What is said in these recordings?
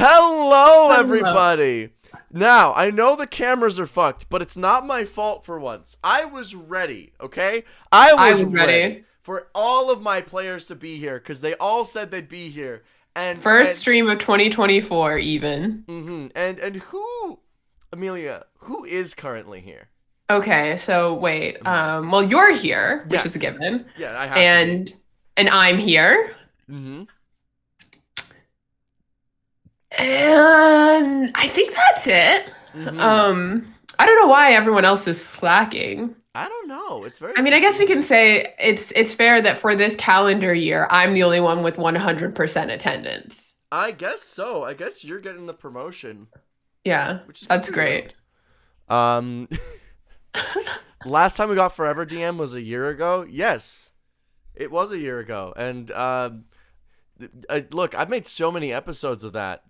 Hello, Hello. everybody. Now, I know the cameras are fucked, but it's not my fault for once. I was ready, okay? I I was was ready ready. for all of my players to be here because they all said they'd be here. And First and stream of 2024 even. and who, Amelia, who is currently here? Okay, so wait. Well, you're here, which is a Yes. given. Yeah, I have to be. And I'm here. Mm-hmm. And I think that's it. Mm-hmm. I don't know why everyone else is slacking. I don't know. It's very I mean, I guess we can confusing. say it's fair that for this calendar year, I'm the only one with 100% attendance. I guess so. I guess you're getting the promotion, Yeah, which is good that's for you. great. Um, last time we got Forever DM was a year ago. Yes, it was a year ago. And look, I've made so many episodes of that.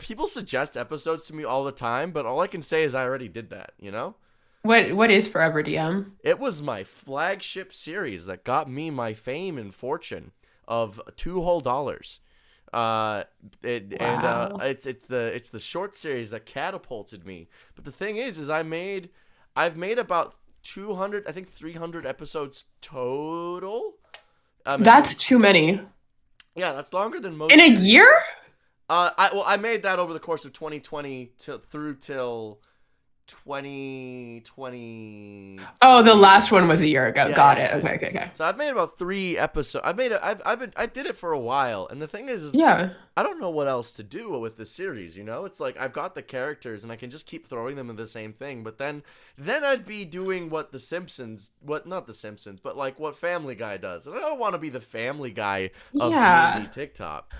People suggest episodes to me all the time, but all I can say is I already did that. You know, What is Forever DM? it was my flagship series that got me my fame and fortune of $2 whole. Uh, Wow. it's the short series that catapulted me. But the thing is I've made about 200, I think 300 episodes total. If you, That's too many. yeah, that's longer than In most a series. year? I made that over the course of 2020 till 2023. Oh, the last one was a year ago. Yeah, Got yeah, it. yeah, Okay, yeah. okay, okay. So I've made about 3 episodes. I did it for a while, and the thing is Yeah. I don't know what else to do with the series. You know, it's like I've got the characters, and I can just keep throwing them in the same thing. But then I'd be doing what the Simpsons, what not the Simpsons, but like what Family Guy does, and I don't want to be the Family Guy of D&D Yeah. TikTok.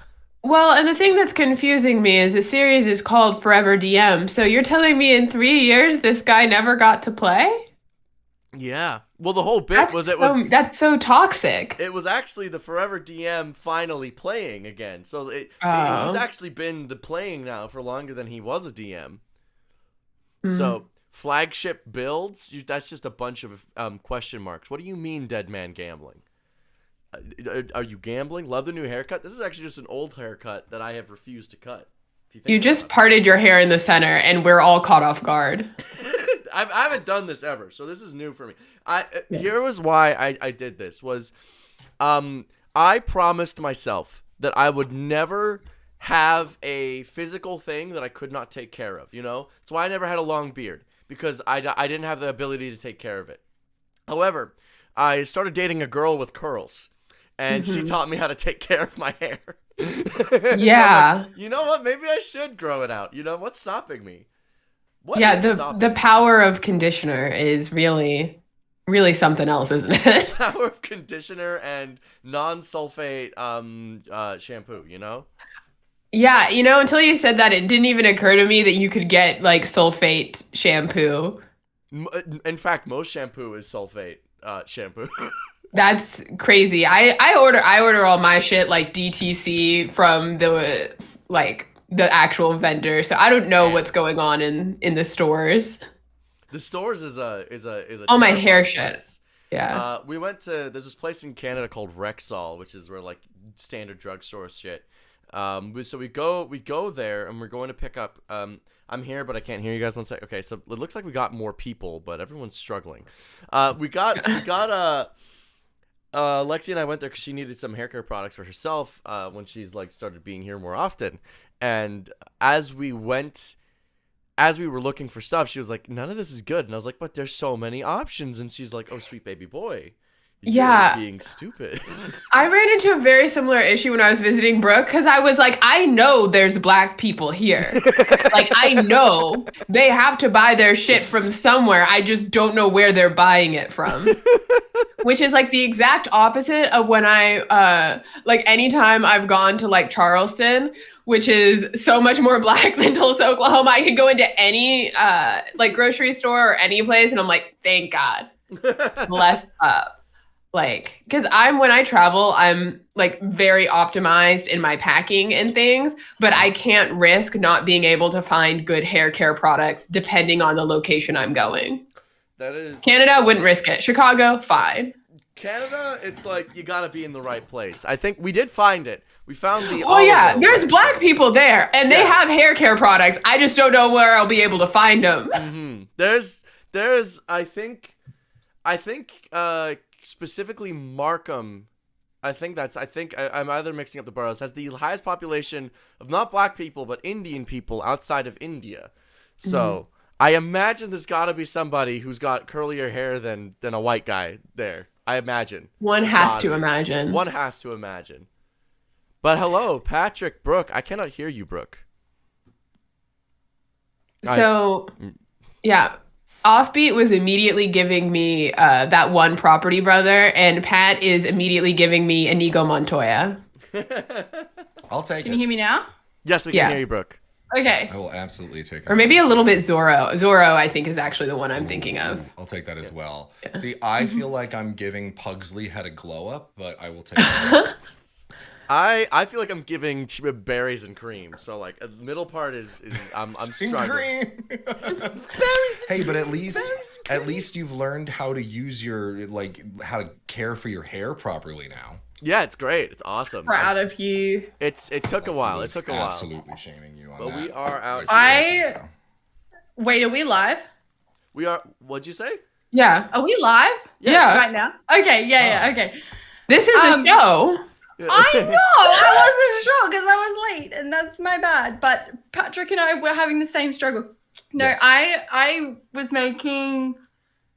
Well, and the thing that's confusing me is the series is called Forever DM. So you're telling me in 3 years this guy never got to play? Yeah. Well, the whole bit was it was That's so toxic. it was actually the Forever DM finally playing again. So he's Oh. actually been the playing now for longer than he was a DM. Mm. So flagship builds, that's just a bunch of question marks. What do you mean, dead man gambling? Are you gambling? Love the new haircut. This is actually just an old haircut that I have refused to cut. If you You think just about parted your hair in the center and we're all caught off guard. it, I haven't done this ever, so this is new for me. Yeah. Here was why I did this was, I promised myself that I would never have a physical thing that I could not take care of. You know, that's why I never had a long beard because I didn't have the ability to take care of it. However, I started dating a girl with curls, and she Hmm. taught me how to take care of my hair. So I was like, Yeah. you know what? Maybe I should grow it out. You know, what's stopping me? What Yeah, is the stopping me? power of conditioner is really something else, isn't The it? power of conditioner and non-sulfate shampoo. You know, Yeah, until you said that, it didn't even occur to me that you could get like sulfate shampoo. In fact, most shampoo is sulfate shampoo. That's crazy. I order all my shit like DTC from the actual vendor. So I don't know Man, what's going on in the stores. the stores is a All my hair terrifying shit. place. Yeah. We went to there's this place in Canada called Rexall, which is where like standard drugstore shit. So we go there and we're going to pick up. I'm here, but I can't hear you guys. One sec. Okay, so it looks like we got more people, but everyone's struggling. We got Lexi and I went there because she needed some hair care products for herself when she's like started being here more often. And as we were looking for stuff, she was like, "None of this is good." And I was like, "But there's so many options." And she's like, "Oh, sweet baby boy, you're Yeah. being stupid." I ran into a very similar issue when I was visiting Brooke because I was like, I know there's black people here. Like, I know they have to buy their shit from somewhere. I just don't know where they're buying it from. Which is like the exact opposite of when like anytime I've gone to like Charleston, which is so much more black than Tulsa, Oklahoma. I could go into any like grocery store or any place and I'm like, thank God, blessed up. Like, because when I travel, I'm like very optimized in my packing and things, but I can't risk not being able to find good hair care products depending on the location I'm going. That is Canada so wouldn't risk it. Chicago, fine. Canada, it's like you gotta be in the right place. I think we did find it, We found the. Oh yeah, olive oil there's right black people there, and they Yeah. have hair care products. I just don't know where I'll be able to find them. There's I think specifically Markham. I'm either mixing up the boroughs. Has the highest population of not black people but Indian people outside of India. So I imagine there's got to be somebody who's got curlier hair than a white guy there. I imagine. One has to imagine. One has to imagine. But hello, Patrick, Brooke. I cannot hear you, Brooke. So, yeah. Offbeat was immediately giving me that one Property Brother, and Pat is immediately giving me Inigo Montoya. I'll take Can it. you hear me now? Yes, we can hear you, Brooke. Okay. I will absolutely take it. Or maybe a little bit Zorro. Zorro, I think, is actually the one I'm thinking of. I'll take that as well. See, I feel like I'm giving Pugsley had a glow up, but I will take it. I feel like I'm giving berries and cream. So like the middle part is I'm struggling. Hey, but at least you've learned how to use your how to care for your hair properly now. Yeah, it's great. It's awesome. Proud of you. It took a while. It took a while. Absolutely shaming you on But that. we are out. Wait, are we live? We are. What'd you say? Yeah. Are we live? Yeah. Right now? Okay, yeah, okay. This is the show. I know, I wasn't sure because I was late and that's my bad. But Patrick and I were having the same struggle. No, Yes. I was making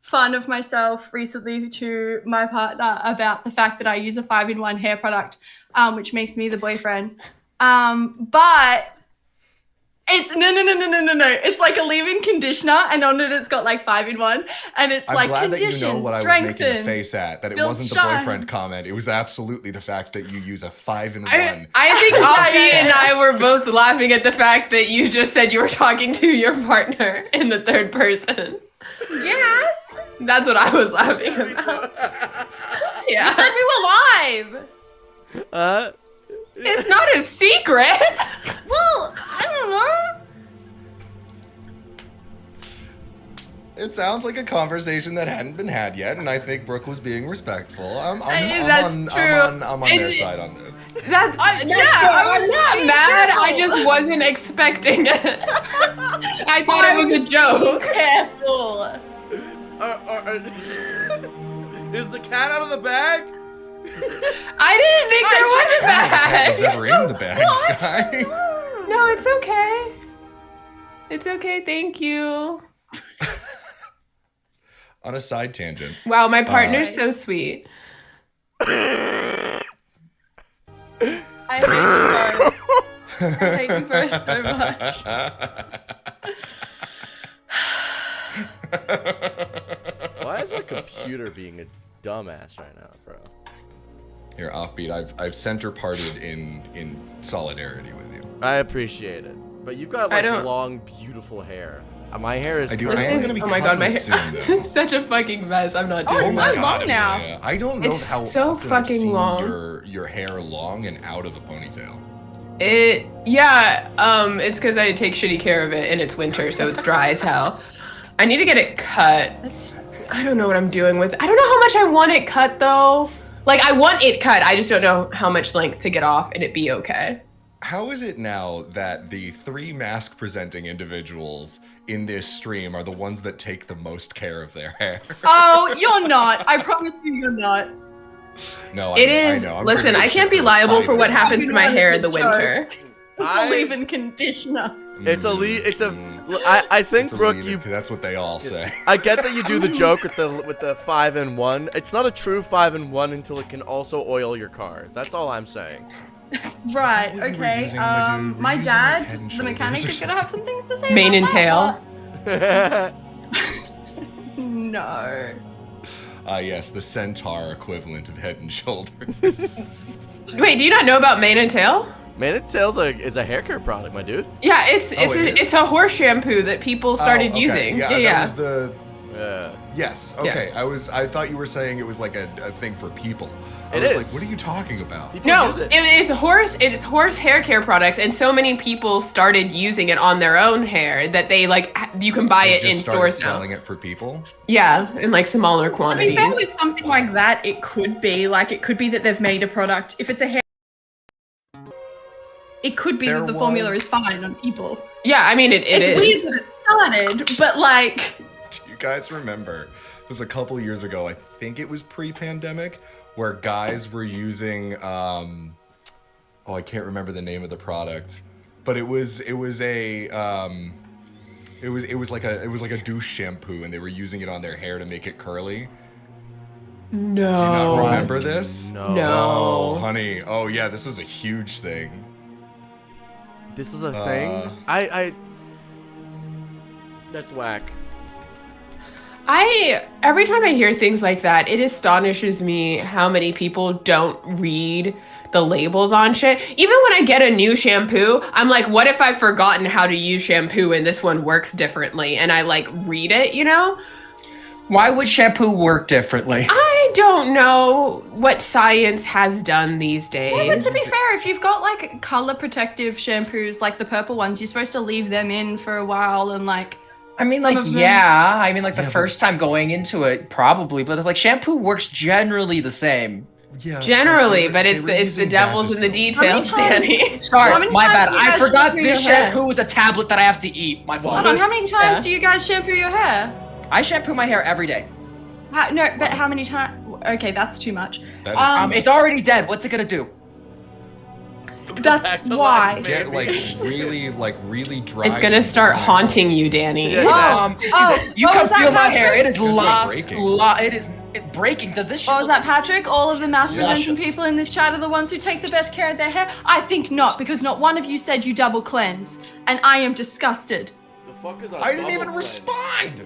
fun of myself recently to my partner about the fact that I use a 5-in-1 hair product, which makes me the boyfriend. But it's no. It's like a leave-in conditioner, and on it it's got like 5-in-1, and it's I'm like glad that conditions, you know what I was making a strengthens. face at. That it builds wasn't the shine. boyfriend comment. It was absolutely the fact that you use a 5-in-1. I think Offbeat and I were both laughing at the fact that you just said you were talking to your partner in the third person. Yes. That's what I was laughing about. You Yeah. said we were live. It's not a secret. Well, I don't know. It sounds like a conversation that hadn't been had yet, and I think Brooke was being respectful. I'm That's on true. their side on this. I'm not mad. I just wasn't expecting it. I thought it was a joke. Careful. Is the cat out of the bag? I didn't think there was a Cat was bag. ever in the bag, guy. No, it's okay. It's okay. Thank you. On a side tangent. Wow, my partner's so sweet. I hate you both so much. Why is my computer being a dumbass right now, bro? Here, Offbeat, I've center parted in solidarity with you. I appreciate it, but you've got I like don't- long, beautiful hair. My hair is. I do. crazy. I am gonna be Oh my god, my hair cutting it soon, though. is such a fucking mess. I'm not Oh, doing it's that. so long now. Amelia, I don't know It's how so often I've fucking seen long. your hair long and out of a ponytail. It's because I take shitty care of it and it's winter, so it's dry as hell. I need to get it cut. I don't know what I'm doing with it. I don't know how much I want it cut though. Like I want it cut, I just don't know how much length to get off and it be okay. How is it now that the 3 mask presenting individuals in this stream are the ones that take the most care of their hair? Oh, you're not. I promise you, you're not. No, It I is. know. I'm Listen, pretty I good can't shit be for liable for what 5 happens to my hair in the Joke. winter. It's a leave-in conditioner. It's a I think It's a Brooke, leave-in, that's what they all say. I get that you do the joke with the 5-in-1. It's not a true 5-in-1 until it can also oil your car. That's all I'm saying. Right, what we were okay. using, my dude. We're My using, dad, like, Head and the mechanic, Shoulders is or gonna have some things to say Mane about and tail. that, but- No. Yes, the centaur equivalent of Head and Shoulders. Wait, do you not know about mane and tail? Man, it tails is a hair care product, my dude. Yeah, it's Oh, it is? it's a horse shampoo that people started Oh, okay. using. Yeah, that was the. Yeah. Yes. Yeah. Okay. I thought you were saying it was like a thing for people. I It was is. like, what are you talking about? People No, use it. it's horse hair care products, and so many people started using it on their own hair that they you can buy They it just in started stores now. selling it for people. Yeah, in like smaller To be quantities. fair, with something like that, it could be that they've made a product. If it's a hair it could be There that the formula was- is fine on people. Yeah, I mean, it It's is. weird that it started, but like, Do you guys remember? It was a couple years ago. I think it was pre-pandemic, where guys were using. I can't remember the name of the product, but it was like a douche shampoo, and they were using it on their hair to make it curly. No. Do you not remember this? No. No. Oh, honey. Oh, yeah. This was a huge thing. This was a thing? I That's whack. Every time I hear things like that, it astonishes me how many people don't read the labels on shit. Even when I get a new shampoo, I'm like, what if I've forgotten how to use shampoo and this one works differently? And I like read it, you know? Why would shampoo work differently? I don't know what science has done these days. yeah, but to be fair, if you've got like color protective shampoos, like the purple ones, you're supposed to leave them in for a while and like. I mean, Some like, of them- yeah. I mean, like, Yeah, the but- first time going into it, probably. But it's like, shampoo works generally the same. Yeah. Generally, but they it's were the using devil's in the Vagisil. details, How many Danny. Sorry, How many my times bad. do you I guys forgot shampoo this your hair? shampoo is a tablet that I have to eat. My fault. Hold on, how many times Yeah. do you guys shampoo your hair? I shampoo my hair every day. No, but how many times? Okay, that's too much. That is It's already dead. What's it gonna do? Back That's to why. life, Get maybe. really dry. It's gonna start haunting you, Danny. Yeah. You what can was that, feel my Patrick? hair. It is There's no lost. breaking. It is breaking. Does this shit What was look- that, Patrick? All of the mass presenting Luscious. people in this chat are the ones who take the best care of their hair? I think not, because not one of you said you double cleanse, and I am disgusted. The fuck is a I didn't double even cleanse? respond.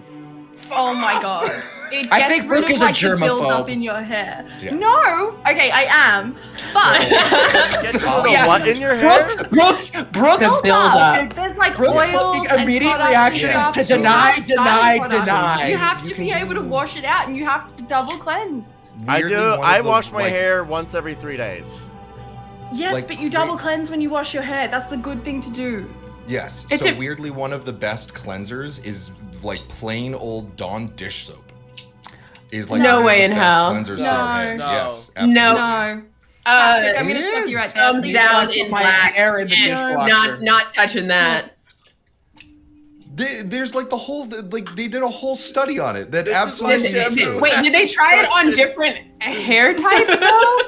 Oh my god. It I gets think rid Brooke of is a like the build germaphobe. up in your hair. Yeah. No. Okay, I am. But Get rid of the what in your hair? Brooks. The build buildup. up. There's like Brooke's oils and immediate products reaction and stuff. is to So deny, that's styling products. deny. You have to You can be able to wash it out, and you have to double cleanse. I Weirdly, do. one of I the, wash my like- hair once every 3 days. Yes, Like, but you double cleanse when you wash your hair. That's the good thing to do. Yes. It's So a- weirdly, one of the best cleansers is like plain old Dawn dish soap. Is like No one of way the in best hell. Cleansers No. for our hair. No. Yes. No. Absolutely. No. Uh, Patrick, I'm it gonna stop is. you right there. thumbs Please down don't. in my black hair in the and dishwasher. not touching that. There's like the whole like they did a whole study on it that This is absolutely my is shampoo. true. Wait, did they try it on Instructions. different hair types though?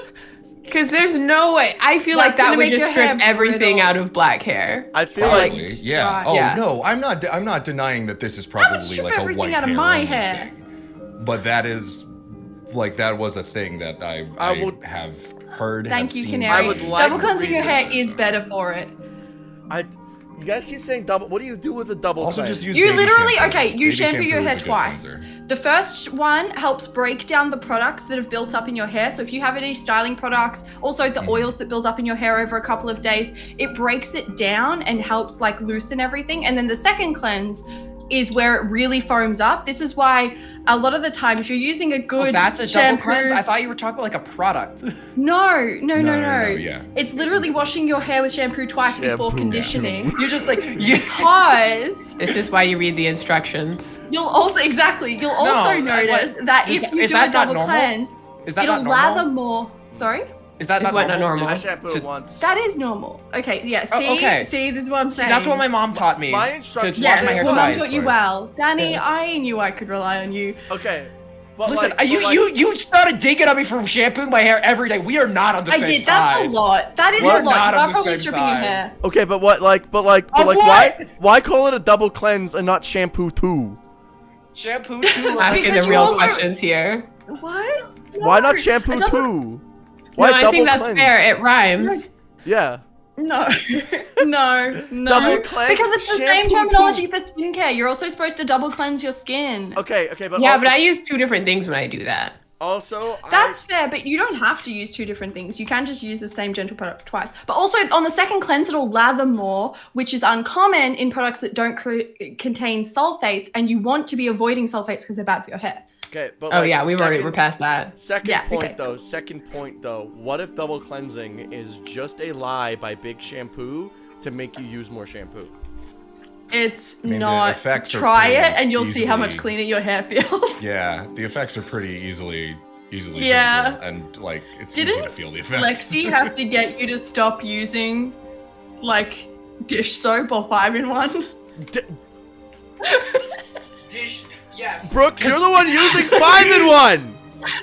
Because there's no way. I feel like That's that gonna would make just your strip hair everything brittle. out of black hair. I feel Probably, like yeah. dry. Oh Yeah. no, I'm not denying that this is would probably strip like a everything white out of hair my only hair. thing. But that is like that was a thing that I would- have heard. Thank have you, seen. Canary. I would like Double to cleansing read your hair this. is better for it. you guys keep saying double. What do you do with a double Also, cleanse? just use You baby literally, shampoo. okay, you Baby shampoo your is hair a good twice. cleanser. The first one helps break down the products that have built up in your hair. So if you have any styling products, also the oils that build up in your hair over a couple of days, it breaks it down and helps like loosen everything. And then the second cleanse is where it really foams up. This is why a lot of the time, if you're using a good Oh, that's a double shampoo, cleanse? I thought you were talking about like a product. no, yeah. It's literally washing your hair with shampoo twice before Shampoo. conditioning. You're just like, you. Because This is why you read the instructions. you'll also notice that if you is do that a not double normal? cleanse, Is that it'll not normal? lather more. Sorry? Is that Is not what not normal? normal? I shampoo To- it once. That is normal. Okay, yeah. Oh, See, okay. see, this is what I'm See, saying. that's what my mom taught me. My to instructions wash say my hair Well, once. mum twice. taught you well, Danny. Yeah. I knew I could rely on you. Okay, but Listen, like, you, but like, you started digging at me for shampooing my hair every day. We are not on the I same did. side. That's a lot. That is We're a lot. not You on are the probably same stripping your side. hair. Okay, but Of what? why call it a double cleanse and not shampoo too? Shampoo too. Asking Because the you real also- questions here. What? Why No, not shampoo a double- too? Why No, I double think that's cleanse? fair. It rhymes. Yeah. No, no. Double cleanse, Because it's the same shampoo terminology too. for skincare. You're also supposed to double cleanse your skin. Okay, but Yeah, but I use two different things when I do that. also That's fair, but you don't have to use two different things. You can just use the same gentle product twice. But also, on the second cleanse, it'll lather more, which is uncommon in products that don't contain sulfates, and you want to be avoiding sulfates because they're bad for your hair. okay, but Oh like, yeah, we're second past that. Yeah, point okay. Second point though. What if double cleansing is just a lie by Big Shampoo to make you use more shampoo? It's I mean, the not. effects are Try pretty it, and you'll see how much easily- cleaner your hair feels. Yeah, the effects are pretty easily Yeah. visible, and like it's easy Didn't to feel the effects. Lexi have to get you to stop using like dish soap or 5-in-1? Dish, yes. Brooke, you're the one using 5-in-1.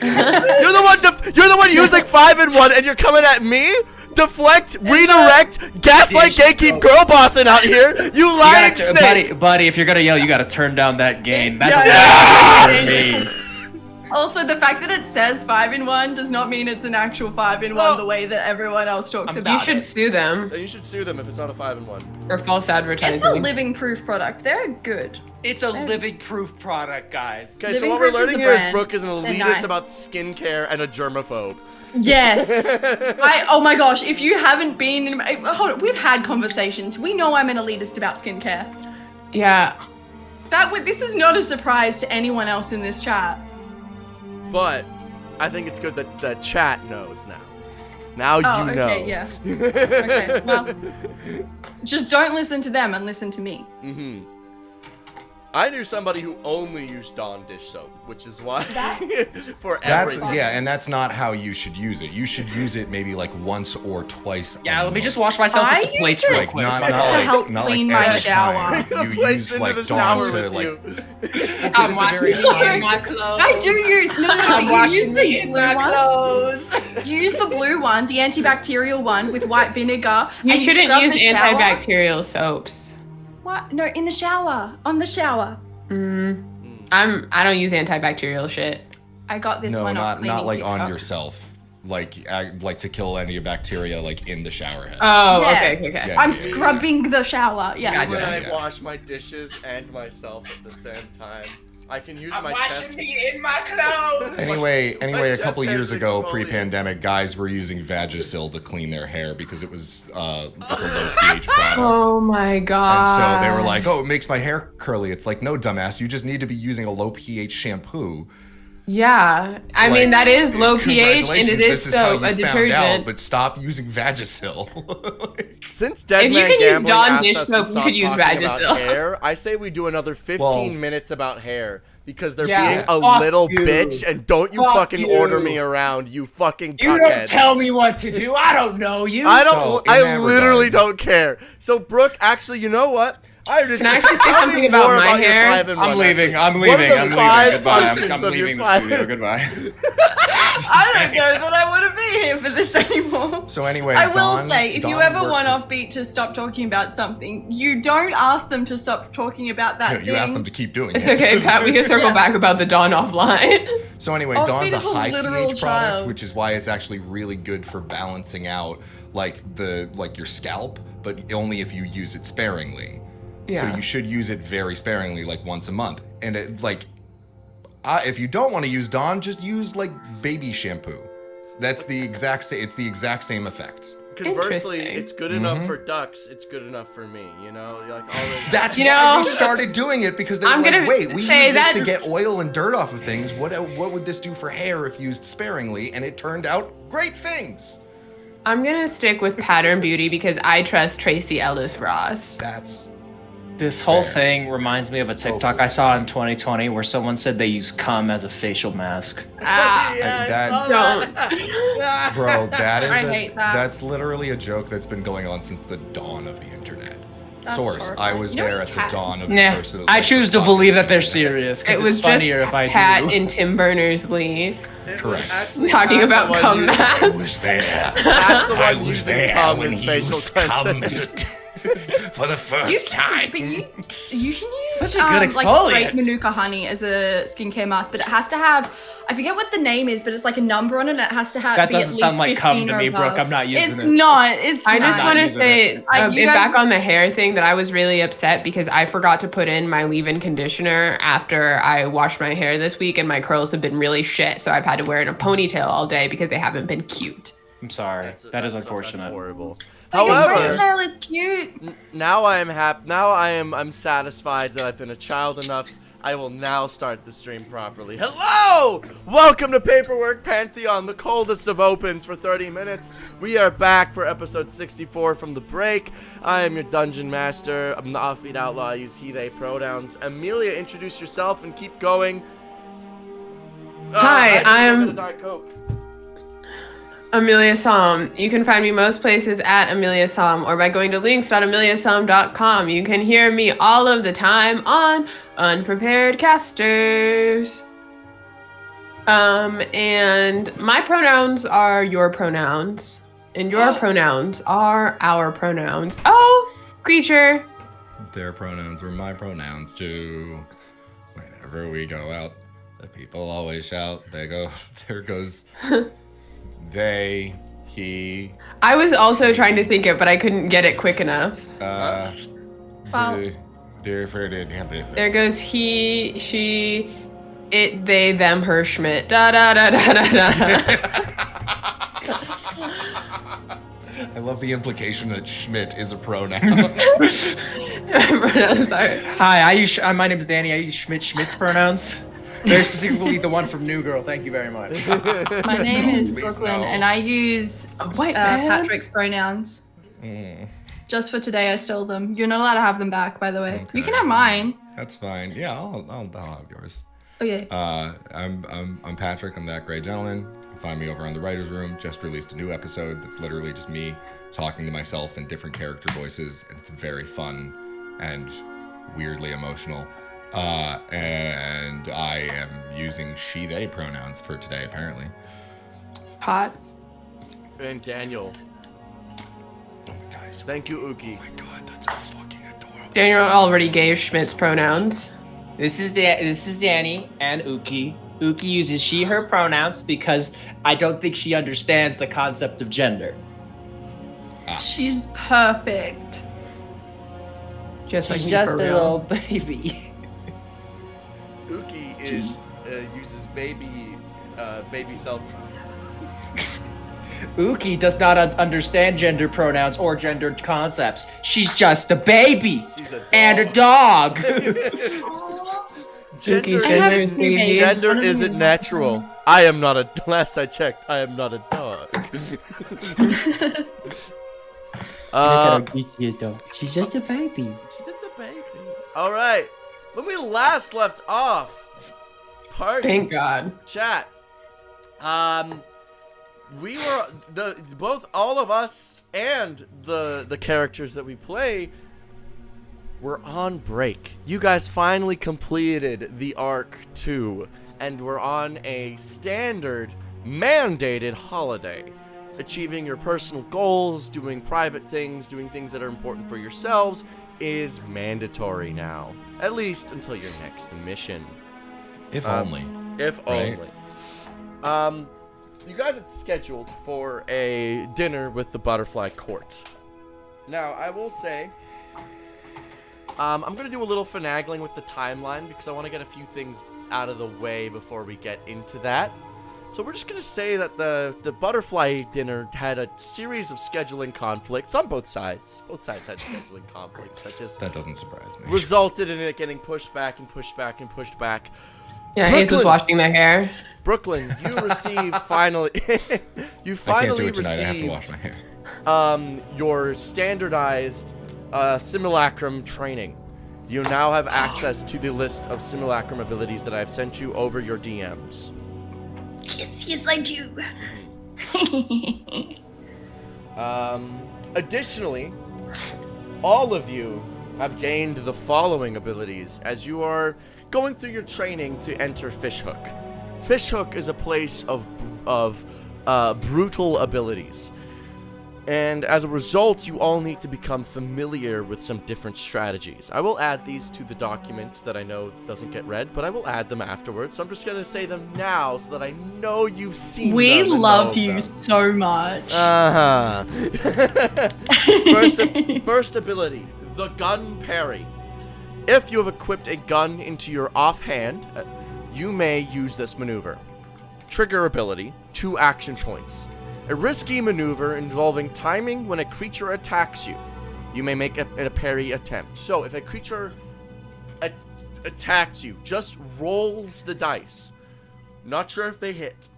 You're the one using 5-in-1, and you're coming at me? Deflect, redirect, gaslight, gatekeep, girl bossing out here. You lying snake. Buddy, if you're gonna yell, you gotta turn down that gain. That's Yeah. for me. Also, the fact that it says 5-in-1 does not mean it's an actual 5-in-1 the way that everyone else talks about You should it. sue them You should sue them if it's not a 5-in-1. for false It's a advertising. living proof product. They're good. It's a living proof product, guys. Okay, so Living what we're Proof is learning the here is brand. Brooke is an They're elitist nice. about skincare and a germaphobe. Yes. Oh my gosh, if you haven't been in hold on, we've had conversations. We know I'm an elitist about skincare. Yeah. This is not a surprise to anyone else in this chat. But I think it's good that the chat knows now. Now Oh, you know. okay, yeah. Okay, well, just don't listen to them and listen to me. Mm-hmm. I knew somebody who only used Dawn dish soap, which is why for That's everything. yeah, and that's not how you should use it. You should use it maybe like once or twice. Yeah, a let me month. just wash myself I with the use plates it real Like quick. not To help like clean not like my every shower. time. The You plates use into like the Dawn shower to with like. you. I'm it's a washing very me high- in my clothes. I do use I'm you washing use me the in blue my one. clothes. You use the blue one, the antibacterial one with white vinegar. You and shouldn't scrub use the shower. antibacterial soaps. What? No, in the shower. On the shower. I don't use antibacterial shit. I got this No, one off not like cleaning on TikTok. yourself. Like to kill any bacteria like in the shower head. Oh, Yeah. okay. Yeah. I'm scrubbing the shower. Yeah. When I yeah. wash my dishes and myself at the same time, I can use I'm my washing chest. me in my clothes. Anyway, My a chest couple hair's years ago, exfoliated. pre-pandemic, guys were using Vagisil to clean their hair because it was it's a low pH product. Oh my And god. so they were like, "Oh, it makes my hair curly." It's like, no, dumbass, you just need to be using a low pH shampoo. Yeah. I mean, that is low pH and it is This is how so you a found detergent. out, but stop using Vagisil. Since Dead If you Man can use Gambling Dawn asked dish us to soap, you stop could use talking about Vagisil. hair, I say we do another 15 Well- minutes about hair because they're Yeah. being a Fuck little you. bitch and don't you Fuck fucking you. order me around, you fucking You don't cuckhead. tell me what to do. I don't know you. I So, don't. in I that literally regard- don't care. So Brooke, actually, you know what? I just Can I actually say tell me something about more my your hair? 5-in-1, I'm leaving. actually. I'm What are leaving. the I'm leaving. 5 Goodbye. functions I'm of your leaving the 5 studio. Goodbye. I don't know that I want to be here for this anymore. So anyway, I will Dawn- say, if you Dawn ever works want as- Offbeat to stop talking about something, you don't ask them to stop talking about that No, thing. you ask them to keep doing It's it. okay, Pat. We can circle Yeah. back about the Dawn offline. So anyway, Oh, Dawn's it a is a high literal pH product, child. which is why it's actually really good for balancing out like your scalp, but only if you use it sparingly. So Yeah. you should use it very sparingly, like once a month. And it if you don't want to use Dawn, just use like baby shampoo. That's the exact same. It's the exact same effect. Conversely, Interesting. it's good enough for ducks. It's good enough for me. You know, like all the. That's You why know- they started doing it because they were I'm like, gonna wait, we say use this to that- get oil and dirt off of things. What would this do for hair if used sparingly? And it turned out great things. I'm gonna stick with Pattern Beauty because I trust Tracy Ellis Ross. That's This whole Fair. thing reminds me of a TikTok I saw in 2020 where someone said they use cum as a facial mask. Ah, Yeah, I that- saw don't. that. bro. That is I hate that. That's literally a joke that's been going on since the dawn of the internet. That's Source: I horrifying. was You know there you at the can't- dawn of the Nah, person. I choose to believe that they're internet. serious because it was it's just funnier if I Pat do. and Tim Berners-Lee It was Correct. actually talking Pat about the one cum using- masks. there. Pat's the I one was using there cum when as he facial used cum cleanser. as for the first time. But you can use Such a good like exfoliant. straight Manuka honey as a skincare mask, but it has to have, I forget what the name is, but it's like a number on it. And it has to have That be at doesn't least sound like cum 15 to or me, above. Brooke. I'm not using It's it. not. It's I just not. want to using say, You back guys- on the hair thing, that I was really upset because I forgot to put in my leave-in conditioner after I washed my hair this week, and my curls have been really shit. So I've had to wear it in a ponytail all day because they haven't been cute. I'm sorry. That is That's unfortunate. horrible. But your However, ponytail is cute. now I am happy. Now I'm satisfied that I've been a child enough. I will now start the stream properly. Hello! Welcome to Paperwork Pantheon, the coldest of opens for 30 minutes. We are back for episode 64 from the break. I am your dungeon master. I'm the offbeat outlaw. I use he, they pronouns. Amelia, introduce yourself and keep going. Hi, I I'm- get a Diet Coke. Amelia Som. You can find me most places at Amelia Som or by going to links.ameliasom.com. You can hear me all of the time on Unprepared Casters. And my pronouns are your pronouns, and your pronouns are our pronouns. Oh, creature. Their pronouns were my pronouns too. Whenever we go out, the people always shout. There goes they, he. I was also trying to think it, but I couldn't get it quick enough. Wow. There goes he, she, it, they, them, her, Schmidt. Da da da da da da. I love the implication that Schmidt is a pronoun. Pronouns are. Hi, my name is Danny. I use Schmidt's pronouns. Very specifically the one from New Girl. Thank you very much. My name is Please Brooklyn, no. and I use White man. Patrick's pronouns. Just for today, I stole them. You're not allowed to have them back, by the way. You can Okay. have mine. That's fine. Yeah, I'll have yours. Okay. I'm Patrick. I'm that great gentleman. You can find me over on the writers' room. Just released a new episode that's literally just me talking to myself in different character voices, and it's very fun and weirdly emotional. And I am using she/they pronouns for today, apparently. Hot. And Daniel. Guys, Thank you, Uki. oh my god, that's so fucking adorable. Daniel already gave Schmidt's pronouns. This is Danny and Uki. Uki uses she/her pronouns because I don't think she understands the concept of gender. She's perfect. Just like She's me just for a real. little baby. Uki uses baby self pronouns. Uki does not understand gender pronouns or gendered concepts. She's just a baby She's a and a dog. dog. Gender Uki's gender is isn't, baby. gender isn't natural. I am not a. Last I checked, I am not a dog. She's just a baby. She's just a baby. All right. When we last left off, party Thank God. chat. We were both all of us and the characters that we play were on break. You guys finally completed the Arc 2 and we're on a standard mandated holiday. Achieving your personal goals, doing private things, doing things that are important for yourselves is mandatory now. At least until your next mission. If only. If Right. only. You guys had scheduled for a dinner with the Butterfly Court. Now, I will say, I'm going to do a little finagling with the timeline because I want to get a few things out of the way before we get into that. So we're just going to say that the Butterfly dinner had a series of scheduling conflicts on both sides. Both sides had scheduling conflicts that just That doesn't surprise me. resulted in it getting pushed back and pushed back and pushed back. Yeah, Ace was Brooklyn. washing their hair. Brooklyn, you received finally. You I can't finally do it tonight. I have to wash received my hair. your standardized simulacrum training. You now have access to the list of simulacrum abilities that I've sent you over your DMs. Yes, I do. Additionally, all of you have gained the following abilities as you are going through your training to enter Fishhook. Fishhook is a place of brutal abilities. And as a result, you all need to become familiar with some different strategies. I will add these to the document that I know doesn't get read, but I will add them afterwards. So I'm just going to say them now so that I know you've seen We them and love know you them. so much. Uh-huh. First ability, the gun parry. If you have equipped a gun into your offhand, you may use this maneuver. Trigger ability, 2 action points. A risky maneuver involving timing when a creature attacks you. You may make a parry attempt. So if a creature attacks you, just rolls the dice. Not sure if they hit.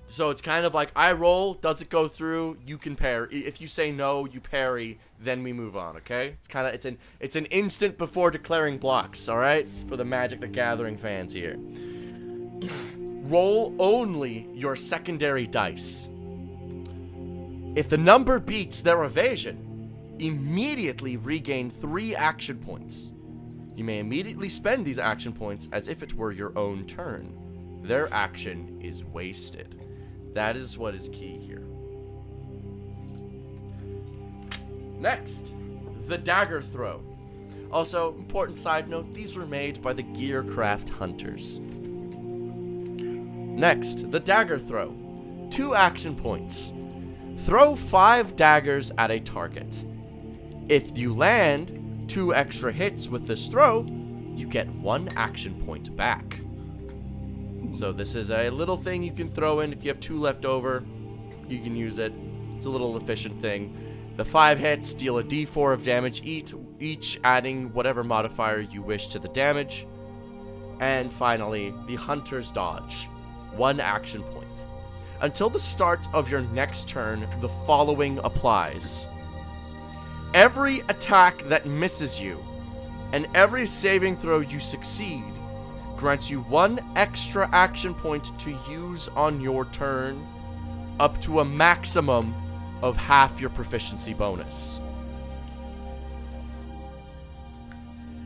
So it's kind of like I roll, does it go through? You can parry. If you say no, you parry, then we move on, okay? It's an instant before declaring blocks, all right? For the Magic the Gathering fans here. Roll only your secondary dice. If the number beats their evasion, immediately regain 3 action points. You may immediately spend these action points as if it were your own turn. Their action is wasted. That is what is key here. Next, the dagger throw. Also, important side note, these were made by the Gearcraft Hunters. Next, the dagger throw. 2 action points. Throw 5 daggers at a target. If you land 2 extra hits with this throw, you get 1 action point back. So this is a little thing you can throw in if you have 2 left over. You can use it. It's a little efficient thing. The 5 hits deal a d4 of damage each, adding whatever modifier you wish to the damage. And finally, the Hunter's Dodge. 1 action point. Until the start of your next turn, the following applies. Every attack that misses you, and every saving throw you succeed, grants you 1 extra action point to use on your turn, up to a maximum of half your proficiency bonus.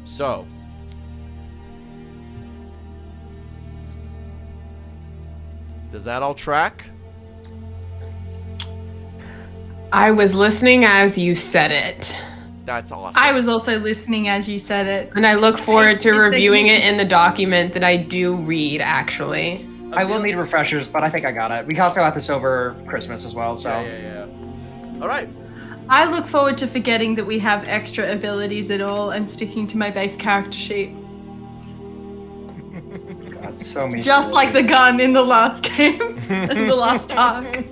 So, does that all track? I was listening as you said it. That's awesome. I was also listening as you said it. And I look forward to Is there- reviewing it in the document that I do read, actually. I will need refreshers, but I think I got it. We talked about this over Christmas as well, so. Yeah. All right. I look forward to forgetting that we have extra abilities at all and sticking to my base character sheet. God, so many. Just like the gun in the last game, in the last arc.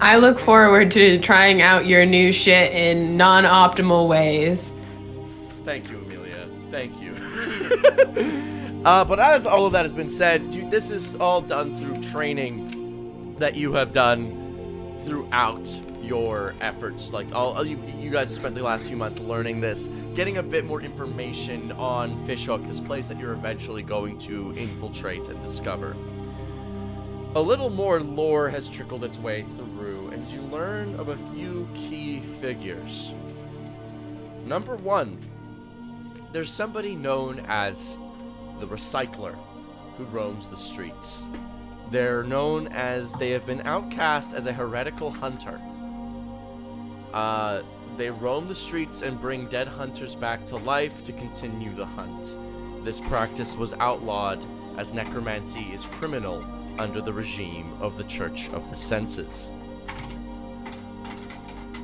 I look forward to trying out your new shit in non-optimal ways. Thank you, Amelia. Thank you. But as all of that has been said, this is all done through training that you have done throughout your efforts. Like you guys have spent the last few months learning this, getting a bit more information on Fishhook, this place that you're eventually going to infiltrate and discover. A little more lore has trickled its way through, and you learn of a few key figures. Number 1, there's somebody known as the Recycler, who roams the streets. They're known as they have been outcast as a heretical hunter. They roam the streets and bring dead hunters back to life to continue the hunt. This practice was outlawed as necromancy is criminal under the regime of the Church of the Senses.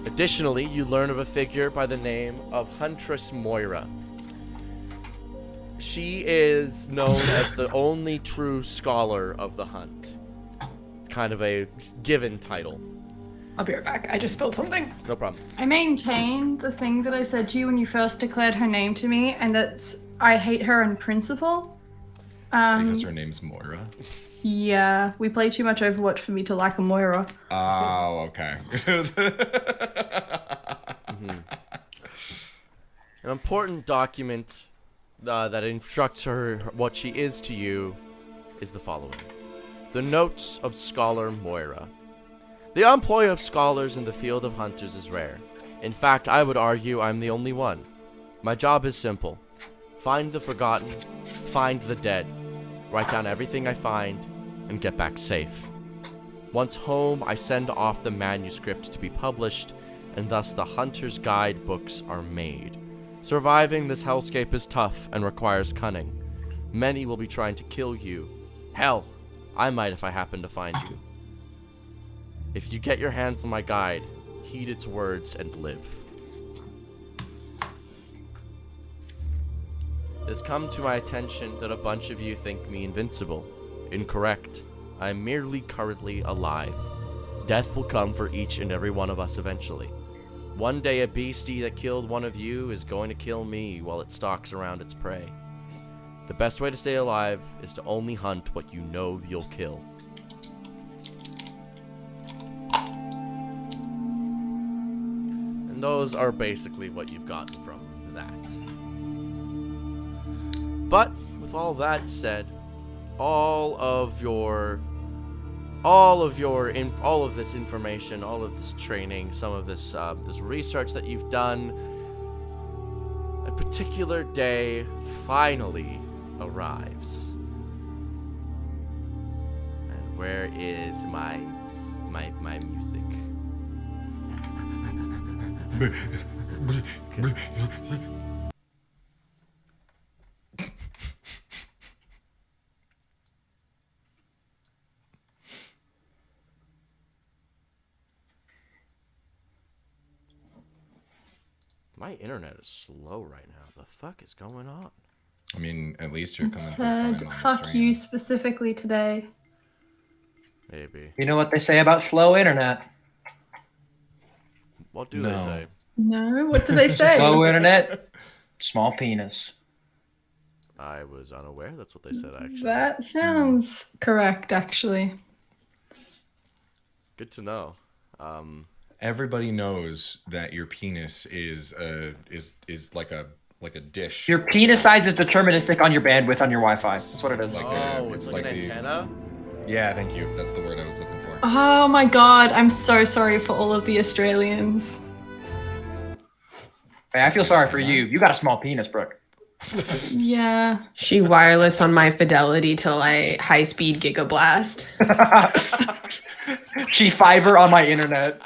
Additionally, you learn of a figure by the name of Huntress Moira. She is known as the only true scholar of the hunt. It's kind of a given title. I'll be right back. I just spilled something. No problem. I maintain the thing that I said to you when you first declared her name to me, and that's I hate her in principle. Because her name's Moira. Yeah, we play too much Overwatch for me to like a Moira. Oh, okay. An important document that instructs her what she is to you is the following. The Notes of Scholar Moira. The employ of scholars in the field of hunters is rare. In fact, I would argue I'm the only one. My job is simple. Find the forgotten, find the dead, write down everything I find, and get back safe. Once home, I send off the manuscript to be published, and thus the Hunter's Guide books are made. Surviving this hellscape is tough and requires cunning. Many will be trying to kill you. Hell, I might if I happen to find you. If you get your hands on my guide, heed its words and live. It has come to my attention that a bunch of you think me invincible. Incorrect. I am merely currently alive. Death will come for each and every one of us eventually. One day a beastie that killed one of you is going to kill me while it stalks around its prey. The best way to stay alive is to only hunt what you know you'll kill. And those are basically what you've gotten from that. But with all that said, all of your all of all of this information, all of this training, some of this this research that you've done, a particular day finally arrives. And where is my music? My internet is slow right now. The fuck is going on? I mean, at least you're coming through Said, fine on the fuck stream. you specifically today. Maybe. You know what they say about slow internet? What do they No. say? No, what do they say? Slow internet, small penis. I was unaware. That's what they said, actually. That sounds correct, actually. Good to know. Everybody knows that your penis is like a dish. Your penis size is deterministic on your bandwidth on your Wi-Fi. That's what it is. Like Oh, it's it's like an like the- antenna? Yeah, thank you. That's the word I was looking for. Oh my god, I'm so sorry for all of the Australians. Hey, I feel sorry for you. You got a small penis, Brooke. Yeah. She wireless on my Fidelity till I high speed gigablast. She fiber on my internet.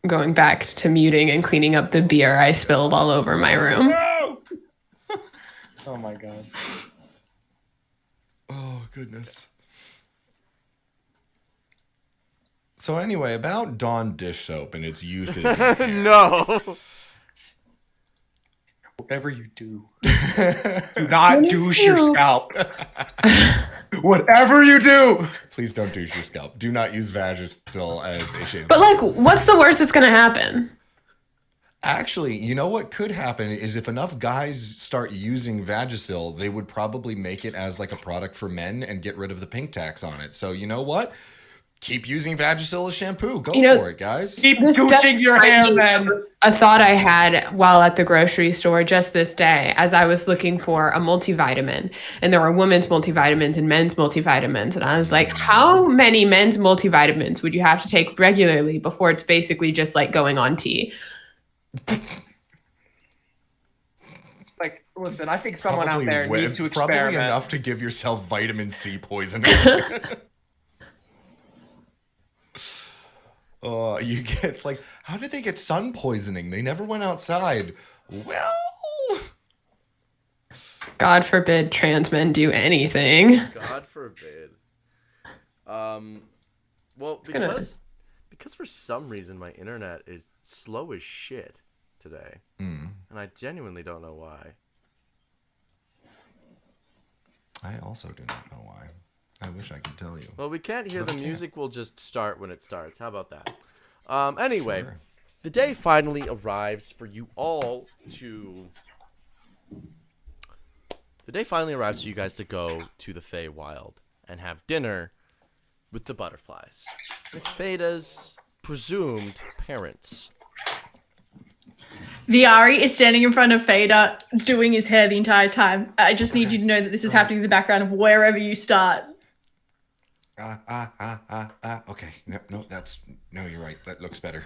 Going back to muting and cleaning up the beer I spilled all over my room. Oh my god. Oh, goodness. So anyway, about Dawn dish soap and its uses. No. Whatever you do, do not douche your scalp. Whatever you do. Please don't douche your scalp. Do not use Vagisil as a shampoo. But like, what's the worst that's gonna happen? Actually, you know what could happen is if enough guys start using Vagisil, they would probably make it as like a product for men and get rid of the pink tax on it. So you know what? Keep using Vagisil as shampoo. Go for it, guys. Keep This douching your hair, definitely man. A thought I had while at the grocery store just this day, as I was looking for a multivitamin, and there were women's multivitamins and men's multivitamins, and I was like, how many men's multivitamins would you have to take regularly before it's basically just like going on tea? Like, listen, I think someone out there wi- needs to probably experiment. enough to give yourself vitamin C poisoning. Oh, you get, it's like, how did they get sun poisoning? They never went outside. Well, God forbid trans men do anything. God forbid. Well, gonna- because for some reason my internet is slow as shit today, and I genuinely don't know why. I also do not know why. I wish I could tell you. Well, we can't hear But the I can't. music. Will just start when it starts. How about that? Anyway, Sure. the day finally arrives for you all to. The day finally arrives for you guys to go to the Feywild and have dinner with the butterflies, with Feda's presumed parents. Viari is standing in front of Fader doing his hair the entire time. I just need you to know that this is happening in the background of wherever you start. Okay. No, you're right. That looks better.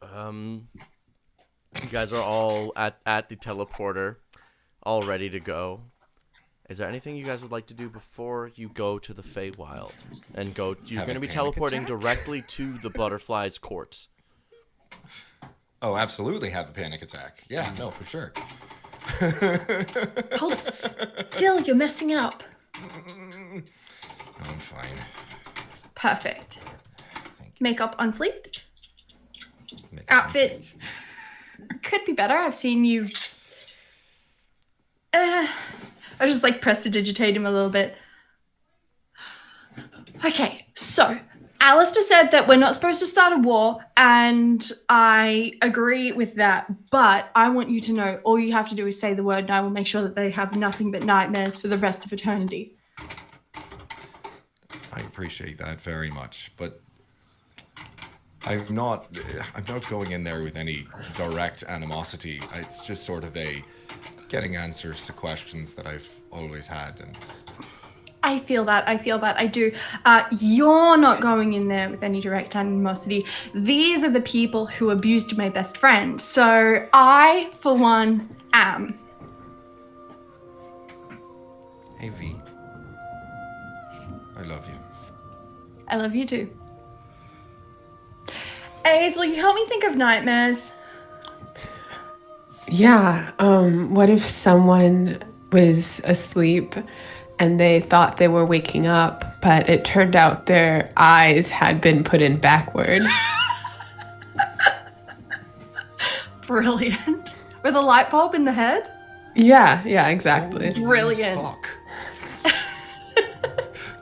You guys are all at the teleporter, all ready to go. Is there anything you guys would like to do before you go to the Feywild and go? You're Have going a to be panic teleporting attack? directly to the butterflies' courts. Oh, absolutely have a panic attack. Yeah, no, for sure. Hold still, you're messing it up. No, I'm fine. Perfect. Thank you. Makeup on fleek. Make it Outfit could be better. I've seen you. I just like prestidigitate him a little bit. Okay, so Alistair said that we're not supposed to start a war, and I agree with that. But I want you to know all you have to do is say the word, and I will make sure that they have nothing but nightmares for the rest of eternity. I appreciate that very much, but I'm not going in there with any direct animosity. It's just sort of a getting answers to questions that I've always had, and I feel that. I do. You're not going in there with any direct animosity. These are the people who abused my best friend. So I, for one, am. hey V, I love you. I love you too. Ace, will you help me think of nightmares? Yeah, what if someone was asleep and they thought they were waking up, but it turned out their eyes had been put in backward? Brilliant. With a light bulb in the head? Yeah, exactly. Brilliant. Fuck.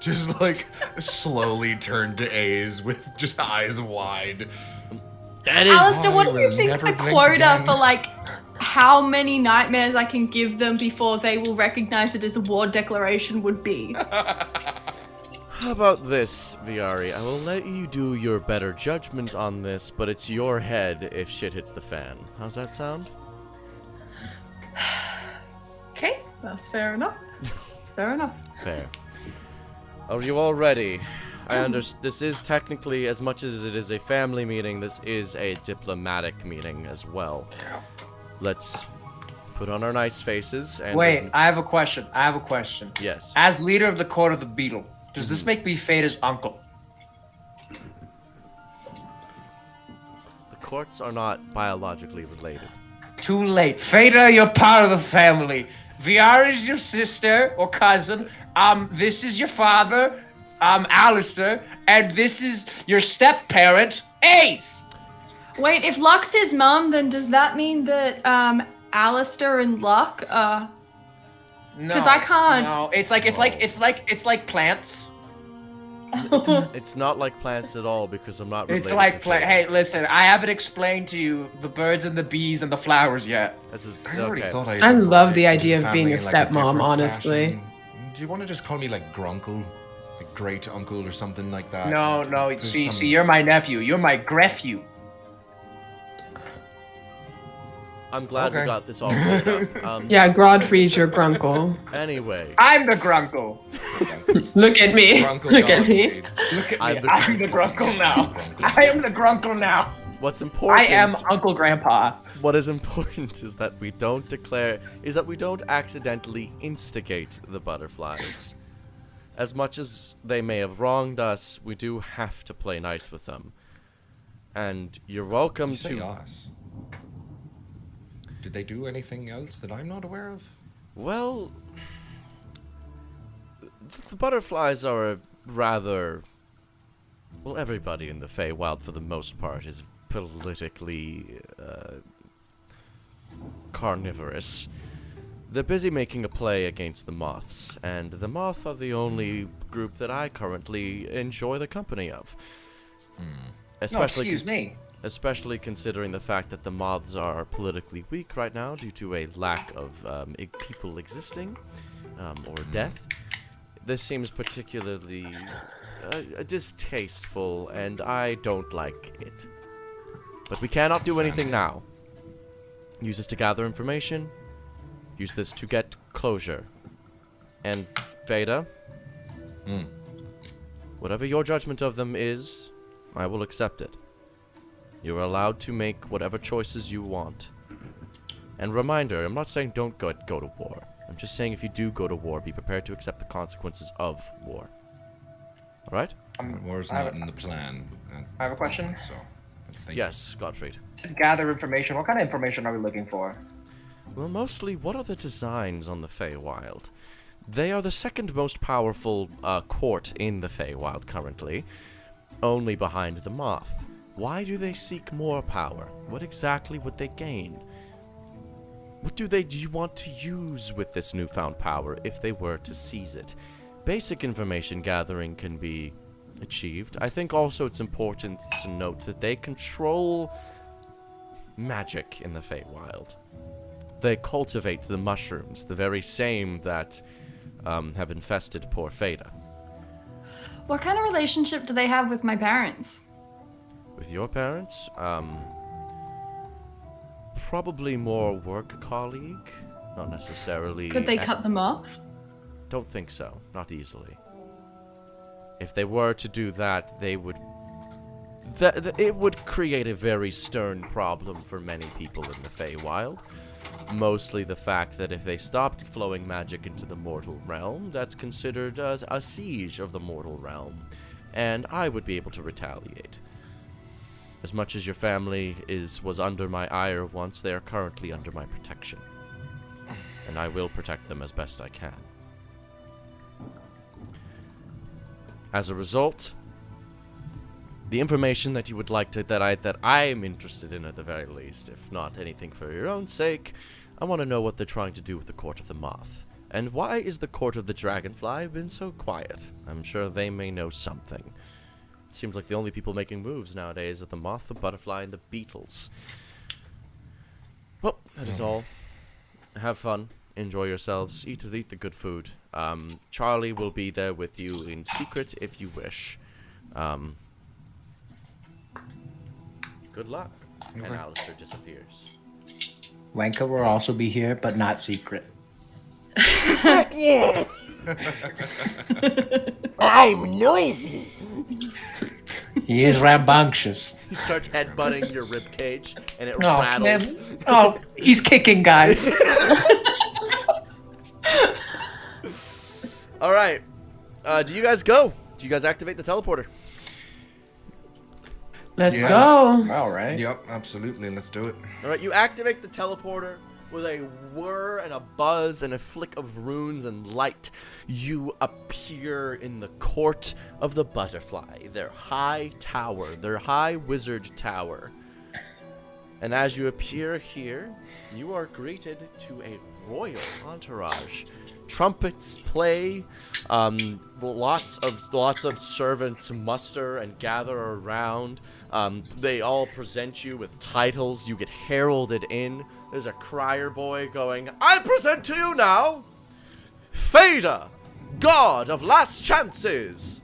Just like slowly turn to A's with just eyes wide. That is. Alistair, what do I you will think never the blink quota again. for like how many nightmares I can give them before they will recognize it as a war declaration would be? How about this, Viari? I will let you do your better judgment on this, but it's your head if shit hits the fan. How's that sound? Okay, that's fair enough. That's fair enough. Fair. Are you all ready? I understand. This is technically, as much as it is a family meeting, this is a diplomatic meeting as well. Let's put on our nice faces and. Wait, I have a question. Yes. As leader of the Court of the Beetle, does this make me Feda's uncle? The courts are not biologically related. Too late. Feda, you're part of the family. VR is your sister or cousin. This is your father, Alistair, and this is your step-parent, Ace. Wait, if Luck's his mum, then does that mean that Alistair and Luck No, 'Cause I can't- No, it's like plants. It's not like plants at all because I'm not related It's like to plant. Fate. Hey, listen, I haven't explained to you the birds and the bees and the flowers yet. This is I already okay. thought I. I love the involved idea of family being a in, like, stepmom, different honestly. fashion. Do you want to just call me like Grunkle, like great uncle or something like that? No, There's see, some- you're my nephew. You're my grephew. I'm glad we Okay. got this all cleared up. Yeah, Godfrey's your grunkle. Anyway, I'm the grunkle. Look at me. Grunkle Look at me. Godfrey. Look at I'm me. the I'm the grunkle now. I am the grunkle now. what's I important? am Uncle Grandpa. What is important is that we don't accidentally instigate the butterflies. As much as they may have wronged us, we do have to play nice with them. And you're welcome You say to. us. Did they do anything else that I'm not aware of? Well, the butterflies are a rather. Well, everybody in the Feywild, for the most part, is politically carnivorous. They're busy making a play against the moths, and the moth are the only group that I currently enjoy the company of. No, Especially, excuse me. especially considering the fact that the moths are politically weak right now due to a lack of people existing or death. This seems particularly distasteful, and I don't like it. But we cannot do anything now. Use this to gather information. Use this to get closure. And Veda, whatever your judgment of them is, I will accept it. You're allowed to make whatever choices you want. And reminder, I'm not saying don't go to war. I'm just saying if you do go to war, be prepared to accept the consequences of war. Alright? War's I have not a- in the plan. I have a question. So, thank Yes, Gottfried. To gather information, what kind of information are we looking for? Well, mostly, what are the designs on the Feywild? They are the second most powerful court in the Feywild currently, only behind the Moth. Why do they seek more power? What exactly would they gain? What do you want to use with this newfound power if they were to seize it? Basic information gathering can be achieved. I think also it's important to note that they control magic in the Feywild. They cultivate the mushrooms, the very same that have infested poor Feda. What kind of relationship do they have with my parents? With your parents, probably more work colleague, not necessarily. Could they cut them off? Don't think so. Not easily. If they were to do that, they would. It would create a very stern problem for many people in the Feywild. Mostly the fact that if they stopped flowing magic into the mortal realm, that's considered a siege of the mortal realm, and I would be able to retaliate. As much as your family was under my ire once, they are currently under my protection. And I will protect them as best I can. As a result, the information that you would like to, that I am interested in at the very least, if not anything for your own sake, I want to know what they're trying to do with the Court of the Moth. And why is the Court of the Dragonfly been so quiet? I'm sure they may know something. It seems like the only people making moves nowadays are the moth, the butterfly, and the beetles. Well, that is all. Have fun. Enjoy yourselves. Eat the good food. Charlie will be there with you in secret if you wish. Good luck. And Alistair disappears. Wanka will also be here, but not secret. I'm noisy. He is rambunctious. He starts headbutting your rib cage, and it Oh, rattles. man. Oh, he's kicking guys. All right. Do you guys go? Do you guys activate the teleporter? Let's Yeah. go. All right. Yep, absolutely. Let's do it. All right. You activate the teleporter with a whir and a buzz and a flick of runes and light. You appear in the court of the butterfly, their high tower, their high wizard tower. And as you appear here, you are greeted to a royal entourage. Trumpets play, lots of servants muster and gather around. They all present you with titles. You get heralded in. There's a crier boy going, I present to you now, Fada, God of Last Chances.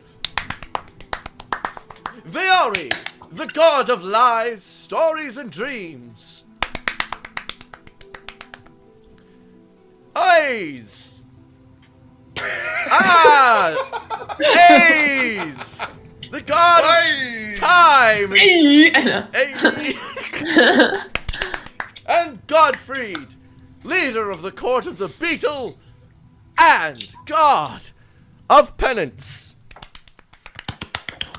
Viari, the God of Lies, Stories, and Dreams. Eyes. Ace! The god of time! And Godfried, leader of the court of the beetle, and god of penance.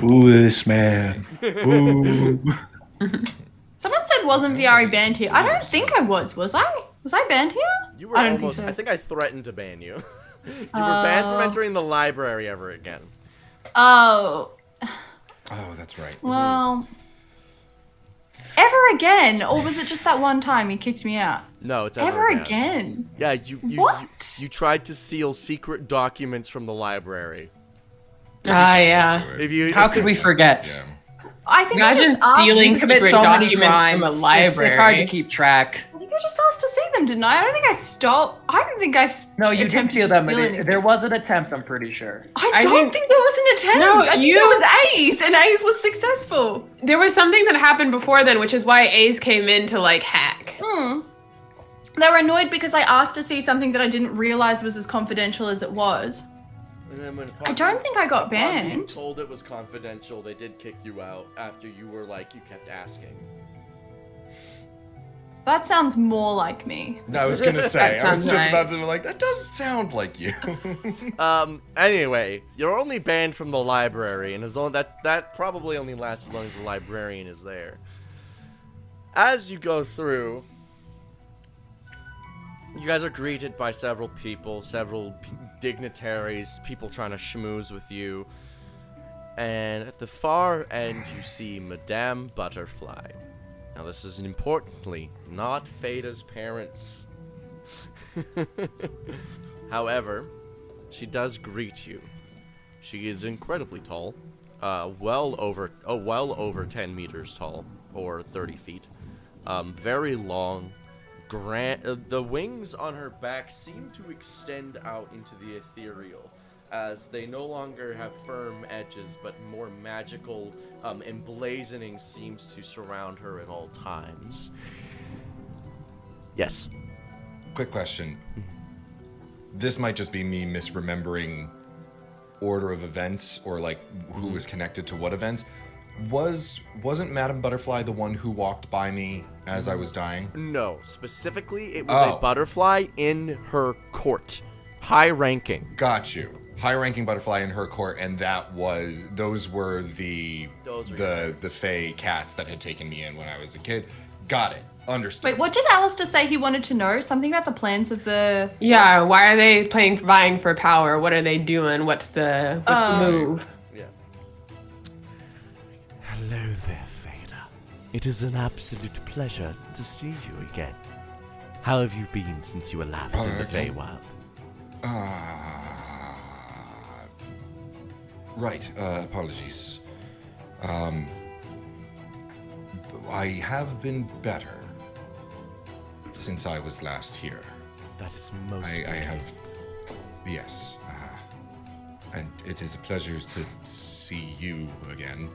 Ooh, this man. Ooh. Someone said wasn't Viari banned here. I don't think I was. Was I? Was I banned here? You were I don't almost. think so. I think I threatened to ban you. You were banned from entering the library ever again. Oh, Oh, that's right. well. Ever again? Or was it just that one time he kicked me out? No, it's Ever again? Yeah, you What? you tried to steal secret documents from the library. Ah, yeah. If you How could we forget? Yeah. I think I Imagine just asked, stealing You commit secret so many documents crimes. from a library. It's hard to keep track. I think I just asked to see them, didn't I? I don't think I stole. I don't think I. No, you did attempted steal to them. steal anything. There was an attempt, I'm pretty sure. I don't think there was an attempt. No, I think you- there was Ace, and Ace was successful. There was something that happened before then, which is why Ace came in to like hack. They were annoyed because I asked to see something that I didn't realize was as confidential as it was. And then when I don't think I got upon being banned. told it was confidential, they did kick you out after you were like, you kept asking. That sounds more like me. I was gonna say. I was sounds just right. about to be like, that does sound like you. Anyway, you're only banned from the library, and as long that probably only lasts as long as the librarian is there. As you go through, you guys are greeted by several people, dignitaries, people trying to schmooze with you. And at the far end, you see Madame Butterfly. Now, this is importantly not Fada's parents. However, she does greet you. She is incredibly tall, well over 10 meters tall, or 30 feet. Very long. The wings on her back seem to extend out into the ethereal, as they no longer have firm edges, but more magical emblazoning seems to surround her at all times. Yes. Quick question. This might just be me misremembering order of events or like who was connected to what events. Wasn't Madame Butterfly the one who walked by me as I was dying? No, specifically, it was a butterfly in her court. High ranking. Got you. High-ranking butterfly in her court, and those were the Fae cats that had taken me in when I was a kid. Got it. Understood. Wait, what did Alistair say he wanted to know? Something about the plans of the... Yeah, why are they vying for power? What are they doing? What's the move? Yeah. Hello there, Fader. It is an absolute pleasure to see you again. How have you been since you were last in the Feywild? Right, apologies. I have been better since I was last here. That is most I have, yes. And it is a pleasure to see you again,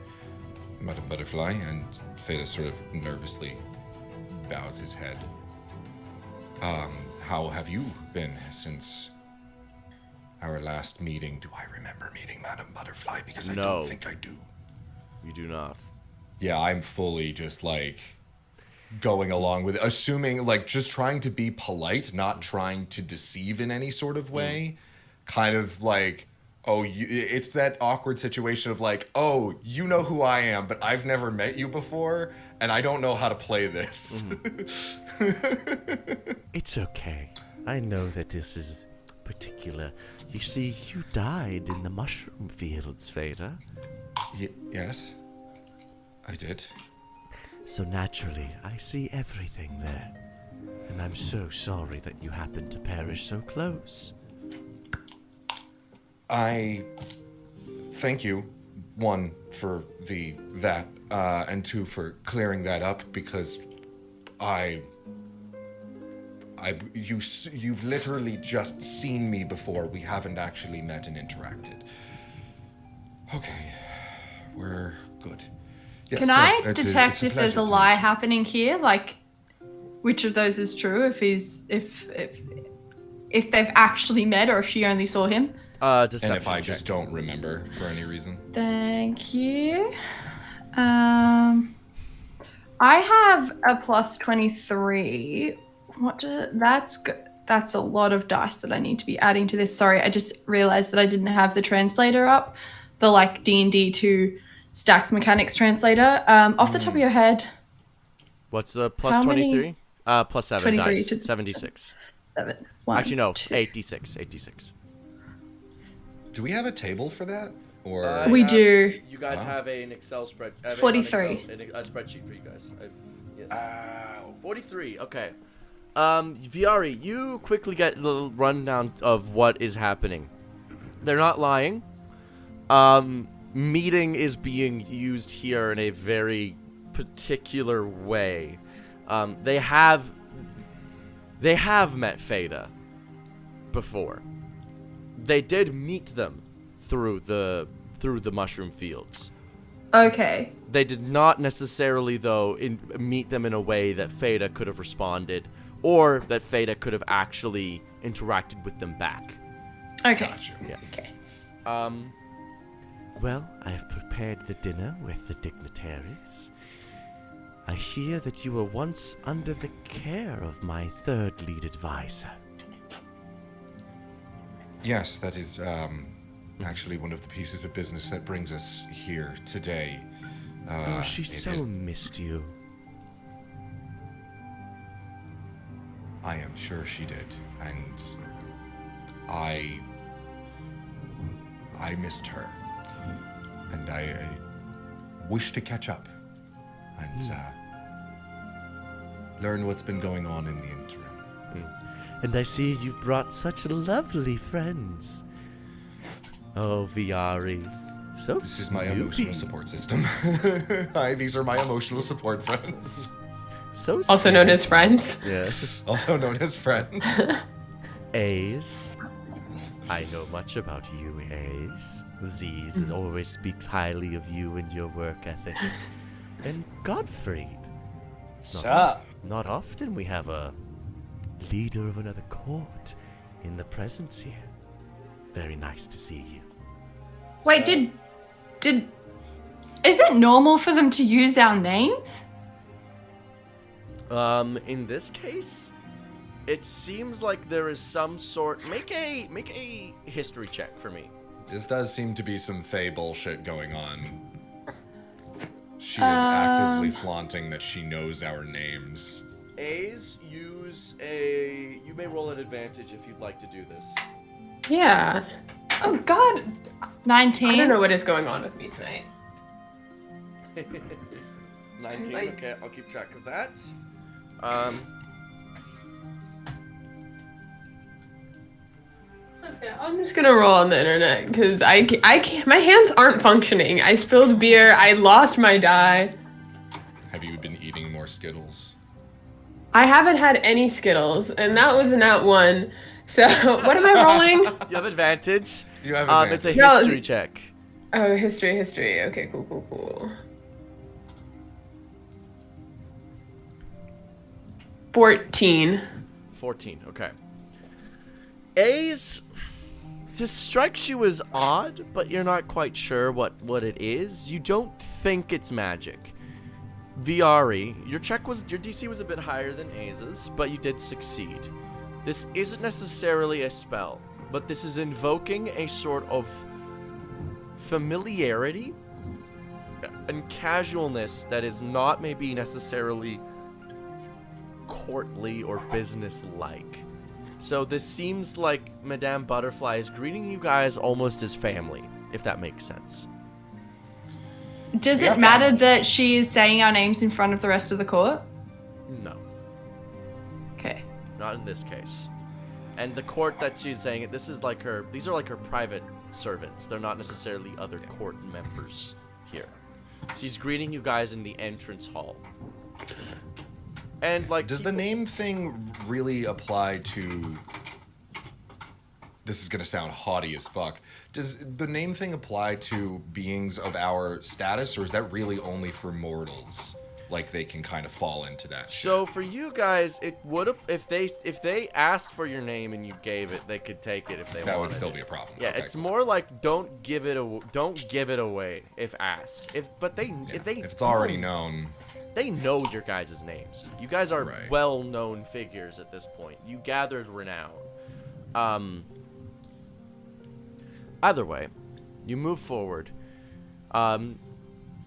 Madame Butterfly, and Feta sort of nervously bows his head. How have you been since our last meeting? Do I remember meeting Madame Butterfly? Because I don't think I do. You do not. Yeah, I'm fully just like going along with it, assuming like just trying to be polite, not trying to deceive in any sort of way. Kind of like, it's that awkward situation of like, oh, you know who I am, but I've never met you before, and I don't know how to play this. It's okay. I know that this is particular. You see, you died in the mushroom fields, Vader. Yes, I did. So naturally, I see everything there. And I'm so sorry that you happened to perish so close. I thank you, one, for that, and two, for clearing that up, because you've literally just seen me before. We haven't actually met and interacted. Okay, we're good. Yes, Can I detect if there's a lie happening here? Like, which of those is true? If they've actually met, or if she only saw him? Deception and if I check. just don't remember for any reason. Thank you. I have a plus 23. That's good. That's a lot of dice that I need to be adding to this. Sorry, I just realized that I didn't have the translator up. The like D&D 2 Stacks Mechanics translator. Off the top of your head. What's the plus How 23? many? Plus 7 23 dice. to 76. 7. 1, Actually, no. 2. 86. 86. Do we have a table for that? Or We do. You guys have an Excel spread. 43. A spreadsheet for you guys. Yes. 43. Okay. Viari, you quickly get the rundown of what is happening. They're not lying. Meeting is being used here in a very particular way. They have met Feda before. They did meet them through the mushroom fields. Okay. They did not necessarily, though, meet them in a way that Feda could have responded, or that Feda could have actually interacted with them back. Okay. Gotcha. Yeah. Okay. Well, I have prepared the dinner with the dignitaries. I hear that you were once under the care of my third lead advisor. Yes, that is actually one of the pieces of business that brings us here today. She so missed you. I am sure she did, and I missed her, and I wish to catch up and learn what's been going on in the interim. And I see you've brought such lovely friends. Oh, Viari. So This is my emotional support system. These are my emotional support friends. So Also known as friends. Yeah. Also known as friends. A's. I know much about you, Ace. Z's always speaks highly of you and your work ethic. And Gottfried. It's not often we have a leader of another court in the presence here. Very nice to see you. Wait, did is it normal for them to use our names? In this case, it seems like there is some sort. Make a history check for me. This does seem to be some Fey bullshit going on. She is actively flaunting that she knows our names. A's, you may roll an advantage if you'd like to do this. Yeah. Oh God. 19. I don't know what is going on with me tonight. 19, okay, I'll keep track of that. Okay, I'm just gonna roll on the internet because I can't. My hands aren't functioning. I spilled beer. I lost my die. Have you been eating more Skittles? I haven't had any Skittles, and that was not one. So what am I rolling? You have advantage. You have advantage. It's a No, history check. Oh, history. Okay, cool. 14. 14, okay. A's just strikes you as odd, but you're not quite sure what it is. You don't think it's magic. VRE, your DC was a bit higher than A's, but you did succeed. This isn't necessarily a spell, but this is invoking a sort of familiarity and casualness that is not maybe necessarily courtly or business-like. So this seems like Madame Butterfly is greeting you guys almost as family, if that makes sense. Does it matter that she is saying our names in front of the rest of the court? No, Okay. not in this case. And the court that she's saying it, these are like her private servants. They're not necessarily other court members here. She's greeting you guys in the entrance hall. And like, does the name thing really apply to? This is gonna sound haughty as fuck. Does the name thing apply to beings of our status, or is that really only for mortals? Like they can kind of fall into that. So for you guys, it would if they asked for your name and you gave it, they could take it if they wanted. That would still be a problem. Yeah, Okay, it's cool. more like don't give it away if asked. If it's already known. They know your guys' names. You guys are Right. well-known figures at this point. You gathered renown. Either way, you move forward.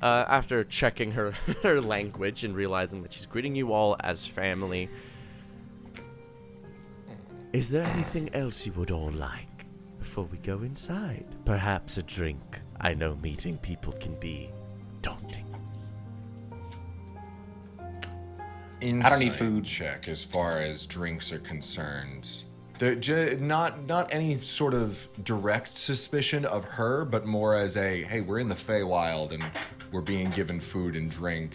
After checking her language and realizing that she's greeting you all as family. Is there anything else you would all like before we go inside? Perhaps a drink. I know meeting people can be daunting. I don't need food. Check as far as drinks are concerned. Not any sort of direct suspicion of her, but more as a hey, we're in the Feywild and we're being given food and drink.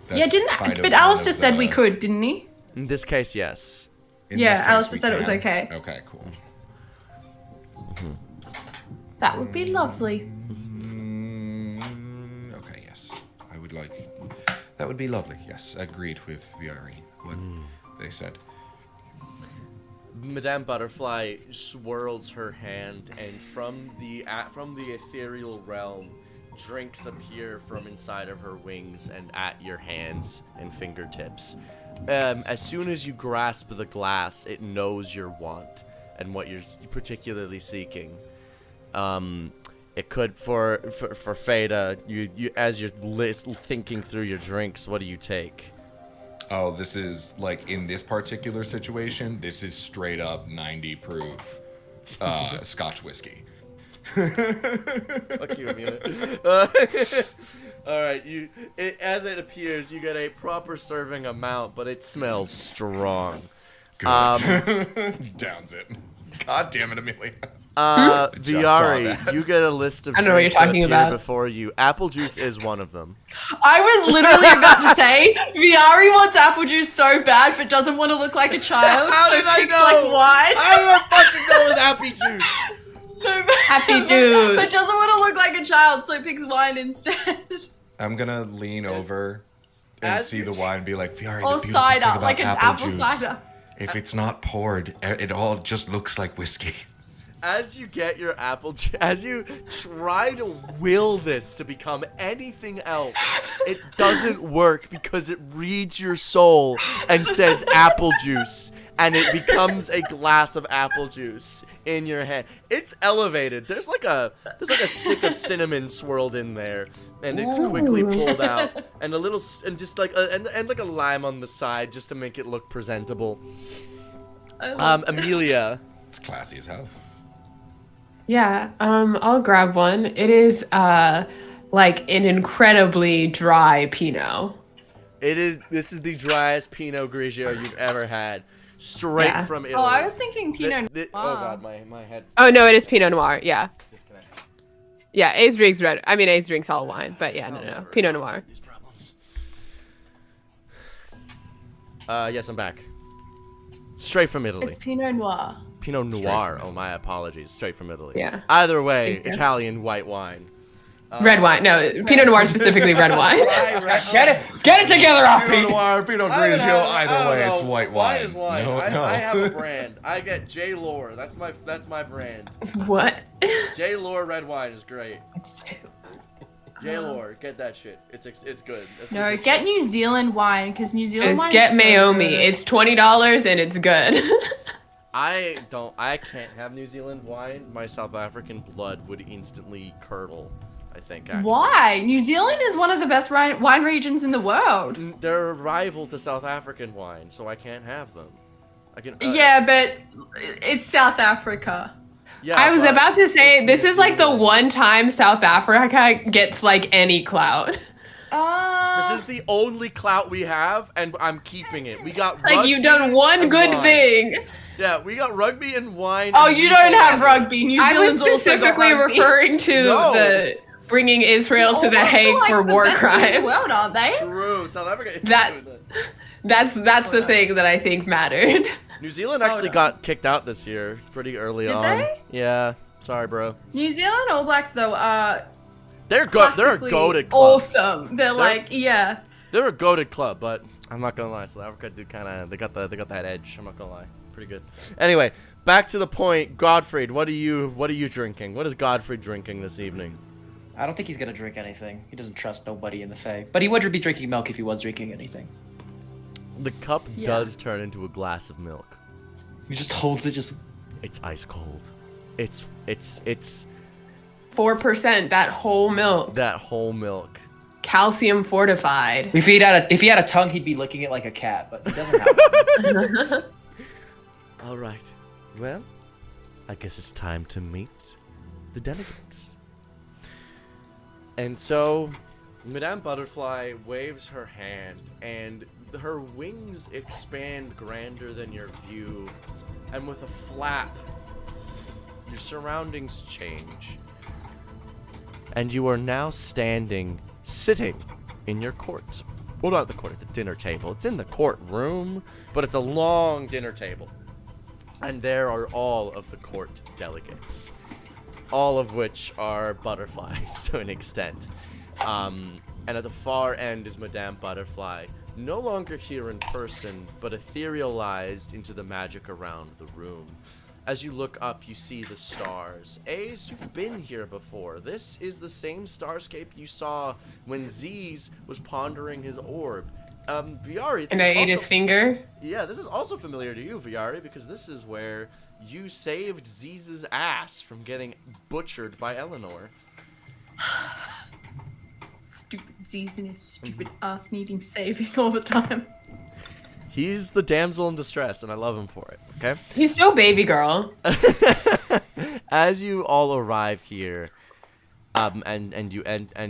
That's kind of But one Alistair of said we the- could, didn't he? In this case, yes. in Yeah, this case, Alistair we said it was can. okay. Okay, cool. That would be lovely. Okay, yes, I would like. That would be lovely. Yes, agreed with Viari. What they said. Madame Butterfly swirls her hand, and from the ethereal realm, drinks appear from inside of her wings and at your hands and fingertips. As soon as you grasp the glass, it knows your want and what you're particularly seeking. It could for Fada. You as you're thinking through your drinks, what do you take? Oh, this is like in this particular situation. This is straight up 90 proof Scotch whiskey. Fuck you, Amelia. All right, as it appears, you get a proper serving amount, but it smells strong. Good. Downs it. God damn it, Amelia. Viari, you get a list of I don't know what you're drinks that talking appear about. before you. Apple juice is one of them. I was literally about to say, Viari wants apple juice so bad, but doesn't want to look like a child. How so did I picks, know? Like wine. How did I fucking know it was happy juice? Happy juice. But doesn't want to look like a child, so picks wine instead. I'm gonna lean over and As see you the wine and be like, Viari, Or the beautiful thing cider, about like an apple juice, cider. if it's not poured, it all just looks like whiskey. As you get your apple juice, as you try to will this to become anything else, it doesn't work because it reads your soul and says apple juice, and it becomes a glass of apple juice in your hand. It's elevated. There's like a stick of cinnamon swirled in there, and it's quickly pulled out, and a little and just like and like a lime on the side just to make it look presentable. Amelia. It's classy as hell. Yeah, I'll grab one. It is like an incredibly dry Pinot. This is the driest Pinot Grigio you've ever had. Straight Yeah. from Italy. Oh, I was thinking Pinot Noir. Oh god, my head. Oh no, it is Pinot Noir. Yeah, Disconnect. yeah. Ace drinks red. I mean, Ace drinks all wine, but yeah, no, Never. Pinot Noir. These problems. Yes, I'm back. Straight from Italy. It's Pinot Noir. Pinot Noir. Oh, my apologies. Straight from Italy. Yeah. Either way, Thank you. Italian white wine. Red wine. No, Pinot Noir specifically red wine. Get it together, off Pinot Pete. Noir, Pinot Grigio, either way, it's white wine. Wine is wine. No, no. I have a brand. I get J. Lore. That's my brand. What? J. Lore red wine is great. J. Lore, get that shit. It's good. That's No, a good get shit. New Zealand wine, because New Zealand Just wine get is so Mayomi. good. It's $20 and it's good. I can't have New Zealand wine. My South African blood would instantly curdle, I think, actually. Why? New Zealand is one of the best wine regions in the world. They're a rival to South African wine, so I can't have them. I can. Yeah, but it's South Africa. Yeah. I was but about to say, it's this New is like the Zealand. one time South Africa gets like any clout. This is the only clout we have, and I'm keeping it. We got Like you've rugby done one and good wine. thing. Yeah, we got rugby and wine. Oh, and you we don't have have rugby. New I was Zealand's also got specifically rugby. referring to No. the bringing Israel to the Almost Hague like for the war best in crimes. the world, aren't they? True. South Africa. is That- doing that. That's the thing that I think mattered. New Zealand actually on. got kicked out this year, pretty early Did on. they? Yeah. Sorry, bro. New Zealand All Blacks though are They're good. They're a classically goated club. awesome. They're like, yeah. They're a goated club, but I'm not gonna lie. South Africa do kind of they got that edge. I'm not gonna lie. Pretty good. Anyway, back to the point. Godfrey, what are you drinking? What is Godfrey drinking this evening? I don't think he's gonna drink anything. He doesn't trust nobody in the Fae. But he would be drinking milk if he was drinking anything. The cup Yeah. does turn into a glass of milk. He just holds it just... It's ice cold. It's 4%, that whole milk. that whole milk. Calcium fortified. If he had a tongue, he'd be licking it like a cat, but he doesn't have one. All right. Well, I guess it's time to meet the delegates. And so, Madame Butterfly waves her hand, and her wings expand grander than your view, and with a flap, your surroundings change. And you are now sitting in your court. Well, not the court, at the dinner table. It's in the courtroom, but it's a long dinner table. And there are all of the court delegates, all of which are butterflies to an extent. And at the far end is Madame Butterfly, no longer here in person, but etherealized into the magic around the room. As you look up, you see the stars. Ace, you've been here before. This is the same starscape you saw when Z's was pondering his orb. Viari, And this I is ate his also- finger. Yeah, this is also familiar to you, Viari, because this is where you saved Z's ass from getting butchered by Eleanor. Stupid Z's and his stupid ass needing saving all the time. He's the damsel in distress, and I love him for it, okay? He's so baby girl. As you all arrive here, and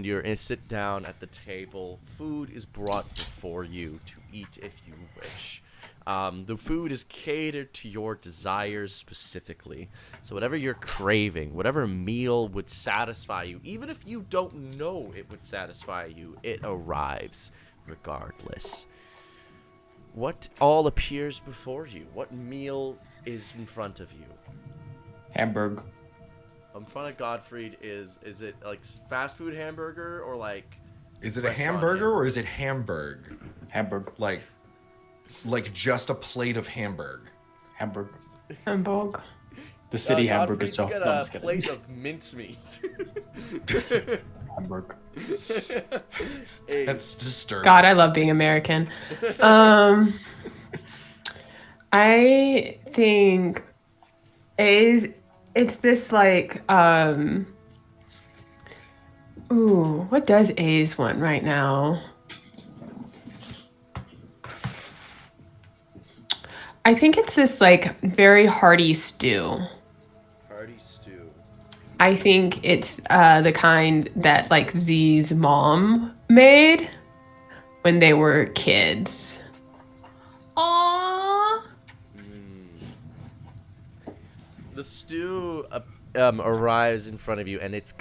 you sit down at the table, food is brought before you to eat if you wish. The food is catered to your desires specifically. So whatever you're craving, whatever meal would satisfy you, even if you don't know it would satisfy you, it arrives regardless. What all appears before you? What meal is in front of you? Hamburg. In front of Godfried is it like fast food hamburger or like... Is it a hamburger or is it Hamburg? Hamburg. Like just a plate of Hamburg. Hamburg. Hamburg. The city Hamburg Godfried, itself. you No, get I'm a just kidding. plate of mincemeat. Hamburg. That's disturbing. God, I love being American. I think it's this like ooh, what does A's want right now? I think it's this like very hearty stew. Hearty stew. I think it's the kind that like Z's mom made when they were kids. Aww. The stew arrives in front of you, and it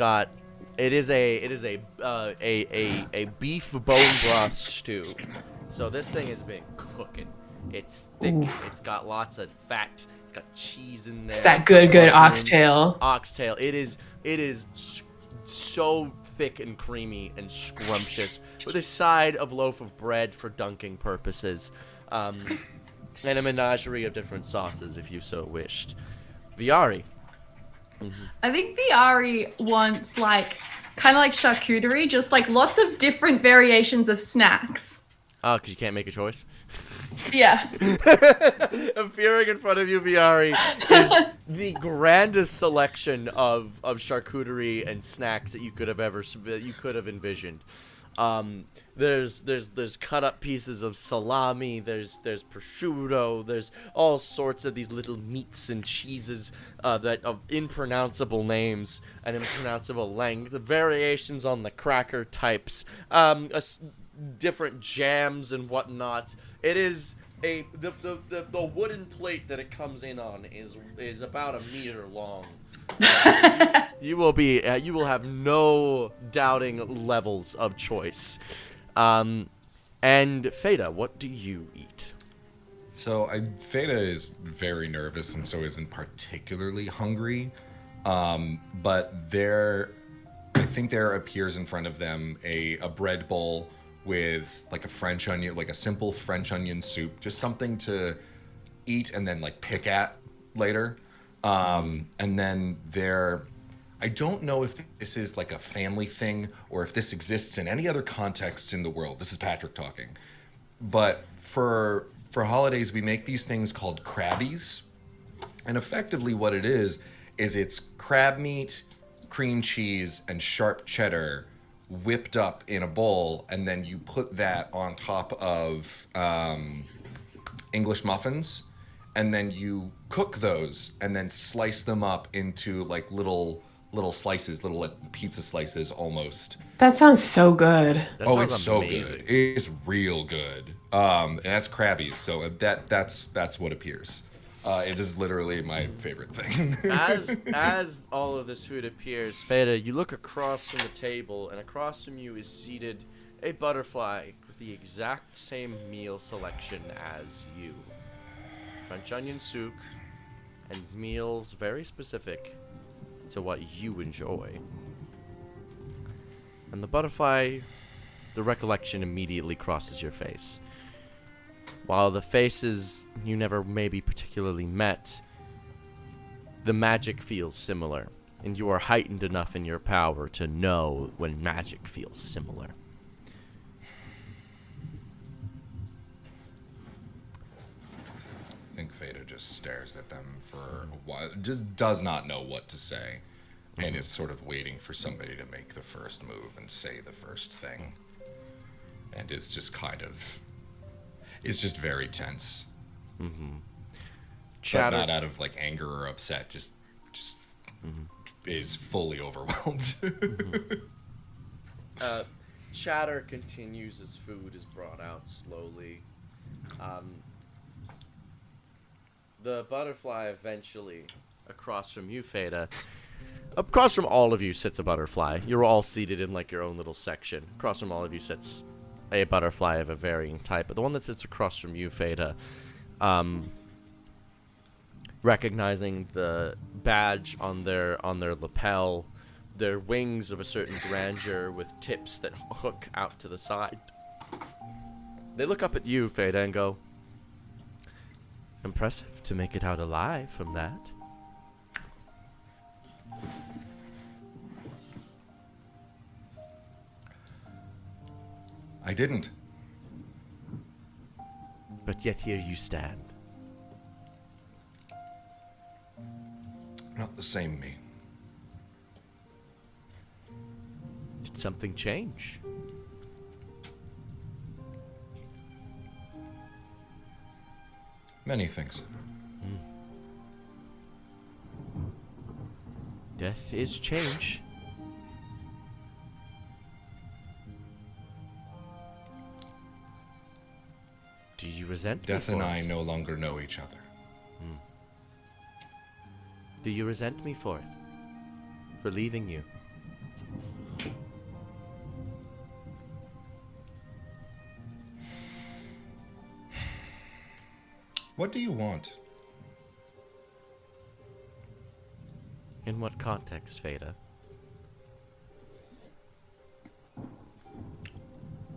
is a beef bone broth stew. So this thing has been cooking. It's thick. Ooh. It's got lots of fat. It's got cheese in there. It's that It's got good mushrooms. oxtail. Oxtail. It is so thick and creamy and scrumptious, with a side of loaf of bread for dunking purposes, and a menagerie of different sauces if you so wished. Viari. I think Viari wants like kind of like charcuterie, just like lots of different variations of snacks. Oh, because you can't make a choice? Yeah. Appearing in front of you, Viari, is the grandest selection of charcuterie and snacks that you could have envisioned. There's cut up pieces of salami. There's prosciutto. There's all sorts of these little meats and cheeses that of impronounceable names and impronounceable length. The variations on the cracker types. Different jams and whatnot. It is the wooden plate that it comes in on is about 1 meter long. You will have no doubting levels of choice. And Feda, what do you eat? So Feda is very nervous and so isn't particularly hungry. But I think there appears in front of them a bread bowl with like a French onion, like a simple French onion soup, just something to eat and then like pick at later. And then I don't know if this is like a family thing or if this exists in any other context in the world. This is Patrick talking. But for holidays, we make these things called crabbies. And effectively what it is it's crab meat, cream cheese, and sharp cheddar whipped up in a bowl, and then you put that on top of English muffins, and then you cook those and then slice them up into like little slices, little like pizza slices almost. That sounds so good. That Oh, sounds it's so amazing. good. It's real good. And that's crabbies, so that's what appears. It is literally my favorite thing. As all of this food appears, Feda, you look across from the table, and across from you is seated a butterfly with the exact same meal selection as you. French onion soup, and meals very specific to what you enjoy. And the butterfly, the recollection immediately crosses your face. While the faces you never maybe particularly met, the magic feels similar, and you are heightened enough in your power to know when magic feels similar. I think Feda just stares at them for a while, just does not know what to say, and is sort of waiting for somebody to make the first move and say the first thing. And is just just very tense. Mm-hmm. But not out of like anger or upset, just is fully overwhelmed. Chatter continues as food is brought out slowly. the butterfly eventually, across from you, Feta, across from all of you sits a butterfly. You're all seated in like your own little section. Across from all of you sits a butterfly of a varying type, but the one that sits across from you, Feta, recognizing the badge on their lapel, their wings of a certain grandeur with tips that hook out to the side. They look up at you, Feta, and go, "Impressive to make it out alive from that." I didn't. But yet here you stand. Not the same me. Did something change? Many things. Death is change. Do you resent me Death for and I it? no longer know each other. Do you resent me for it? For leaving you? What do you want? In what context, Feta?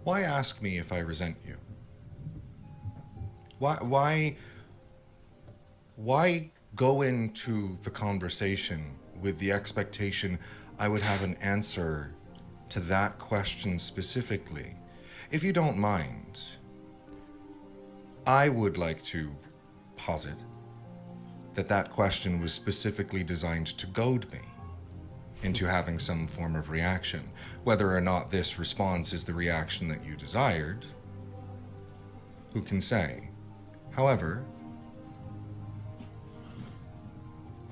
Why ask me if I resent you? Why go into the conversation with the expectation I would have an answer to that question specifically? If you don't mind, I would like to posit that question was specifically designed to goad me into having some form of reaction. Whether or not this response is the reaction that you desired, who can say? However,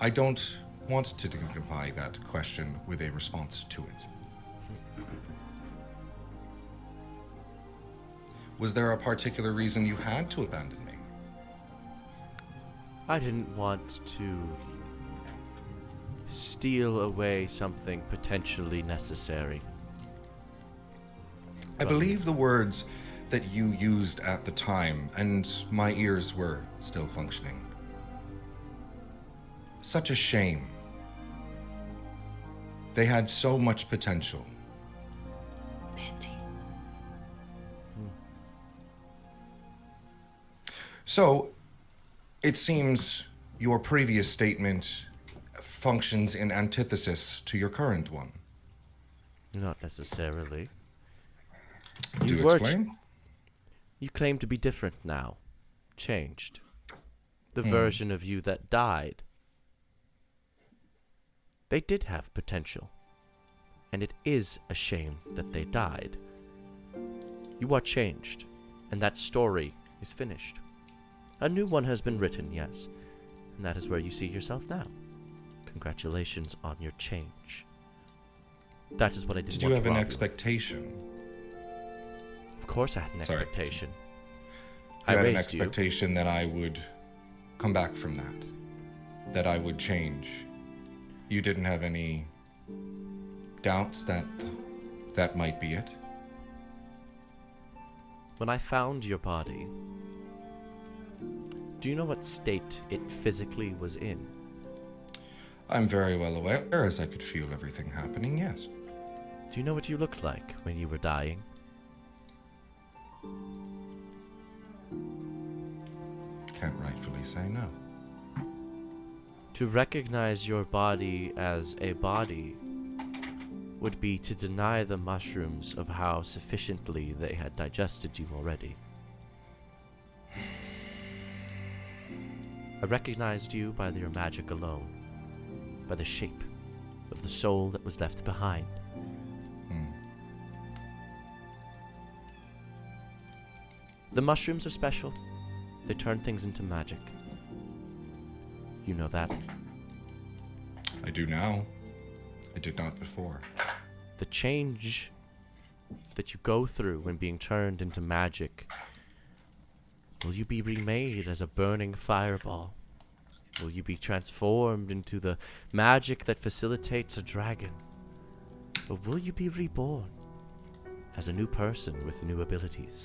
I don't want to dignify that question with a response to it. Was there a particular reason you had to abandon me? I didn't want to steal away something potentially necessary. I believe the words that you used at the time, and my ears were still functioning. Such a shame. They had so much potential. So, it seems your previous statement functions in antithesis to your current one. Not necessarily. Do You were explain? You claim to be different now. Changed. The version of you that died. They did have potential. And it is a shame that they died. You are changed. And that story is finished. A new one has been written, yes. And that is where you see yourself now. Congratulations on your change. That is what I didn't Did you want have to an rob you. expectation? Of course I had an Sorry. expectation. You I had an raised you. expectation that I would come back from that I would change. You didn't have any doubts that that might be it? When I found your body, do you know what state it physically was in? I'm very well aware, as I could feel everything happening, yes. Do you know what you looked like when you were dying? Can't rightfully say no. To recognize your body as a body would be to deny the mushrooms of how sufficiently they had digested you already. I recognized you by your magic alone, by the shape of the soul that was left behind. The mushrooms are special. They turn things into magic. You know that. I do now. I did not before. The change that you go through when being turned into magic, will you be remade as a burning fireball Will you be transformed into the magic that facilitates a dragon? Or will you be reborn as a new person with new abilities?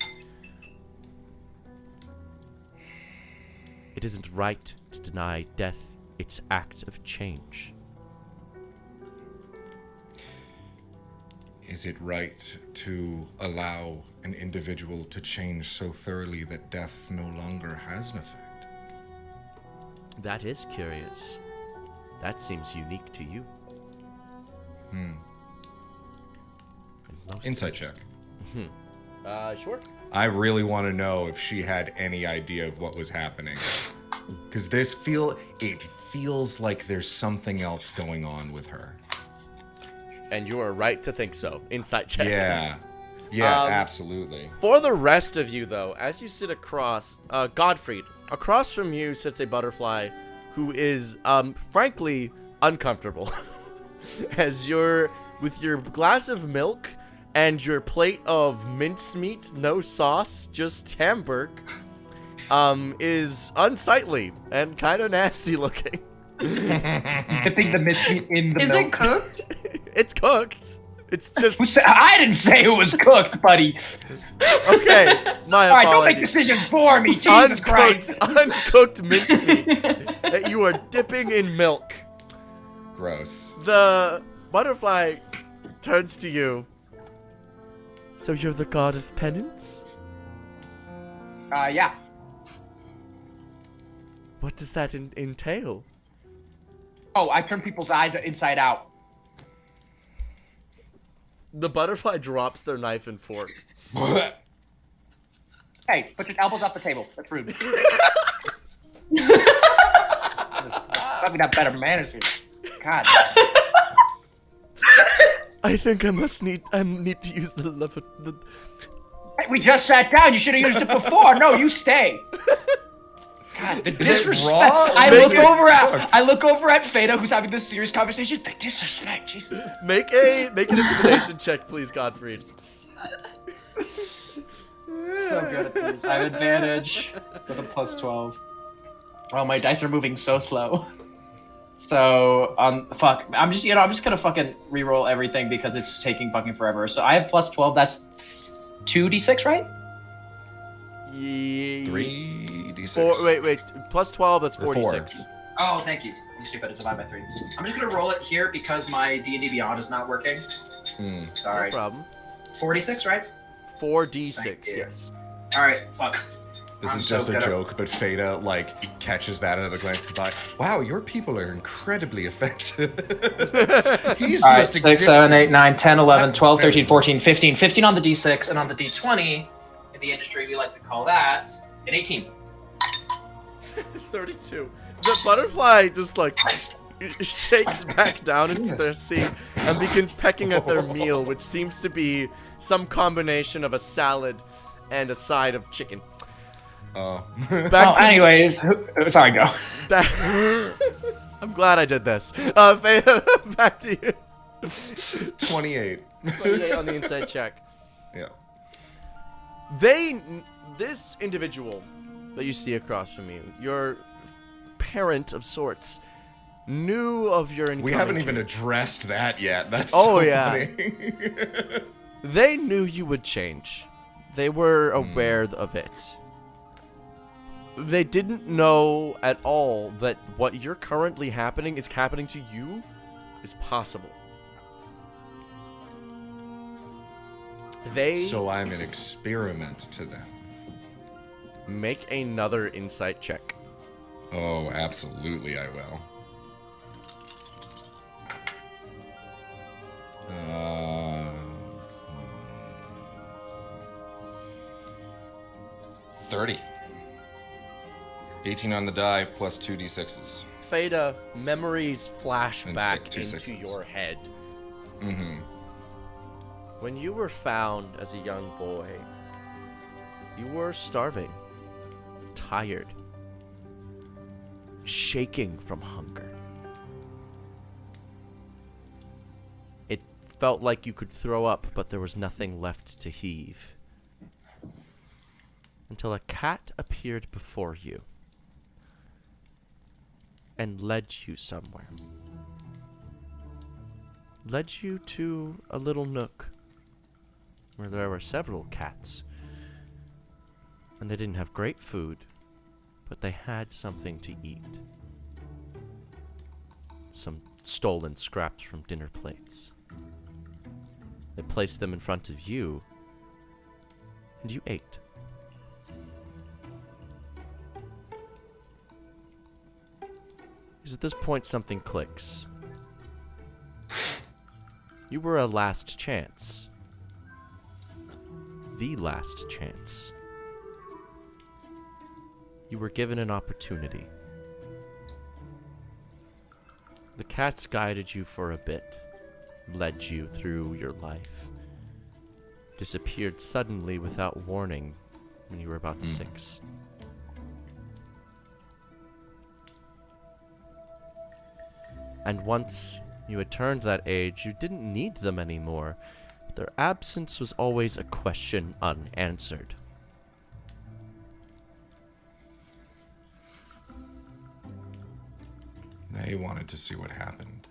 It isn't right to deny death its act of change. Is it right to allow an individual to change so thoroughly that death no longer has an effect? That is curious. That seems unique to you. And most Insight check. interesting. Sure. I really want to know if she had any idea of what was happening. Because it feels like there's something else going on with her. And you are right to think so. Insight check. Yeah. Yeah, absolutely. For the rest of you, though, as you sit across, Godfried, across from you sits a butterfly who is, frankly, uncomfortable. As you're, with your glass of milk and your plate of mincemeat, no sauce, just Hamburg, is unsightly and kind of nasty looking. Dipping the mincemeat in the Is milk. it cooked? It's cooked. It's just... I didn't say it was cooked, buddy. Okay, my All right, don't make apologies. decisions for me. Jesus Christ. Uncooked mincemeat that you are dipping in milk. Gross. The butterfly turns to you. So you're the god of penance? Yeah. What does that entail? Oh, I turn people's eyes inside out. The butterfly drops their knife and fork. Hey, put your elbows off the table. That's rude. Probably got better manners here. God. I think I need to use the lever. Hey, we just sat down. You should have used it before. No, you stay. God, the disrespect. raw? I Make look over at Feda, who's having this serious conversation. The disrespect, Jesus. Make an intimidation check, please, Godfried. So good at these. I have advantage with a plus 12. Oh, my dice are moving so slow. So, fuck. I'm just gonna fucking reroll everything because it's taking fucking forever. So I have plus 12. That's 2d6, right? 3d6. Wait. Plus 12, that's Or 46. Oh, thank you. I'm stupid. It's divided by 3. I'm just gonna roll it here because my D&D Beyond is not working. No Sorry. problem. 46, right? 4d6, Thank you. yes. All right. Fuck. This I'm is so just a good at- joke, but Feda, like, catches that at a glance by. Wow, your people are incredibly offensive. He's All right, just 6, existing. 7, 8, 9, 10, 11, That's 12, fair. 13, 14, 15. 15 on the D6, and on the D20, in the industry, we like to call that an 18. 32. The butterfly just like shakes back down into their seat and begins pecking at their meal, which seems to be some combination of a salad and a side of chicken. Oh. Back to anyways, sorry, go. back. I'm glad I did this. Back to you. 28. 28 on the inside check. Yeah. This individual that you see across from you, your parent of sorts, knew of your incoming. We haven't even addressed that yet. That's Oh, so yeah. funny. They knew you would change. They were aware of it. They didn't know at all that what you're currently happening to you is possible. They So I'm an experiment to them. make another insight check. Oh, absolutely I will. 30. 18 on the die plus 2d6s. Feda, memories flash And back two into sixes. your head. Mm-hmm. When you were found as a young boy, you were starving, tired, shaking from hunger. It felt like you could throw up, but there was nothing left to heave. Until a cat appeared before you. and led you somewhere. Led you to a little nook where there were several cats. And they didn't have great food, but they had something to eat. Some stolen scraps from dinner plates. They placed them in front of you, and you ate. Because at this point, something clicks. You were a last chance. The last chance. You were given an opportunity. The cats guided you for a bit, led you through your life, disappeared suddenly without warning when you were about 6. And once you had turned that age, you didn't need them anymore. Their absence was always a question unanswered. They wanted to see what happened.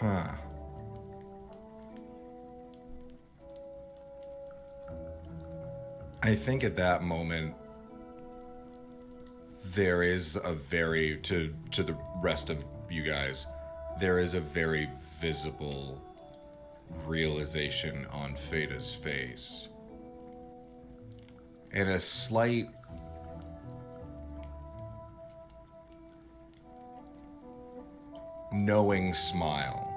Huh. I think at that moment there is a very to the rest of you guys, there is a very visible realization on Feda's face. And a slight knowing smile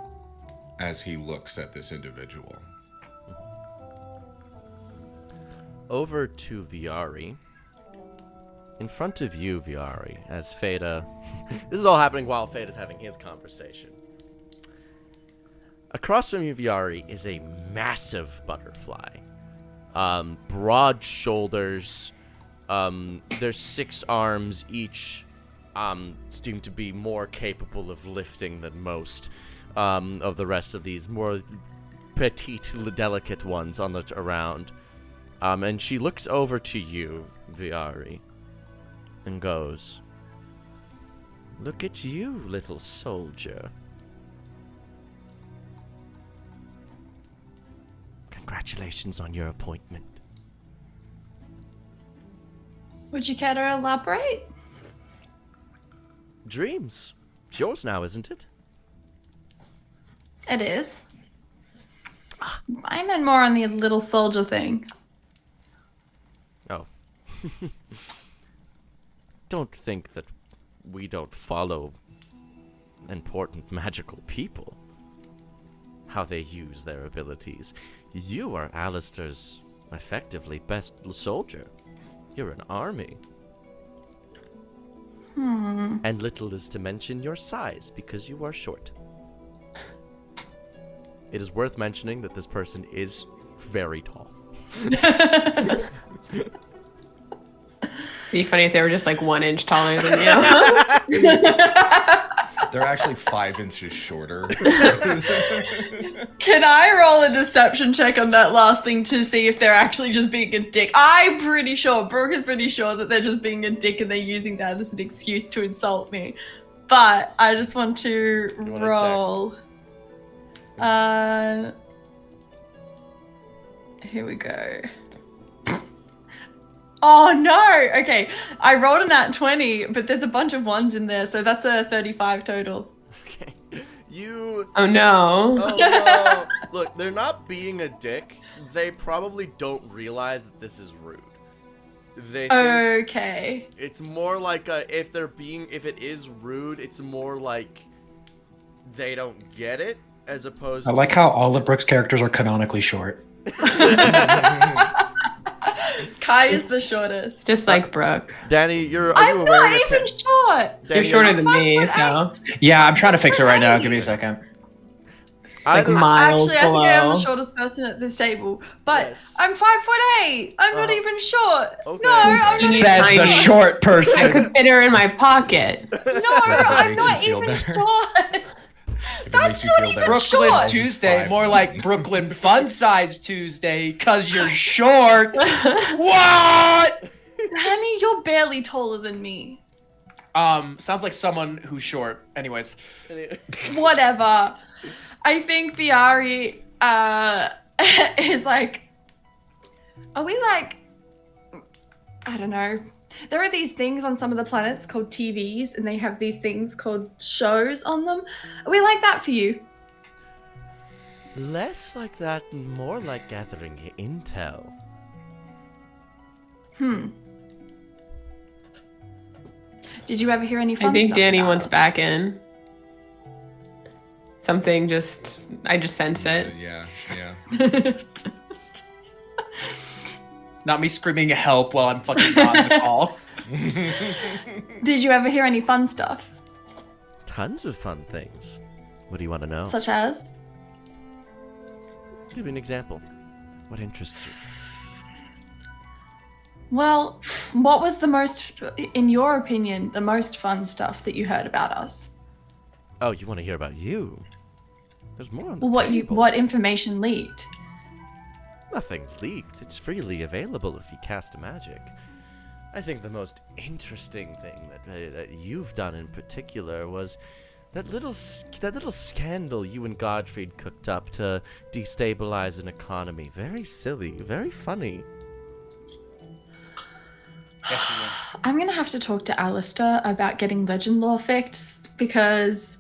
as he looks at this individual. Over to Viari. In front of you, Viari, as Feda... This is all happening while Feda's having his conversation. Across from you, Viari, is a massive butterfly. Broad shoulders. There's 6 arms, each seem to be more capable of lifting than most of the rest of these more petite, delicate ones on the around. And she looks over to you, Viari, and goes, "Look at you, little soldier. Congratulations on your appointment." Would you care to elaborate? Dreams. It's yours now, isn't it? It is. I meant more on the little soldier thing. Oh. Don't think that we don't follow important magical people. How they use their abilities. You are Alistair's effectively best soldier. You're an army. And little is to mention your size, because you are short. It is worth mentioning that this person is very tall. Be funny if they were just like 1 inch taller than you. They're actually 5 inches shorter. Can I roll a deception check on that last thing to see if they're actually just being a dick? I'm pretty sure, Brooke is pretty sure that they're just being a dick and they're using that as an excuse to insult me. But I just want to roll. Here we go. Oh no! Okay, I rolled a nat 20, but there's a bunch of 1s in there, so that's a 35 total. Okay. You... Oh no. Oh no. Look, they're not being a dick. They probably don't realize that this is rude. They think Okay. it's more like if it is rude, it's more like they don't get it, as opposed I like how all of Brooke's characters are canonically short. Kai is the shortest. Just like Brooke. Danny, are you I'm aware not that even short. You're shorter than me, so Yeah, I'm trying to fix it right now. Give me a second. it's like Either- miles Actually, I think I am the below. shortest person at this table. But Yes. I'm 5'8". I'm not even short. Okay. No, I'm not. Said the tiny. short I person. could fit her in my pocket. No, I'm makes not you feel even better. short. If makes you feel better. Brooklyn short. Tuesday, more like Brooklyn Fun Size Tuesday, cause you're short. What? Honey, you're barely taller than me. Sounds like someone who's short. Anyways, Whatever. I think Viari is like, are we like, I don't know. There are these things on some of the planets called TVs, and they have these things called shows on them. Are we like that for you? Less like that, and more like gathering intel. Did you ever hear any fun I think stuff Danny about wants it? back in. Something I just sense it. Yeah. not me screaming help while I'm fucking on the call. Did you ever hear any fun stuff? Tons of fun things. What do you want to know? Such as? Give me an example. What interests you? Well, what was the most, in your opinion, the most fun stuff that you heard about us? Oh, you want to hear about you? There's more on the Well, table. what information leaked? Nothing leaked. It's freely available if you cast magic. I think the most interesting thing that you've done in particular was that little scandal you and Godfried cooked up to destabilize an economy. Very silly, very funny. I'm gonna have to talk to Alistair about getting legend lore fixed because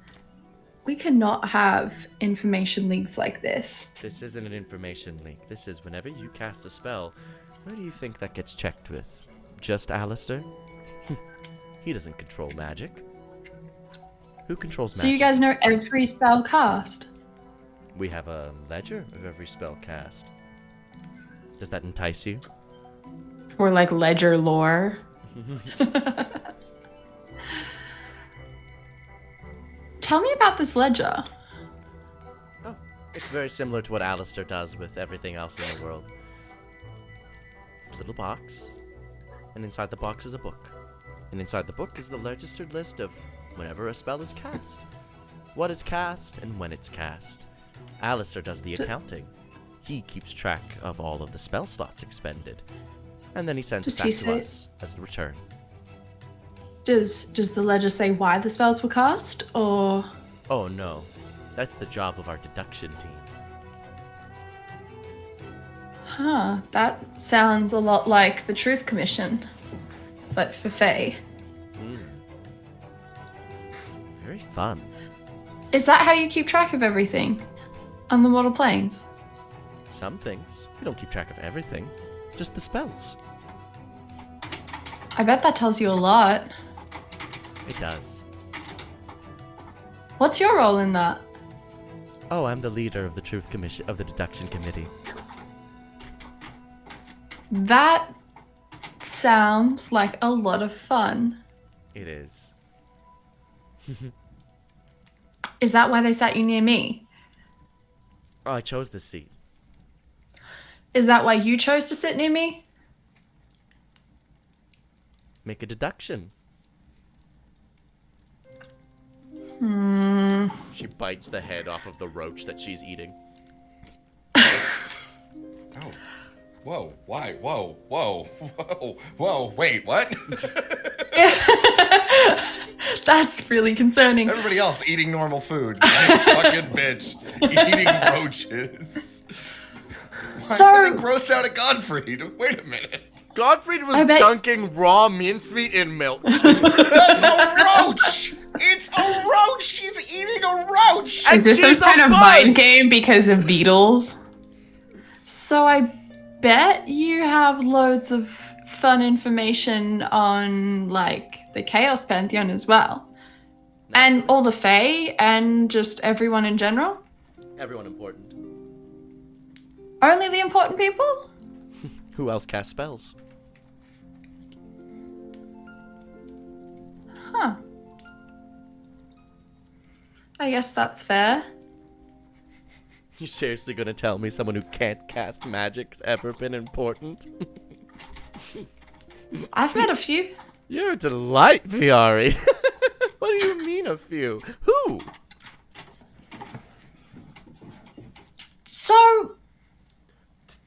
we cannot have information leaks like this. This isn't an information leak. This is whenever you cast a spell, where do you think that gets checked with? Just Alistair? He doesn't control magic. Who controls magic? So you guys know every spell cast? We have a ledger of every spell cast. Does that entice you? Or like ledger lore. Tell me about this ledger. Oh, it's very similar to what Alistair does with everything else in the world. It's a little box, and inside the box is a book. And inside the book is the registered list of whenever a spell is cast. What is cast and when it's cast. Alistair does the accounting. He keeps track of all of the spell slots expended. And then he sends it Does he back to say- us as a return. Does the ledger say why the spells were cast, or? Oh no, that's the job of our deduction team. Huh, that sounds a lot like the Truth Commission, but for Fae. Very fun. Is that how you keep track of everything on the mortal planes? Some things. We don't keep track of everything. Just the spells. I bet that tells you a lot. It does. What's your role in that? Oh, I'm the leader of the Truth Commission of the Deduction Committee. That sounds like a lot of fun. It is. Is that why they sat you near me? Oh, I chose this seat. Is that why you chose to sit near me? Make a deduction. She bites the head off of the roach that she's eating. Oh. Whoa. Why? Whoa. Whoa. Whoa. Whoa. Wait, what? That's really concerning. Everybody else eating normal food. This fucking bitch eating roaches. So- I'm getting grossed out at Godfried. Wait a minute. Godfried was I bet- dunking raw mincemeat in milk. That's a roach! It's a roach! She's eating a roach! And Is this some she's a kind of bug! mind game because of beetles? So I bet you have loads of fun information on, like, the Chaos Pantheon as well. And all the Fae and just everyone in general? Everyone important. Only the important people? Who else casts spells? Huh. I guess that's fair. You seriously gonna tell me someone who can't cast magic's ever been important? I've met a few. You're a delight, Viari. What do you mean a few? Who? So,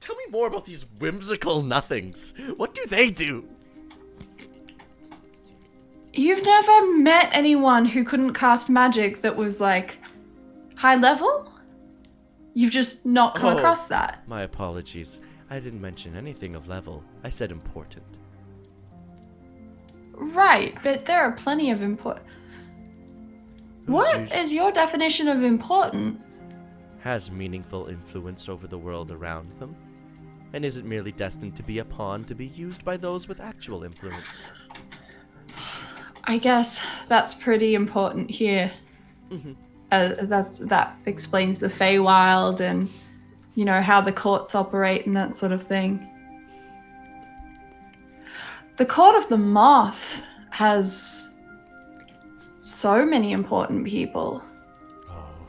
Tell me more about these whimsical nothings. What do they do? you've never met anyone who couldn't cast magic that was, like, high level? You've just not come Oh. across that? My apologies. I didn't mention anything of level. I said important. Right, but there are plenty of important... What usu- is your definition of important? Has meaningful influence over the world around them, and isn't merely destined to be a pawn to be used by those with actual influence. I guess that's pretty important here. That explains the Feywild and, you know, how the courts operate and that sort of thing. The Court of the Moth has so many important people.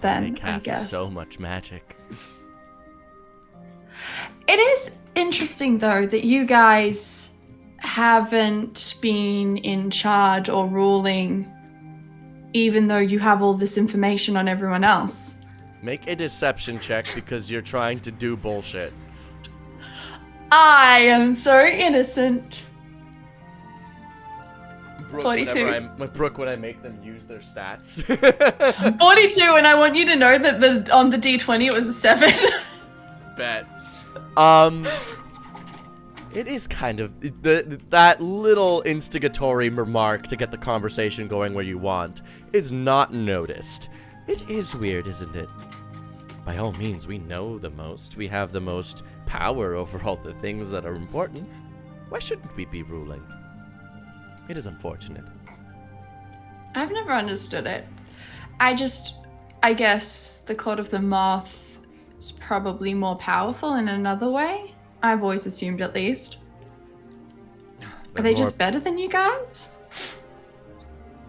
Then, They I cast guess. so much magic. It is interesting, though, that you guys haven't been in charge or ruling, even though you have all this information on everyone else. Make a deception check because you're trying to do bullshit. I am so innocent. Brooke, 42. Brooke, would I make them use their stats? 42, and I want you to know that on the D20 it was a 7. Bet. It is kind of that little instigatory remark to get the conversation going where you want is not noticed. It is weird, isn't it? By all means, we know the most. We have the most power over all the things that are important. Why shouldn't we be ruling? It is unfortunate. I've never understood it. I guess the Court of the Moth is probably more powerful in another way. I've always assumed, at least. Are they just better than you guys?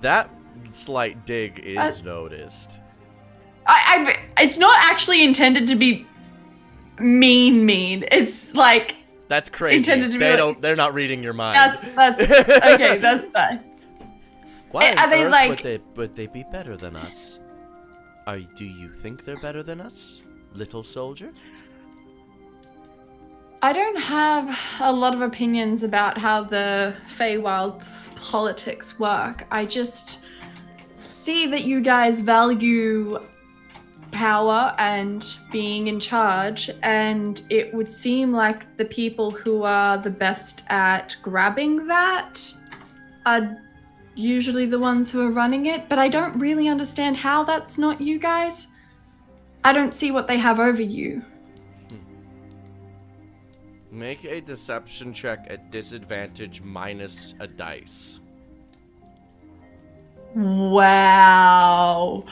That slight dig is noticed. It's not actually intended to be mean. It's like That's crazy. intended to be like- They're not reading your mind. that's okay. That's fine. Why Are on they earth like- would they be better than us? Do you think they're better than us, little soldier? I don't have a lot of opinions about how the Feywild's politics work. I just see that you guys value power and being in charge, and it would seem like the people who are the best at grabbing that are usually the ones who are running it, but I don't really understand how that's not you guys. I don't see what they have over you. Make a deception check at disadvantage minus a dice. Wow.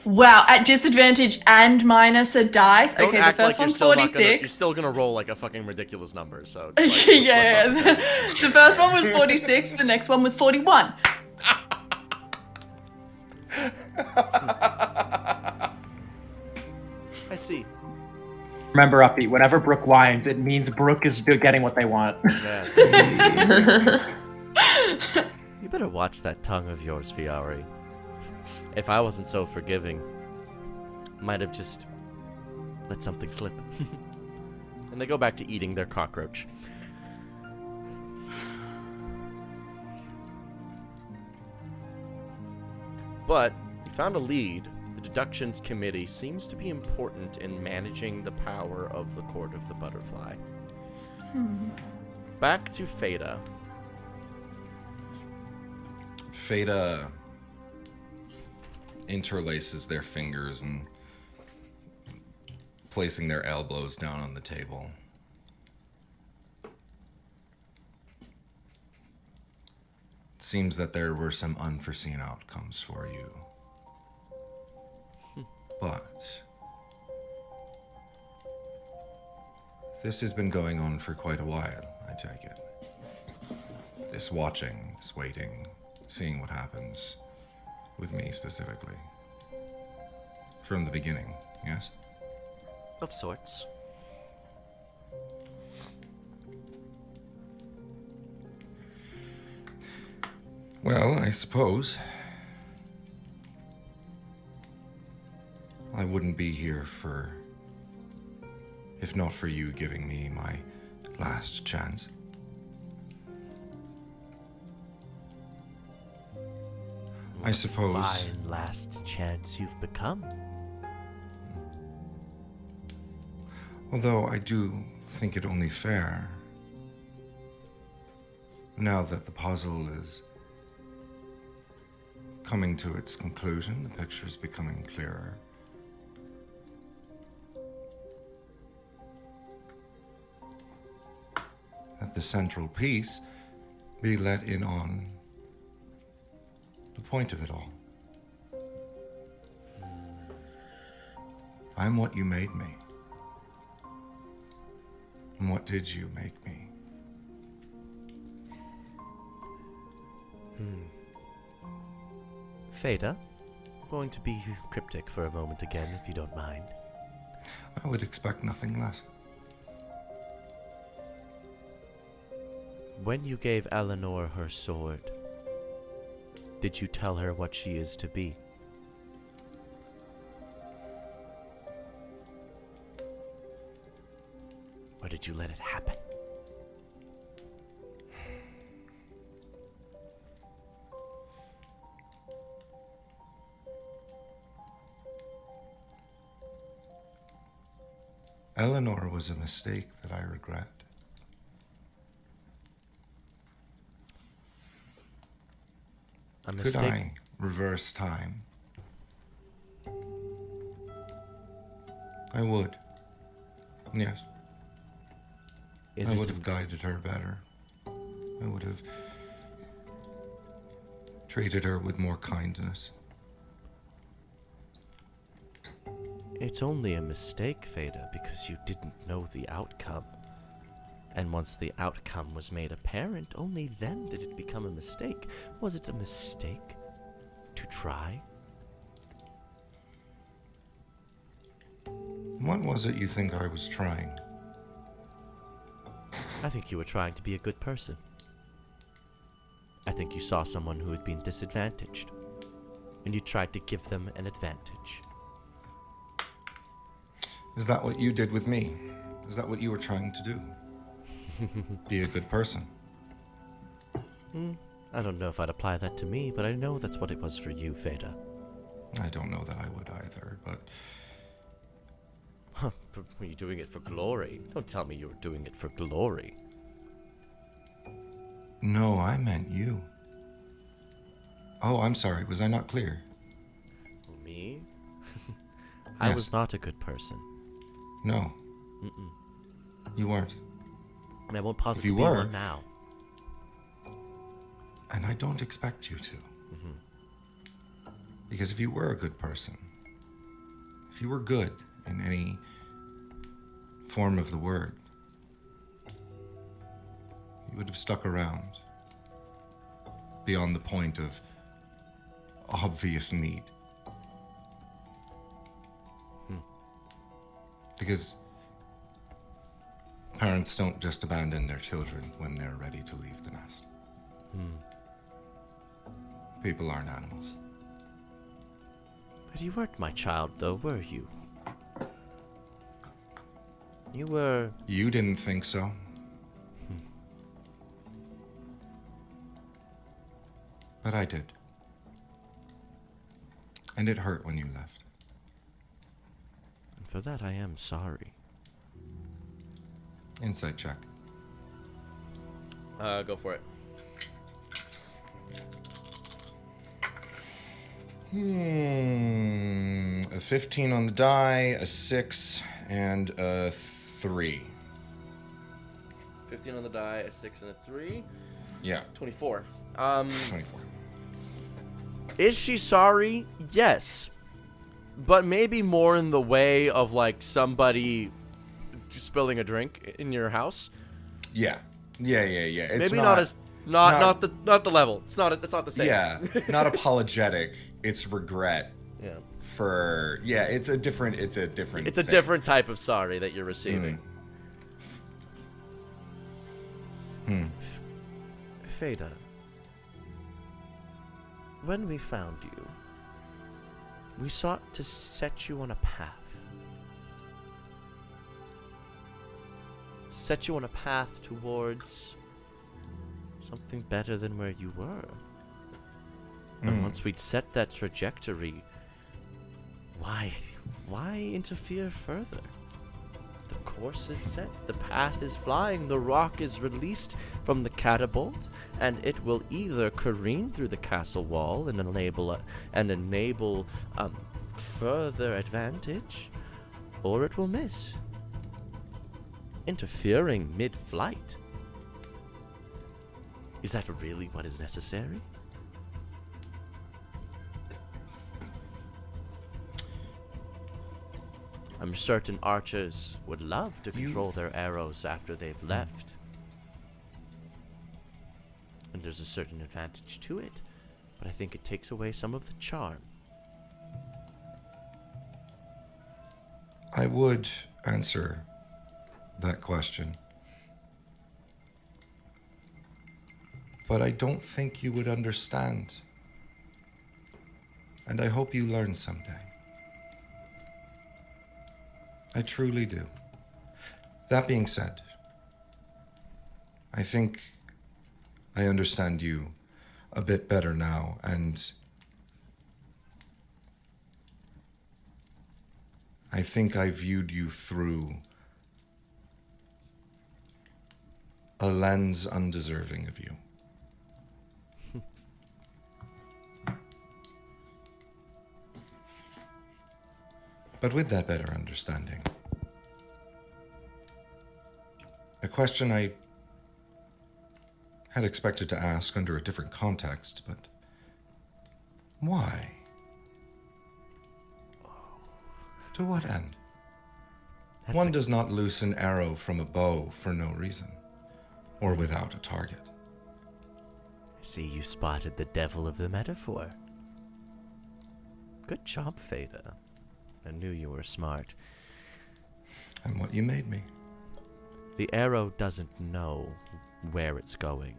At disadvantage and minus a dice. Don't Okay, the act first like you're one's still not gonna. 46. You're still gonna roll like a fucking ridiculous number. So. It's like, yeah. what's up with The first one was 46, the next one was 41. I see. Remember, Uppy, whenever Brooke whines, it means Brooke is getting what they want. Yeah. You better watch that tongue of yours, Viari. If I wasn't so forgiving, might have just let something slip. And they go back to eating their cockroach. But you found a lead. The deductions committee seems to be important in managing the power of the Court of the Butterfly. Back to Fada. Fada interlaces their fingers and placing their elbows down on the table. It seems that there were some unforeseen outcomes for you. But this has been going on for quite a while, I take it. This watching, this waiting, seeing what happens with me specifically. From the beginning, yes? Of sorts. Well, I suppose I wouldn't be here for if not for you giving me my last chance. I suppose. Fine last chance you've become. Although I do think it only fair, now that the puzzle is coming to its conclusion, the picture's becoming clearer. That the central piece be let in on the point of it all. I'm what you made me. And what did you make me? Feda, I'm going to be cryptic for a moment again, if you don't mind. I would expect nothing less. When you gave Eleanor her sword, did you tell her what she is to be? Or did you let it happen? Eleanor was a mistake that I regret. A Could mistake? I reverse time? I would. Yes. Is I it would have guided her better. I would have treated her with more kindness. It's only a mistake, Feda, because you didn't know the outcome. And once the outcome was made apparent, only then did it become a mistake. Was it a mistake to try? What was it you think I was trying? I think you were trying to be a good person. I think you saw someone who had been disadvantaged, and you tried to give them an advantage. Is that what you did with me? Is that what you were trying to do? Be a good person? I don't know if I'd apply that to me, but I know that's what it was for you, Feda. I don't know that I would either, but Huh, but were you doing it for glory? Don't tell me you were doing it for glory. no, I meant you. Oh, I'm sorry. Was I not clear? Me? I Yes. was not a good person. No. You weren't. And I won't posit If you to be were- one now. And I don't expect you to. Because if you were a good person, if you were good in any form of the word, you would have stuck around beyond the point of obvious need. Because parents don't just abandon their children when they're ready to leave the nest. People aren't animals. But you weren't my child, though, were you? You were... You didn't think so. But I did. And it hurt when you left. And for that, I am sorry. Insight check. Go for it. A 15 on the die, a 6, and a 3. 15 on the die, a 6 and a 3. Yeah, 24. 24. Is she sorry? Yes. But maybe more in the way of like somebody spilling a drink in your house. Yeah. It's Maybe not as not the level. It's not the same. Yeah, not apologetic. It's regret Yeah. for it's a different It's a thing. different type of sorry that you're receiving. Feda, when we found you, we sought to set you on a path. set you on a path towards something better than where you were. And once we'd set that trajectory, why interfere further? The course is set, the path is flying, the rock is released from the catapult, and it will either careen through the castle wall and enable further advantage, or it will miss, interfering mid-flight. Is that really what is necessary? I'm certain archers would love to control their arrows after they've left. And there's a certain advantage to it, but I think it takes away some of the charm. I would answer that question. But I don't think you would understand. And I hope you learn someday. I truly do. That being said, I think I understand you a bit better now, and I think I viewed you through a lens undeserving of you. But with that better understanding, a question I had expected to ask under a different context, but why? To what end? One does not loose an arrow from a bow for no reason, or without a target. I see you spotted the devil of the metaphor. Good job, Fada. I knew you were smart. And what you made me. The arrow doesn't know where it's going.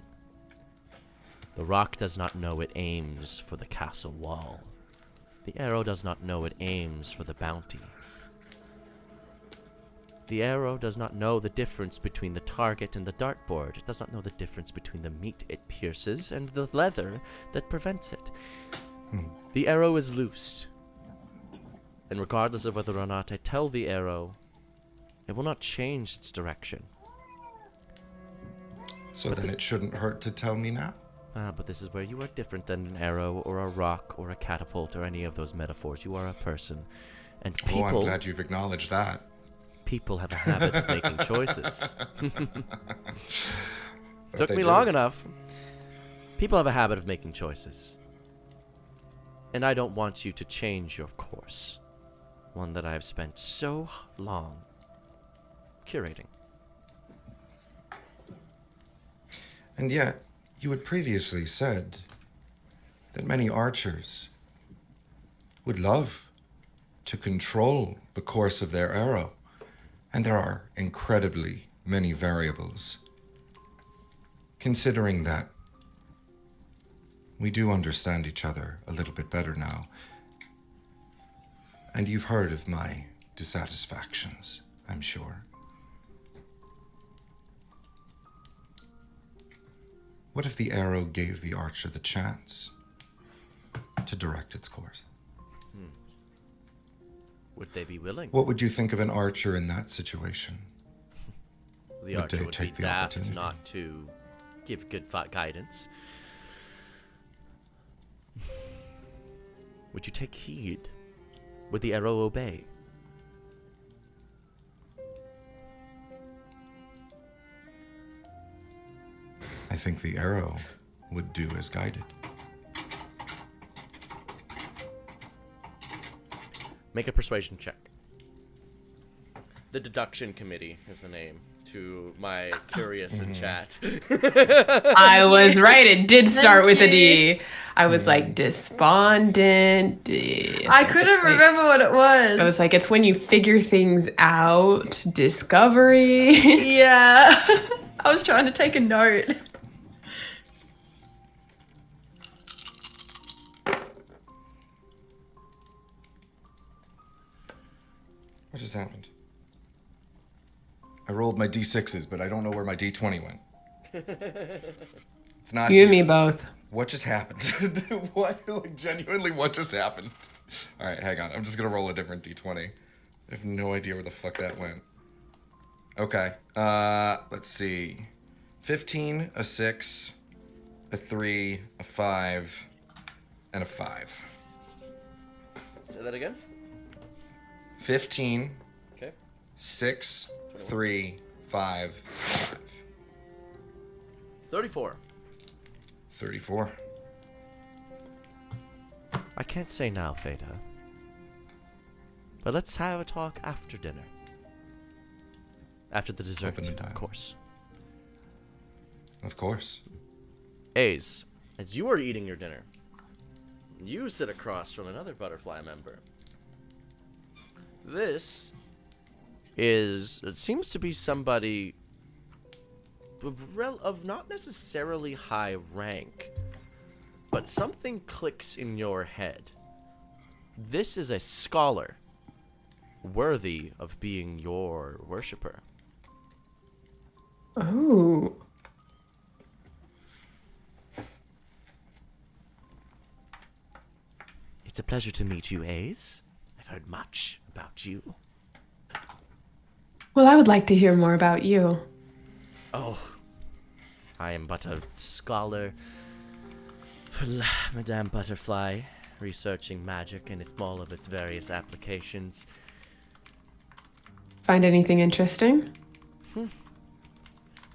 The rock does not know it aims for the castle wall. The arrow does not know it aims for the bounty. The arrow does not know the difference between the target and the dartboard. It does not know the difference between the meat it pierces and the leather that prevents it. The arrow is loose. And regardless of whether or not I tell the arrow, it will not change its direction. So then it shouldn't hurt to tell me now? But this is where you are different than an arrow or a rock or a catapult or any of those metaphors. You are a person. And people... Oh, I'm glad you've acknowledged that. People have a habit of making choices. Took me do. long enough. People have a habit of making choices. And I don't want you to change your course. One that I've spent so long curating. And yet, you had previously said that many archers would love to control the course of their arrow. And there are incredibly many variables. Considering that we do understand each other a little bit better now, and you've heard of my dissatisfactions, I'm sure. What if the arrow gave the archer the chance to direct its course? Would they be willing? What would you think of an archer in that situation? The Would archer they would be take the daft opportunity? not to give good guidance. Would you take heed? Would the arrow obey? I think the arrow would do as guided. Make a persuasion check. The deduction committee is the name to my curious in chat. I was right. It did start with a D. I was like despondent. I couldn't remember what it was. I was like, it's when you figure things out. Discovery. Yeah. I was trying to take a note. What just happened? I rolled my d6s, but I don't know where my d20 went. It's not You and here. me both. What just happened? What? Like, genuinely, what just happened? All right, hang on. I'm just gonna roll a different d20. I have no idea where the fuck that went. Okay. Let's see. 15, a 6, a 3, a 5, and a 5. Say that again. 15, Okay. 6, 3, 5, 5. 34. 34. I can't say now, Feda. But let's have a talk after dinner. After the dessert, Open the dial. of course. Of course. Ace, as you are eating your dinner, you sit across from another butterfly member. This it seems to be somebody of not necessarily high rank, but something clicks in your head. This is a scholar, worthy of being your worshipper. Oh. It's a pleasure to meet you, Ace. I've heard much about you. Well, I would like to hear more about you. Oh, I am but a scholar for Madame Butterfly, researching magic and all of its various applications. Find anything interesting?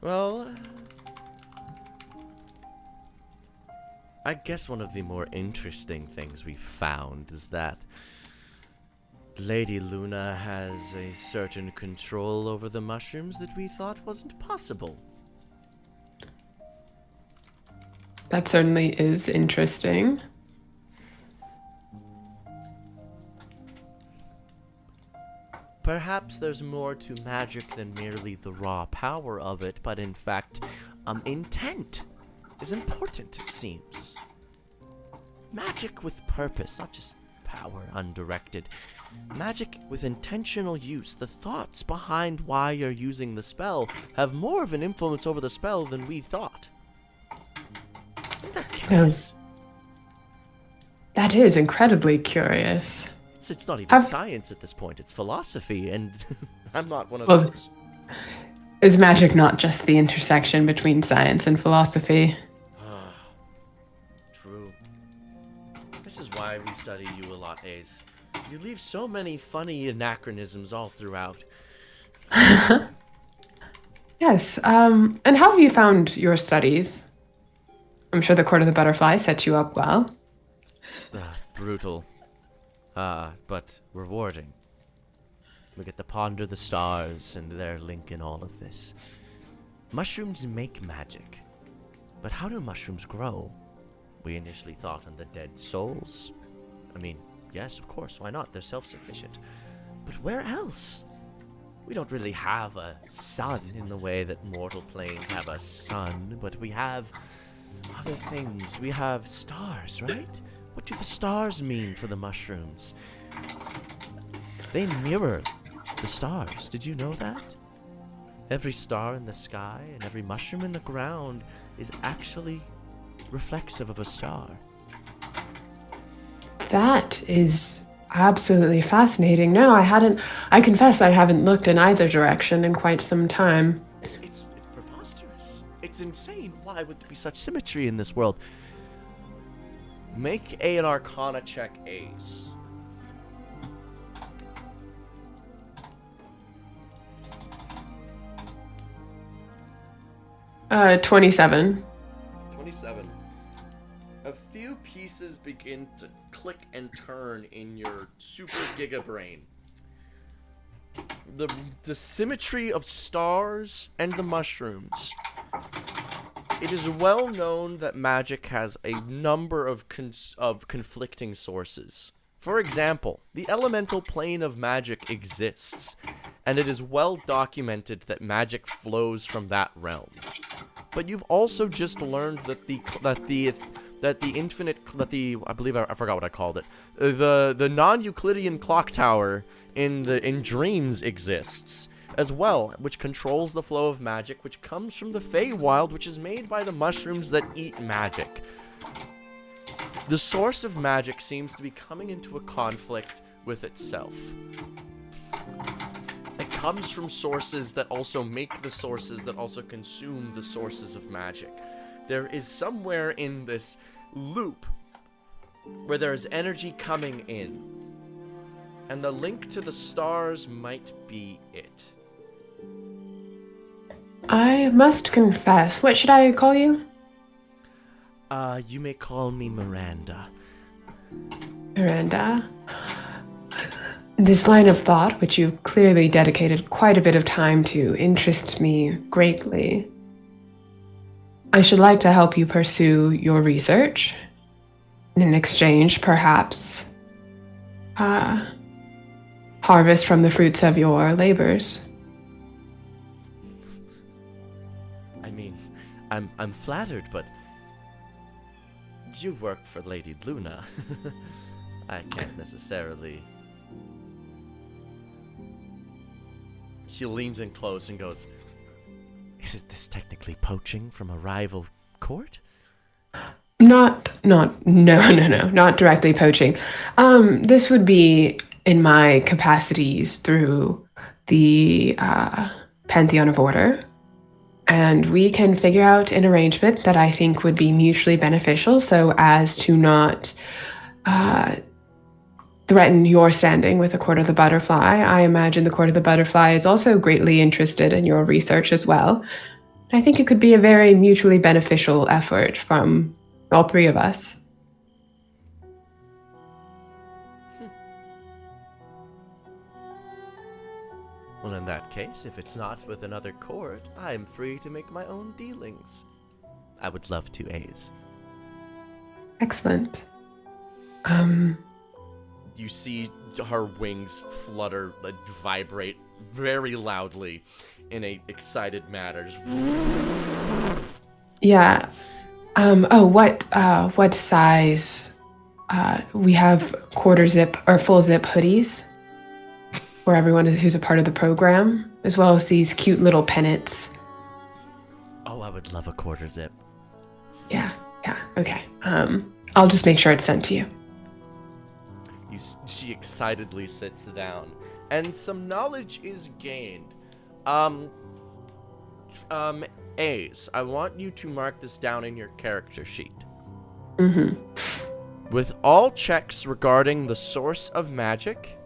Well, I guess one of the more interesting things we found is that Lady Luna has a certain control over the mushrooms that we thought wasn't possible. That certainly is interesting. Perhaps there's more to magic than merely the raw power of it, but in fact, intent is important, it seems. Magic with purpose, not just power undirected. Magic with intentional use. The thoughts behind why you're using the spell have more of an influence over the spell than we thought. Isn't that curious? That is incredibly curious. It's not even science at this point, it's philosophy, and I'm not one of those. Is magic not just the intersection between science and philosophy? True. This is why we study you a lot, Ace. You leave so many funny anachronisms all throughout. Yes, and how have you found your studies? I'm sure the Court of the Butterfly set you up well. Brutal. But rewarding. We get to ponder the stars and their link in all of this. Mushrooms make magic. But how do mushrooms grow? We initially thought on the dead souls. I mean, yes, of course, why not? They're self-sufficient. But where else? We don't really have a sun in the way that mortal planes have a sun, but we have other things. We have stars, right? What do the stars mean for the mushrooms? They mirror the stars. Did you know that? Every star in the sky and every mushroom in the ground is actually reflexive of a star. That is absolutely fascinating. No, I confess I haven't looked in either direction in quite some time. It's preposterous. It's insane. Why would there be such symmetry in this world? Make an Arcana check, Ace. Uh, 27. 27. A few pieces begin to click and turn in your super giga brain. The symmetry of stars and the mushrooms. It is well known that magic has a number of conflicting sources. For example, the elemental plane of magic exists, and it is well documented that magic flows from that realm. But you've also just learned that I believe I forgot what I called it. The non-Euclidean clock tower in dreams exists, as well, which controls the flow of magic, which comes from the Feywild, which is made by the mushrooms that eat magic. The source of magic seems to be coming into a conflict with itself. It comes from sources that also make the sources that also consume the sources of magic. There is somewhere in this loop where there is energy coming in, and the link to the stars might be it. I must confess. What should I call you? You may call me Miranda. Miranda. This line of thought, which you clearly dedicated quite a bit of time to, interests me greatly. I should like to help you pursue your research. In exchange, perhaps, harvest from the fruits of your labors. I mean, I'm flattered, but you work for Lady Luna. I can't necessarily. She leans in close and goes, Isn't this technically poaching from a rival court? No, not directly poaching. This would be in my capacities through the Pantheon of Order. And we can figure out an arrangement that I think would be mutually beneficial so as to not threaten your standing with the Court of the Butterfly. I imagine the Court of the Butterfly is also greatly interested in your research as well. I think it could be a very mutually beneficial effort from all three of us. Well, in that case, if it's not with another court, I'm free to make my own dealings. I would love to, Ace. Excellent. you see her wings flutter, vibrate very loudly in a excited manner. Just Yeah. What size? We have quarter zip or full zip hoodies for everyone who's a part of the program, as well as these cute little pennants. Oh, I would love a quarter zip. Yeah. Okay. I'll just make sure it's sent to you. She excitedly sits down, and some knowledge is gained. Ace, I want you to mark this down in your character sheet. Mm-hmm. With all checks regarding the source of magic,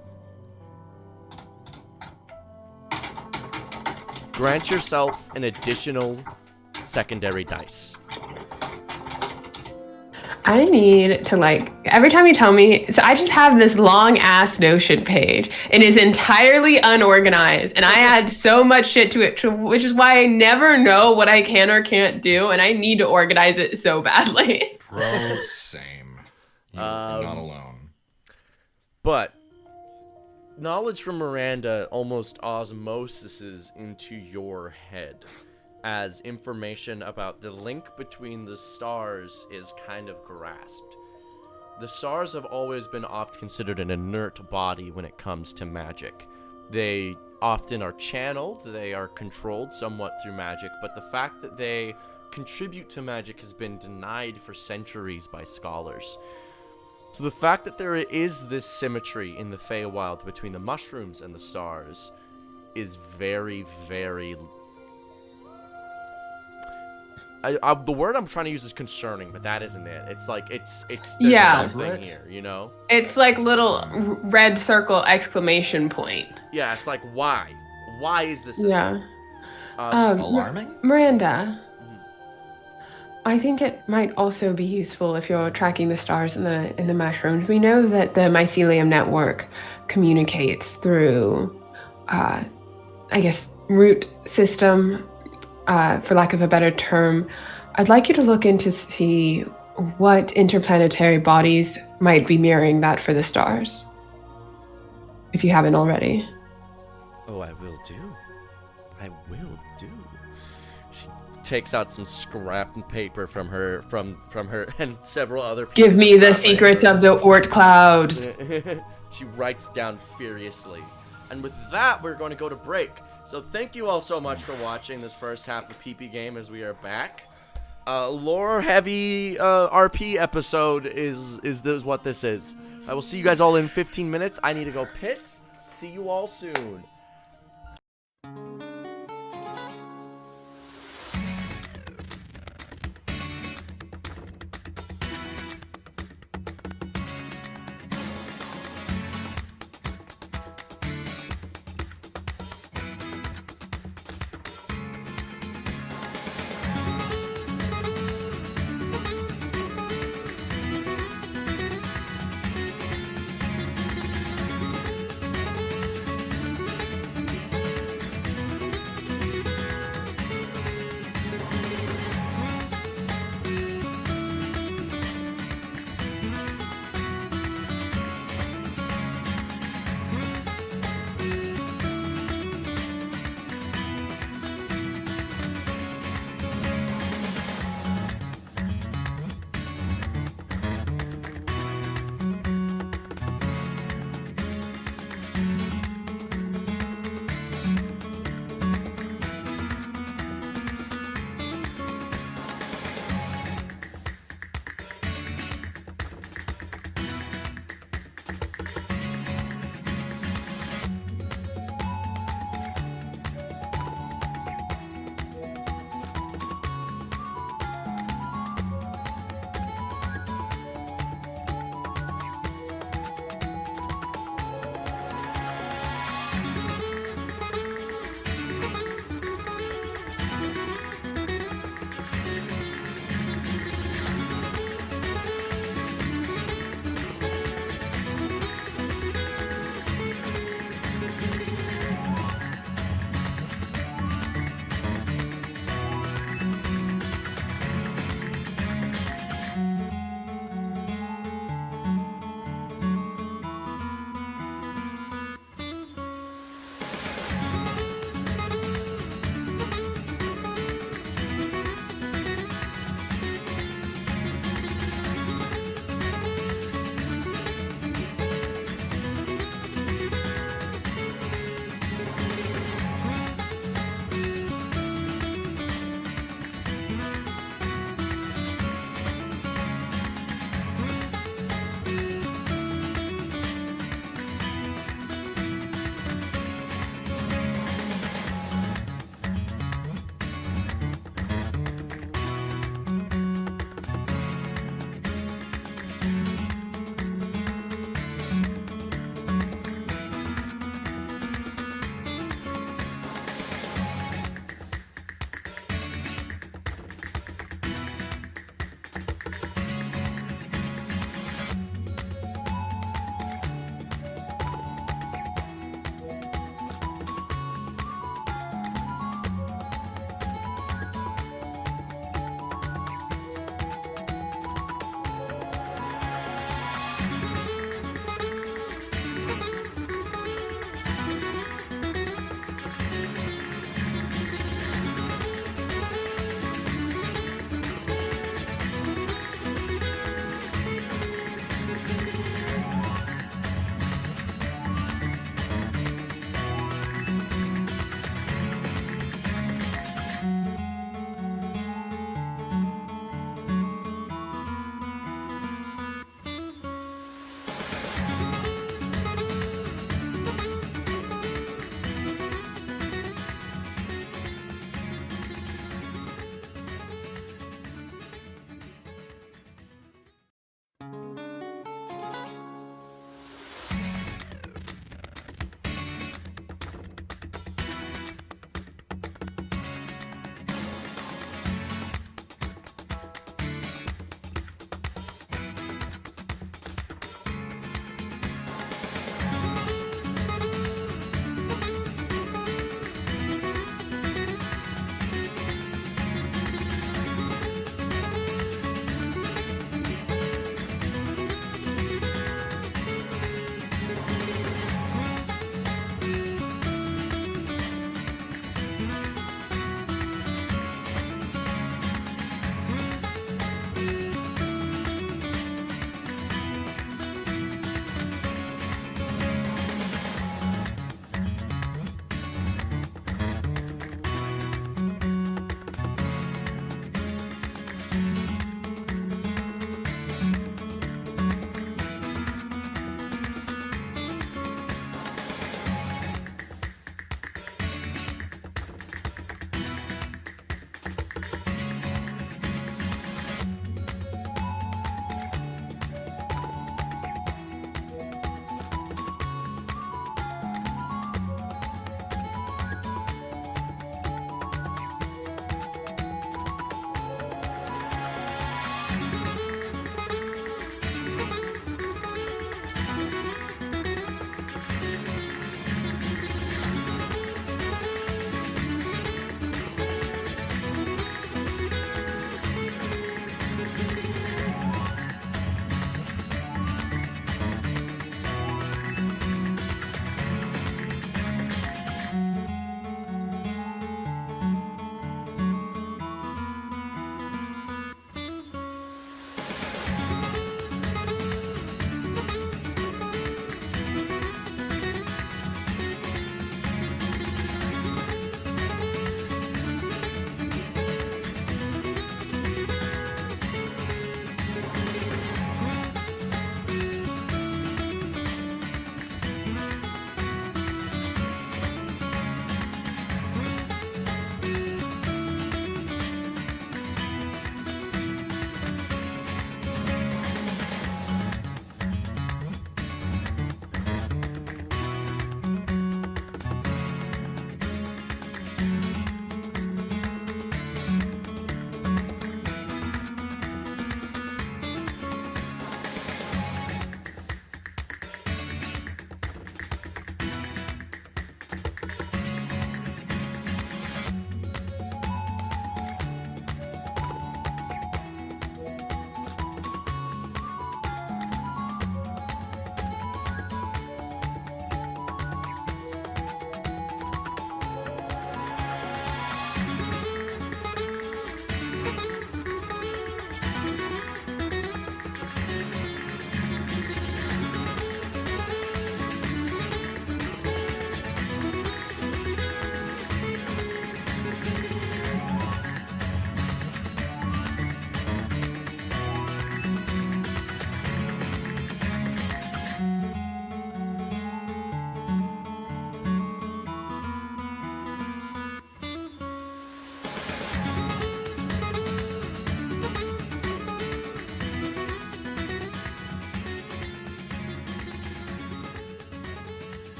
grant yourself an additional secondary dice. I need to, every time you tell me, so I just have this long ass Notion page and is entirely unorganized, and I add so much shit to it, which is why I never know what I can or can't do, and I need to organize it so badly. Bro, same. You're not alone. But knowledge from Miranda almost osmoses into your head, as information about the link between the stars is kind of grasped. The stars have always been oft considered an inert body when it comes to magic. They often are channeled, they are controlled somewhat through magic, but the fact that they contribute to magic has been denied for centuries by scholars. So the fact that there is this symmetry in the Feywild between the mushrooms and the stars is very, very... the word I'm trying to use is concerning, but that isn't it. It's like, there's something here, you know? It's like little red circle exclamation point. Yeah, it's like, why? Why is this? Yeah. Alarming? Miranda, I think it might also be useful if you're tracking the stars in the mushrooms. We know that the mycelium network communicates through, root system, for lack of a better term. I'd like you to look into see what interplanetary bodies might be mirroring that for the stars, if you haven't already. Oh, I will do. She takes out some scrap and paper from her and several other pieces. Give me the secrets of the Oort clouds. She writes down furiously. And with that, we're going to go to break. So thank you all so much for watching this first half of PP Game as we are back. Lore heavy RP episode is what this is. I will see you guys all in 15 minutes. I need to go piss. See you all soon.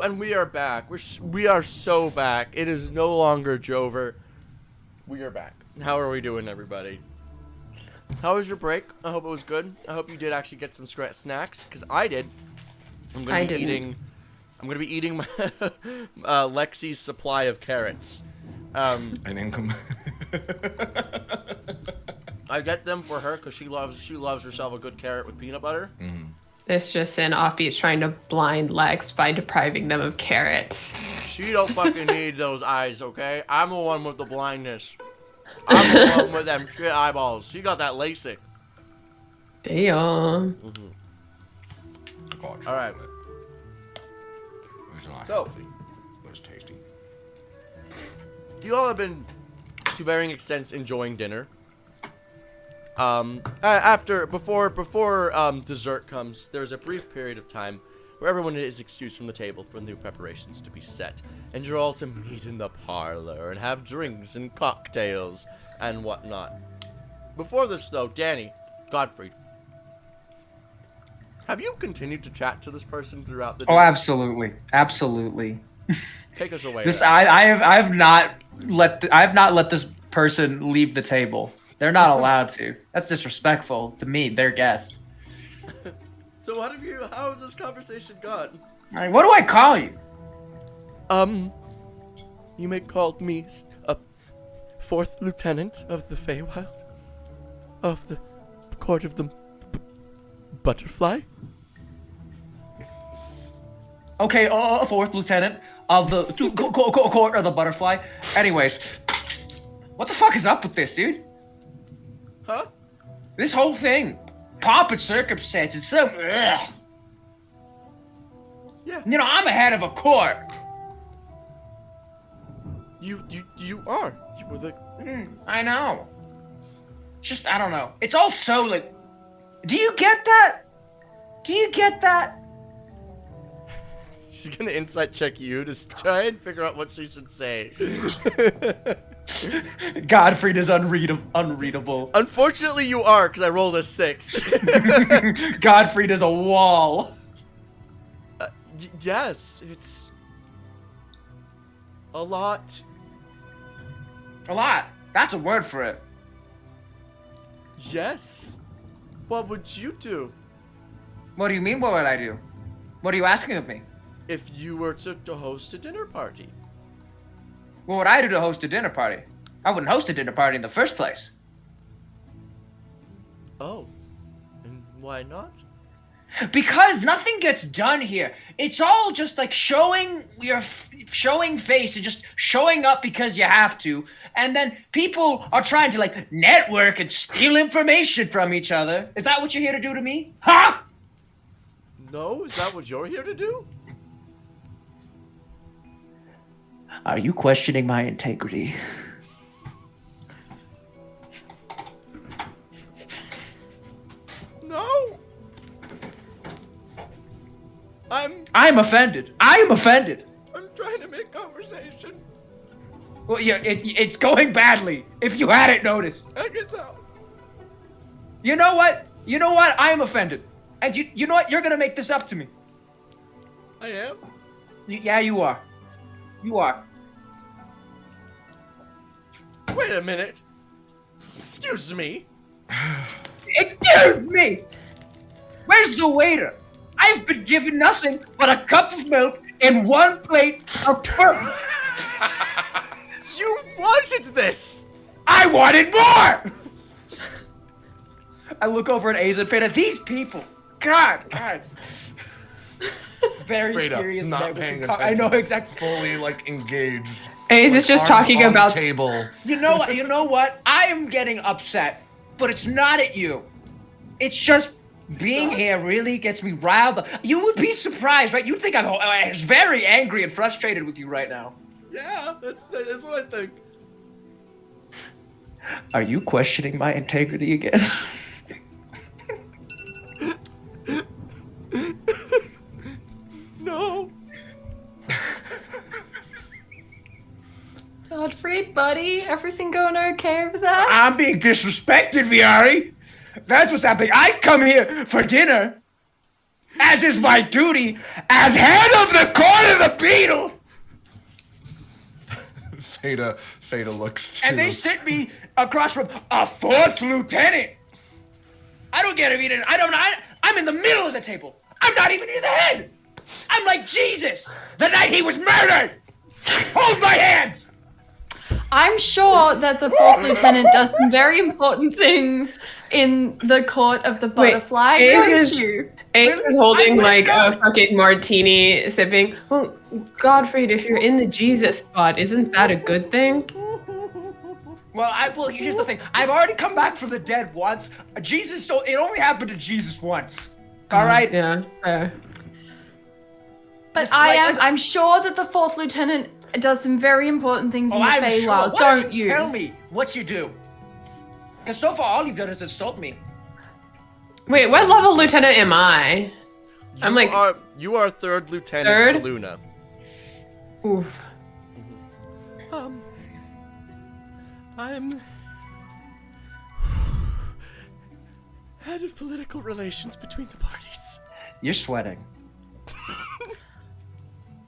and we are back. We are so back. It is no longer Jover. We are back. How are we doing, everybody? How was your break? I hope it was good. I hope you did actually get some snacks, because I did. I'm gonna be eating my Lexi's supply of carrots. An income. I get them for her because she loves herself a good carrot with peanut butter. It's just an offbeat trying to blind Lex by depriving them of carrots. She don't fucking need those eyes, okay? I'm the one with the blindness. I'm the one with them shit eyeballs. She got that LASIK. Damn. All right. It's not So- healthy, but it's tasty. You all have been, to varying extents, enjoying dinner. Before dessert comes, there's a brief period of time where everyone is excused from the table for new preparations to be set, and you're all to meet in the parlor and have drinks and cocktails and whatnot. Before this, though, Danny, Godfrey, have you continued to chat to this person throughout the day? Oh, absolutely, absolutely. Take us away. This then. I've not let this person leave the table. They're not allowed to. That's disrespectful to me, their guest. So how has this conversation gone? All right, what do I call you? You may call me a 4th Lieutenant of the Feywild, of the Court of the Butterfly. Okay, 4th Lieutenant of the Court of the Butterfly. Anyways, what the fuck is up with this, dude? Huh? This whole thing, pomp and circumstance, it's so. Ugh. Yeah. You know, I'm a head of a court. You are. You were the. I know. Just, I don't know. It's all so like. Do you get that? Do you get that? She's gonna insight check you to try and figure out what she should say. Godfried is unreadable. Unfortunately, you are, because I rolled a 6. Godfried is a wall. Yes, it's a lot. A lot. That's a word for it. What would you do What do you mean, what would I do? What are you asking of me? if you were to host a dinner party? What would I do to host a dinner party? I wouldn't host a dinner party in the first place. Oh, and why not? Because nothing gets done here. It's all just like showing face and just showing up because you have to. And then people are trying to like network and steal information from each other. Is that what you're here to do to me? Huh? No, is that what you're here to do? Are you questioning my integrity? No. I'm offended. I am offended. I'm trying to make conversation. Well, yeah, it's going badly. If you hadn't noticed. I can tell. You know what? I am offended. And you know what? You're gonna make this up to me. I am. Yeah, you are. You are. Wait a minute. Excuse me. Excuse me! Where's the waiter? I've been given nothing but a cup of milk and one plate of fruit. You wanted this. I wanted more! I look over at Aza and Feta. These people. God. Very Straight up, serious. not networking paying I know attention. exactly. Fully like engaged. Ace Like, is just arms talking on the about. table. You know what? I am getting upset, but it's not at you. It's just being not? here really gets me riled up. You would be surprised, right? You'd think I'm very angry and frustrated with you right now. Yeah, that's what I think. Are you questioning my integrity again? No. Godfrey, buddy, everything going okay over there? I'm being disrespected, Viari. That's what's happening. I come here for dinner. as is my duty as head of the Court of the Beetle. Theta looks to... And they sit me across from a 4th lieutenant. I don't get it either. I'm in the middle of the table. I'm not even near the head. I'm like Jesus the night he was murdered. Hold my hands. I'm sure that the 4th lieutenant does some very important things in the court of the butterfly, don't you? Ace is holding like a fucking martini, sipping. Well, Godfrey, if you're in the Jesus spot, isn't that a good thing? Well, here's the thing. I've already come back from the dead once. It only happened to Jesus once. All right? Yeah. But I'm sure that the 4th lieutenant does some very important things in the I'm Feywild, sure. Why don't you? Tell me what you do. Because so far all you've done is insult me. Wait, what level lieutenant am I? I'm like... You are 3rd Lieutenant to Luna. Oof. I'm head of political relations between the parties. You're sweating.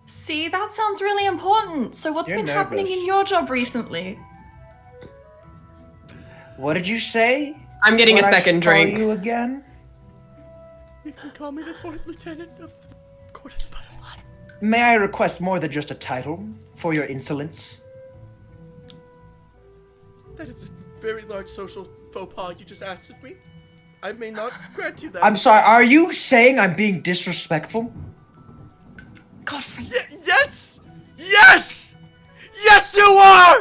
See, that sounds really important. So what's You're been happening nervous. in your job recently? What did you say? I'm getting What a I second should call drink. you again? You can call me the 4th Lieutenant of the Court of the Butterfly. May I request more than just a title for your insolence? That is a very large social faux pas you just asked of me. I may not grant you that. I'm sorry, are you saying I'm being disrespectful? Godfrey. Yes! Yes! Yes, you are!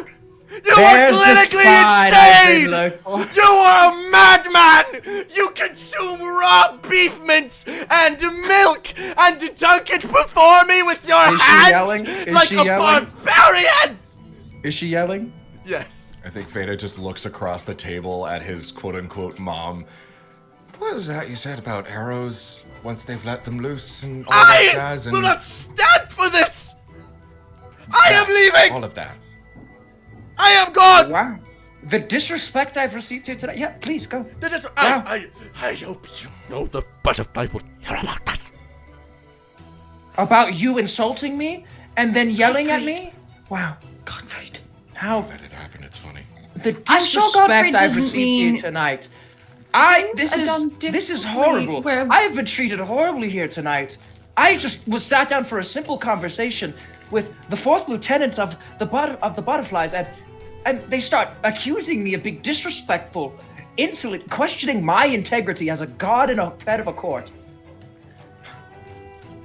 You There's are the clinically spine I've been insane! looking for. You are a madman! You consume raw beef mince and milk and dunk it before me with your Is she hands yelling? Is like she a yelling? barbarian! Is she yelling? Yes. I think Theta just looks across the table at his quote-unquote mom. What was that you said about arrows once they've let them loose and all that jazz? I And will not stand for this! I am leaving! all of that. I am gone! Wow. The disrespect I've received here today. Yeah, please go. I hope you know the butterfly will hear about this. About you insulting me and then yelling at me? Wow. Godfrey. How Let it happen, it's funny. the I'm sure Godfrey disrespect I've doesn't received mean here tonight. things are done This is differently horrible. where- I have been treated horribly here tonight. I just was sat down for a simple conversation with the 4th lieutenant of the butterflies, and they start accusing me of being disrespectful, insolent, questioning my integrity as a god and a head of a court.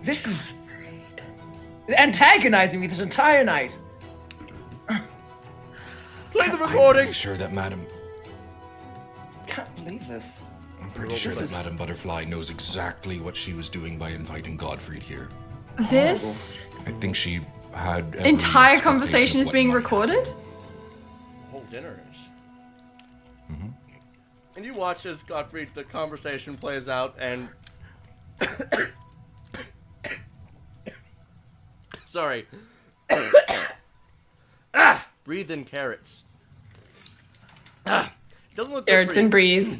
This is antagonizing me this entire night. Play the I'm recording. pretty sure that Madam... Can't believe this. I'm pretty sure that Madam Butterfly knows exactly what she was doing by inviting Godfried here. This I think she had... every entire expectation conversation of is what being might recorded? Whole dinner is. And you watch as Godfrey, the conversation plays out, and sorry, breathe in carrots. Doesn't look good Carrots for you. and breathe.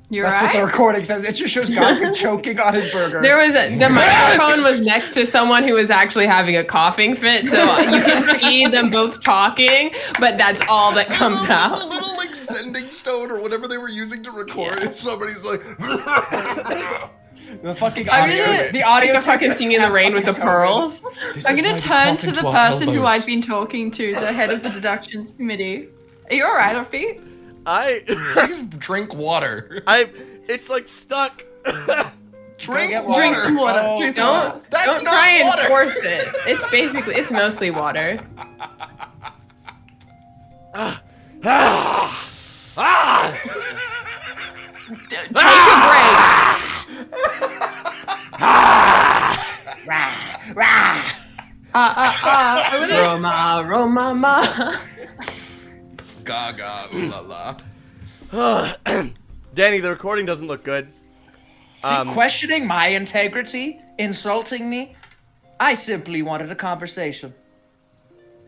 You're That's what the right. recording says. It just shows Godfrey choking on his burger. The microphone was next to someone who was actually having a coughing fit, so you can see them both talking, but that's all that comes The out. little like sending stone or whatever they were using to record Yeah. it. Somebody's like, The fucking I'm audio. gonna- The audio. Like the fucking Singing in the Rain with the pearls. I'm gonna turn to the person who I've been talking to, the head of the deductions committee. Are you alright, Offbeat? please drink water. It's like stuck. Drink get water. Drink some water. Oh, Drink some water. Don't That's don't not try and water. force it. It's mostly water. Take a break. Roma, Roma, ma. Gaga, ooh la la. Danny, the recording doesn't look good. Questioning my integrity, insulting me. I simply wanted a conversation.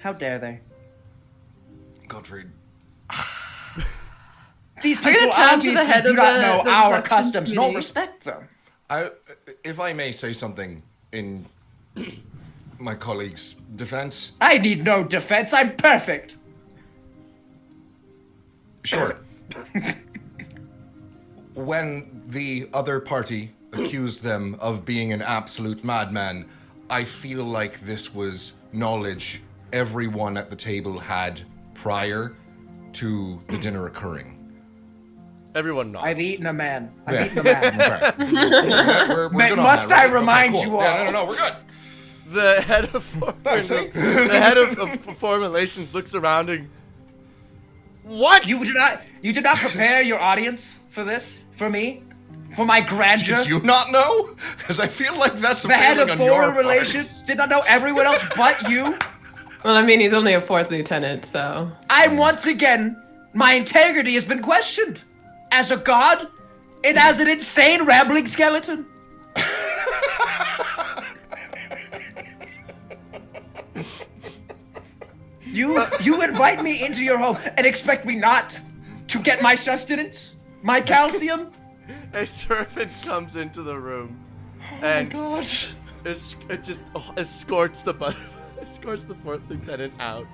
How dare they? Godfrey, These gonna people turn to the obviously head do of not the know our deduction customs, nor committee. respect them. If I may say something in my colleague's defense. I need no defense. I'm perfect. Sure. When the other party accused them of being an absolute madman, I feel like this was knowledge everyone at the table had prior to the dinner occurring. Everyone nods. I've eaten a man. I've Yeah. eaten a man. We're But good on must that, I right? remind Okay, you cool. all? Yeah, no, we're good. The head of Thanks, the eh? head of foreign relations looks around and what? You did not prepare your audience for this, for me, for my grandeur. Did you not know? Because I feel like that's a The head failing of on your foreign part. relations did not know everyone else but you. Well, I mean, he's only a 4th lieutenant, so. I'm once again, my integrity has been questioned. As a god, and as an insane rambling skeleton. You invite me into your home and expect me not to get my sustenance, my calcium. A servant comes into the room and it just escorts the escorts the 4th lieutenant out.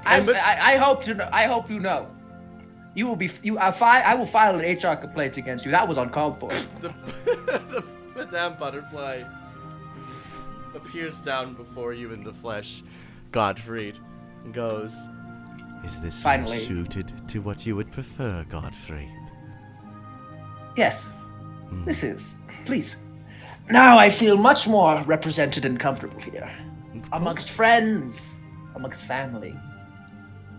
I hope you know. You will be. I will file an HR complaint against you. That was uncalled for. The Madame Butterfly appears down before you in the flesh, Gottfried, and goes, Is this Finally. more suited to what you would prefer, Godfrey? Yes, this is. Please. Now I feel much more represented and comfortable here, amongst friends, amongst family.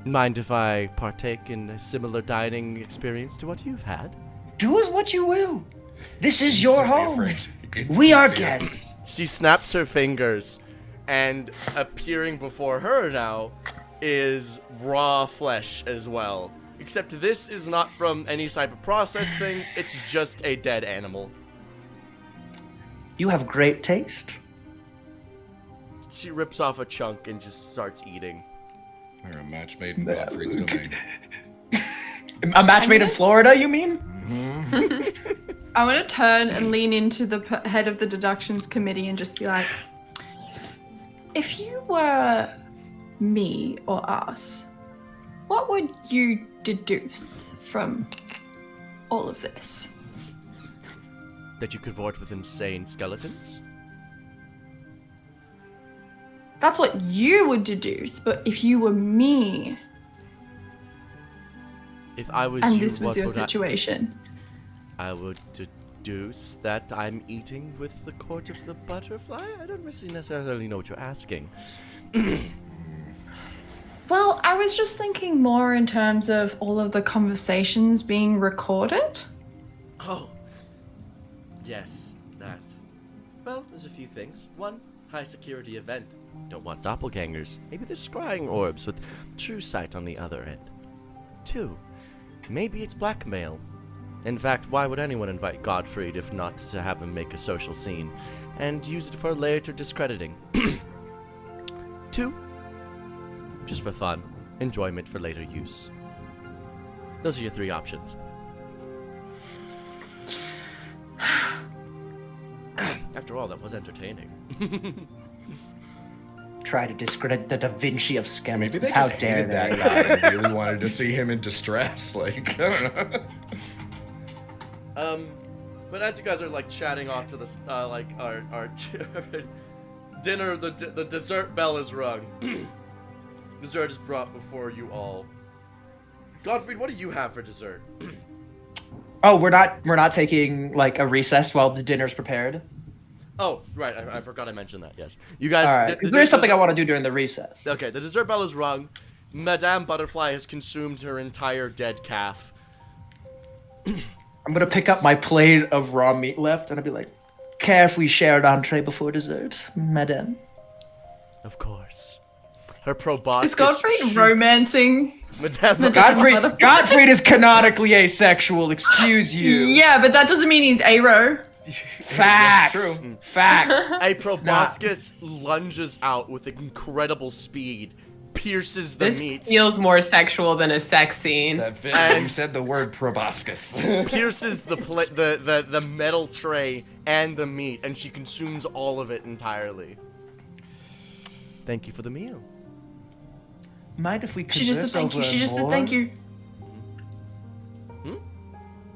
Mind if I partake in a similar dining experience to what you've had? Do as what you will. This is your Don't be home. afraid. It's We are fear. guests. she snaps her fingers, and appearing before her now is raw flesh as well. Except this is not from any type of processed thing, it's just a dead animal. You have great taste. She rips off a chunk and just starts eating. They're a match made in Gottfried's domain. A match made in Florida, you mean? I want to turn and lean into the head of the deductions committee and just be like, if you were me or us, what would you deduce from all of this? That you cavort with insane skeletons? That's what you would deduce, but if you were me If I was and you, this was what your would situation, I would deduce that I'm eating with the court of the butterfly? I don't necessarily know what you're asking. well, I was just thinking more in terms of all of the conversations being recorded. Oh. Yes, that. Well, there's a few things. One, high security event. Don't want doppelgangers. Maybe they're scrying orbs with true sight on the other end. Two, maybe it's blackmail. In fact, why would anyone invite Gottfried if not to have him make a social scene and use it for later discrediting? Two, just for fun, enjoyment for later use. Those are your three options. After all, that was entertaining. Try to discredit the Da Vinci of skeletons. Maybe they How just dare hated they? that guy and really wanted to see him in distress. Like, I don't know. But as you guys are like chatting off to the like our dinner, the dessert bell is rung. Dessert is brought before you all. Gottfried, what do you have for dessert? Oh, we're not taking like a recess while the dinner's prepared. Oh, right, I forgot I mentioned that. Yes, you guys. All right, because there is something I want to do during the recess. Okay, the dessert bell is rung. Madame Butterfly has consumed her entire dead calf. I'm gonna pick up my plate of raw meat left, and I'll be like, "Care if we share an entree before dessert, madame?" Of course. Her proboscis. Is Gottfried shoots- romancing? Madame Godfried is canonically asexual. Excuse you. Yeah, but that doesn't mean he's aro. Facts. true. Facts. A proboscis lunges out with incredible speed, pierces the This meat. feels more sexual than a sex scene. That fit when you said the word proboscis. Pierces the metal tray and the meat, and she consumes all of it entirely. Thank you for the meal. Mind if we converse She just said thank you. over She just said more? thank you.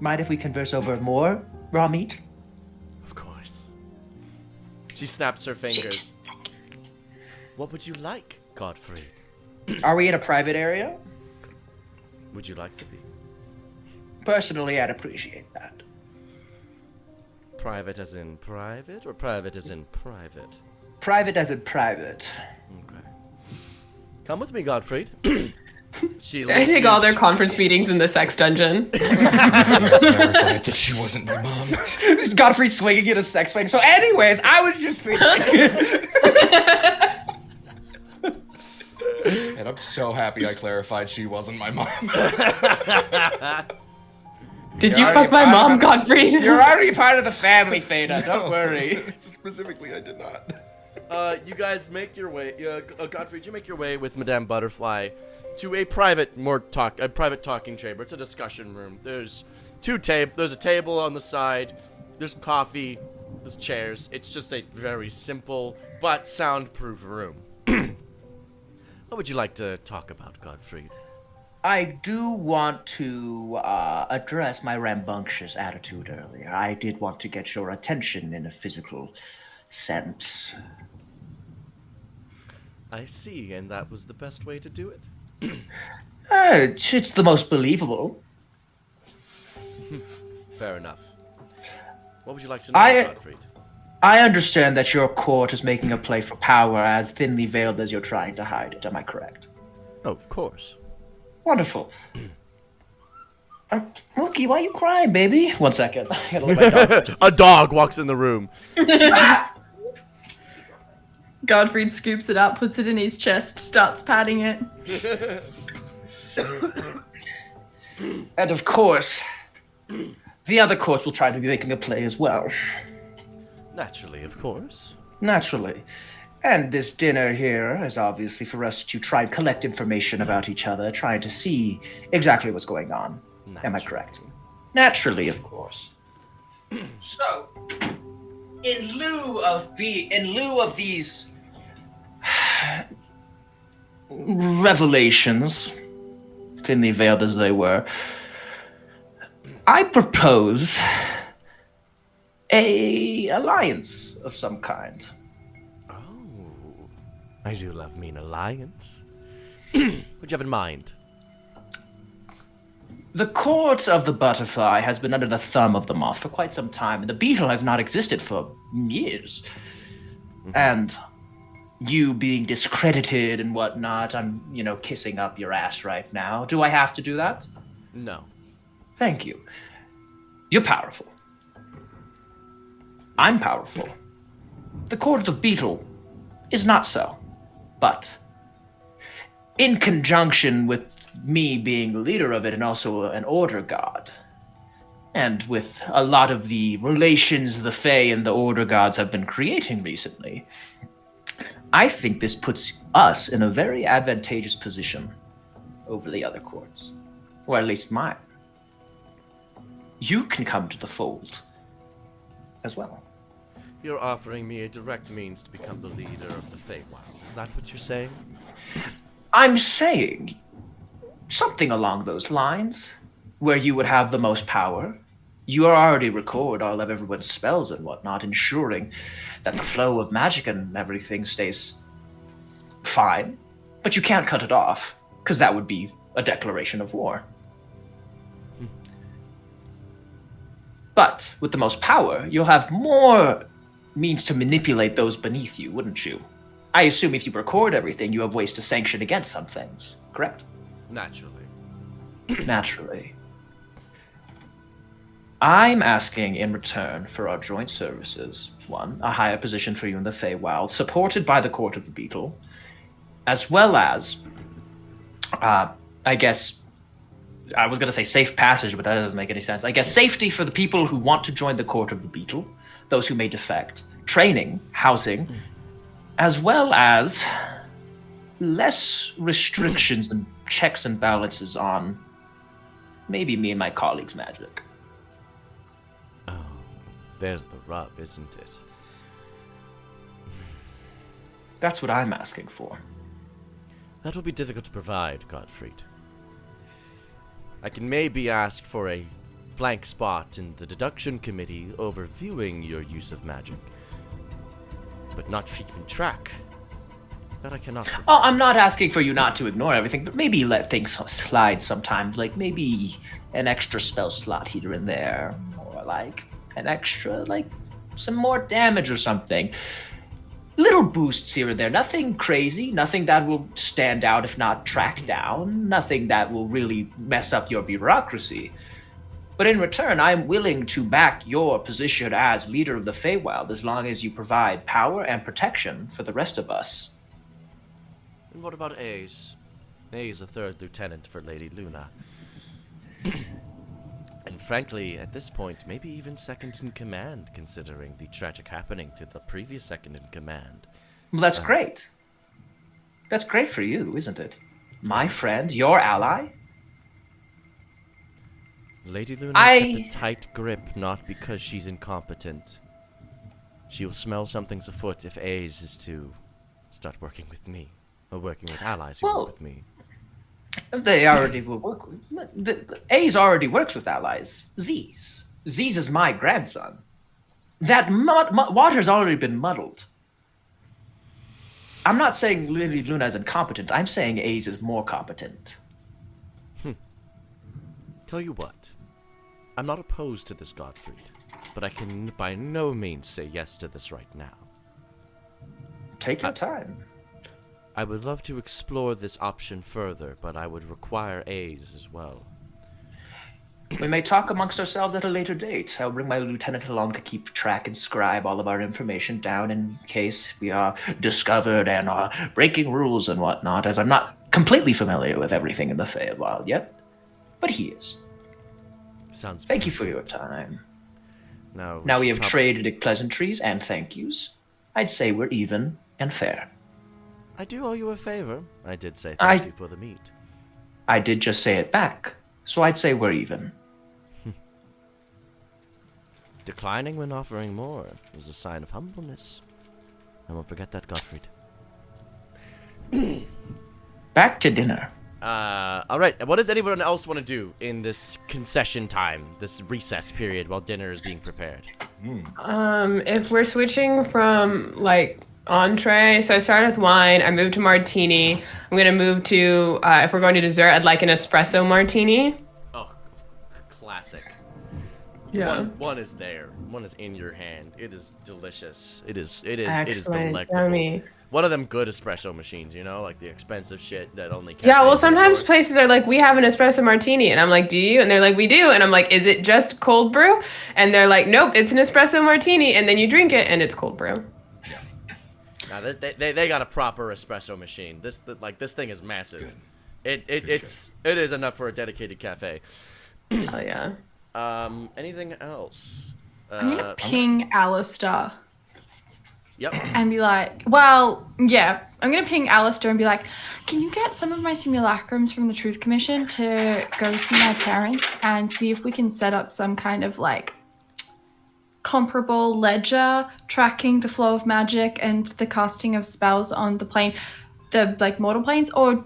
Mind if we converse over more raw meat? Of course. She snaps her fingers. What would you like, Godfrey? Are we in a private area? Would you like to be? Personally, I'd appreciate that. Private as in private, or private as in private? Private as in private. Okay. Come with me, Gottfried. She I leads think you all their to- conference meetings in the sex dungeon. Clarified that she wasn't my mom. Is Godfrey swinging in a sex swing? So, anyways, I was just thinking. And I'm so happy I clarified she wasn't my mom. Did You're you already fuck my part mom, of- Godfrey? You're already part of the family, Fada. Don't worry. Specifically, I did not. You guys make your way. Godfrey, you make your way with Madame Butterfly to a private, private talking chamber. It's a discussion room. There's There's a table on the side. There's coffee. There's chairs. It's just a very simple but soundproof room. What would you like to talk about, Godfrey? I do want to address my rambunctious attitude earlier. I did want to get your attention in a physical sense. I see, and that was the best way to do it. It's the most believable. Fair enough. What would you like to know, Godfrey? I understand that your court is making a play for power as thinly veiled as you're trying to hide it. Am I correct? Oh, of course. Wonderful. Mookie, why are you crying, baby? 1 second. I gotta let my dog. A dog walks in the room. Godfrey scoops it up, puts it in his chest, starts patting it. And of course, the other courts will try to be making a play as well. Naturally, of course. Naturally. And this dinner here is obviously for us to try and collect information about each other, trying to see exactly what's going on. Am I correct? Naturally, of course. So, in lieu of these revelations, thinly veiled as they were, I propose a alliance of some kind. I do love me an alliance. What do you have in mind? The court of the butterfly has been under the thumb of the moth for quite some time, and the beetle has not existed for years. And you being discredited and whatnot, I'm, kissing up your ass right now. Do I have to do that? No. Thank you. You're powerful. I'm powerful. The court of the beetle is not so. But in conjunction with me being the leader of it and also an order god, and with a lot of the relations the Fae and the order gods have been creating recently, I think this puts us in a very advantageous position over the other courts, or at least mine. You can come to the fold as well. You're offering me a direct means to become the leader of the Feywild. Is that what you're saying? I'm saying something along those lines, where you would have the most power. You already record all of everyone's spells and whatnot, ensuring that the flow of magic and everything stays fine. But you can't cut it off, because that would be a declaration of war. But with the most power, you'll have more means to manipulate those beneath you, wouldn't you? I assume if you record everything, you have ways to sanction against some things, correct? Naturally. Naturally. I'm asking in return for our joint services, one, a higher position for you in the Feywild, supported by the Court of the Beetle, as well as, I guess, I was going to say safe passage, but that doesn't make any sense. I guess safety for the people who want to join the Court of the Beetle, those who may defect, training, housing, as well as less restrictions and checks and balances on maybe me and my colleagues' magic. There's the rub, isn't it? That's what I'm asking for. That will be difficult to provide, Gottfried. I can maybe ask for a blank spot in the deduction committee overviewing your use of magic, but not keeping track. That I cannot provide. Oh, I'm not asking for you not to ignore everything, but maybe let things slide sometimes. Like maybe an extra spell slot here and there, or like an extra, like some more damage or something. Little boosts here and there, nothing crazy, nothing that will stand out if not tracked down, nothing that will really mess up your bureaucracy. But in return, I'm willing to back your position as leader of the Feywild as long as you provide power and protection for the rest of us. And what about Ace? Ace, a third lieutenant for Lady Luna. And frankly, at this point, maybe even second in command, considering the tragic happening to the previous second in command. Well, that's great. That's great for you, isn't it? My friend, your ally? Lady Luna's kept a tight grip, not because she's incompetent. She'll smell something's afoot if Ace is to start working with me, or working with allies who work with me. They already will work with... Ace already works with allies. Z's. Z's is my grandson. That water's already been muddled. I'm not saying Lady Luna is incompetent. I'm saying Ace is more competent. Tell you what. I'm not opposed to this, Gottfried, but I can by no means say yes to this right now. Take your time. I would love to explore this option further, but I would require A's as well. We may talk amongst ourselves at a later date. I'll bring my lieutenant along to keep track and scribe all of our information down in case we are discovered and are breaking rules and whatnot, as I'm not completely familiar with everything in the Feywild yet. But he is. Sounds Thank you for your time. Now we have traded pleasantries and thank yous. I'd say we're even and fair. I do owe you a favor. I did say thank you for the meat. I did just say it back, so I'd say we're even. Declining when offering more is a sign of humbleness. I won't forget that, Gottfried. Back to dinner. All right. What does anyone else want to do in this concession time, this recess period while dinner is being prepared? If we're switching from like entree, so I started with wine, I moved to martini. I'm gonna move to if we're going to dessert, I'd like an espresso martini. Oh, classic. Yeah. One is there. One is in your hand. It is delicious. It is Excellent. delectable. Yummy. One of them good espresso machines, you know, like the expensive shit that only. Yeah, well, cafes sometimes afford. places are like, we have an espresso martini, and I'm like, do you? And they're like, we do, and I'm like, is it just cold brew? And they're like, nope, it's an espresso martini, and then you drink it, and it's cold brew. Now they got a proper espresso machine. This thing is massive. It is enough for a dedicated cafe. Hell yeah. Anything else? I'm gonna ping Alistair. Yep. And be like, well, yeah, I'm gonna ping Alistair and be like, can you get some of my simulacrums from the Truth Commission to go see my parents and see if we can set up some kind of like comparable ledger tracking the flow of magic and the casting of spells on the plane, the like mortal planes, or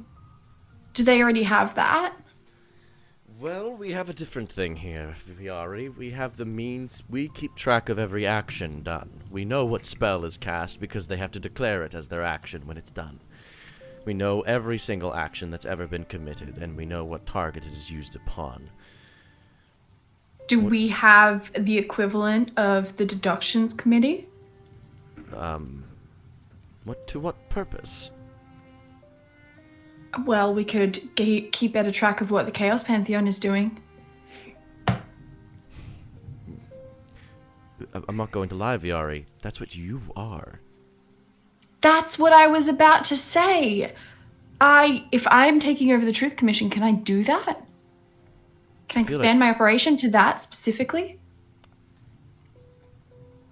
do they already have that? Well, we have a different thing here, Viari. We have the means. We keep track of every action done. We know what spell is cast because they have to declare it as their action when it's done. We know every single action that's ever been committed, and we know what target it is used upon. Do we have the equivalent of the deductions committee? To what purpose? Well, we could keep better track of what the Chaos Pantheon is doing. I'm not going to lie, Viari. That's what you are. That's what I was about to say. If I'm taking over the Truth Commission, can I do that? Can I expand my operation to that specifically?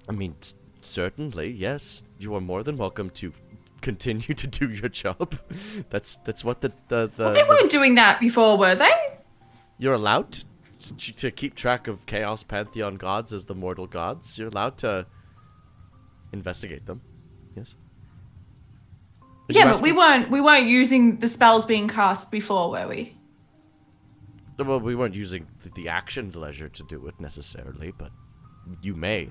I mean, certainly, yes. You are more than welcome to continue to do your job. That's what the Well, they weren't doing that before, were they? you're allowed to keep track of Chaos Pantheon gods as the mortal gods. You're allowed to investigate them. Yes. Are you Yeah, but asking- we weren't using the spells being cast before, were we? Well, we weren't using the actions leisure to do it necessarily, but you may.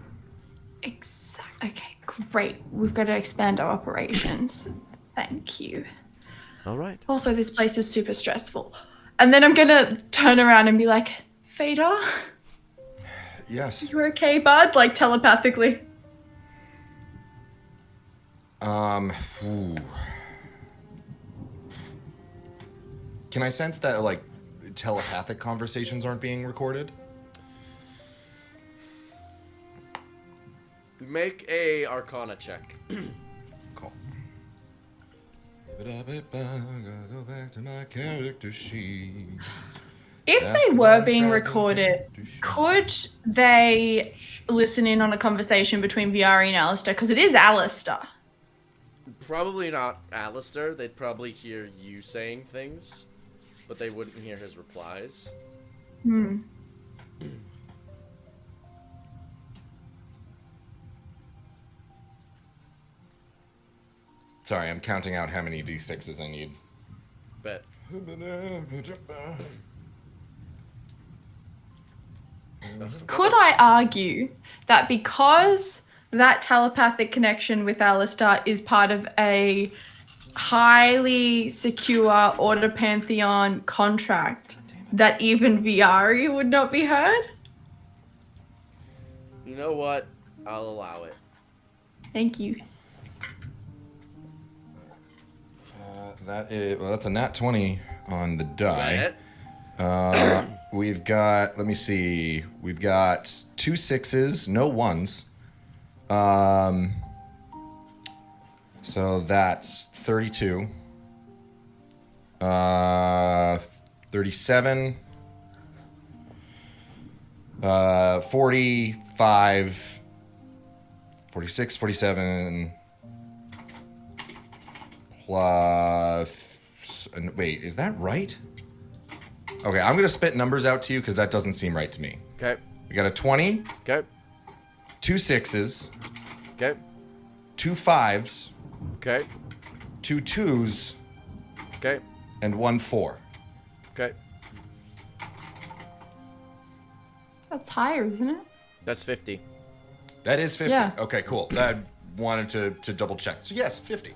Exactly. Okay, great. We've got to expand our operations. Thank you. All right. Also, this place is super stressful. And then I'm gonna turn around and be like, Fader, Yes. you okay, bud? Like telepathically. Ooh. Can I sense that like telepathic conversations aren't being recorded? Make a Arcana check. Cool. Go back to my character sheet. If That's they what were I'm being trying to recorded, do. could they listen in on a conversation between Viari and Alistair? Because it is Alistair. Probably not Alistair. They'd probably hear you saying things, but they wouldn't hear his replies. Sorry, I'm counting out how many d6s I need. Bet. Could I argue that because that telepathic connection with Alistair is part of a highly secure Order Pantheon contract, that even Viari would not be heard? You know what? I'll allow it. Thank you. That's a nat 20 on the die. Bet. We've got, let me see, we've got 2 6s, no 1s. So that's 32. 37. 45. 46, 47. Plus. Wait, is that right? Okay, I'm gonna spit numbers out to you because that doesn't seem right to me. Okay. We got a 20, Okay. 2 6s, Okay. 2 5s, Okay. 2 2s, Okay. and 1 4. Okay. That's higher, isn't it? That's 50. That is 50. Yeah. Okay, cool. I wanted to double check. So yes, 50.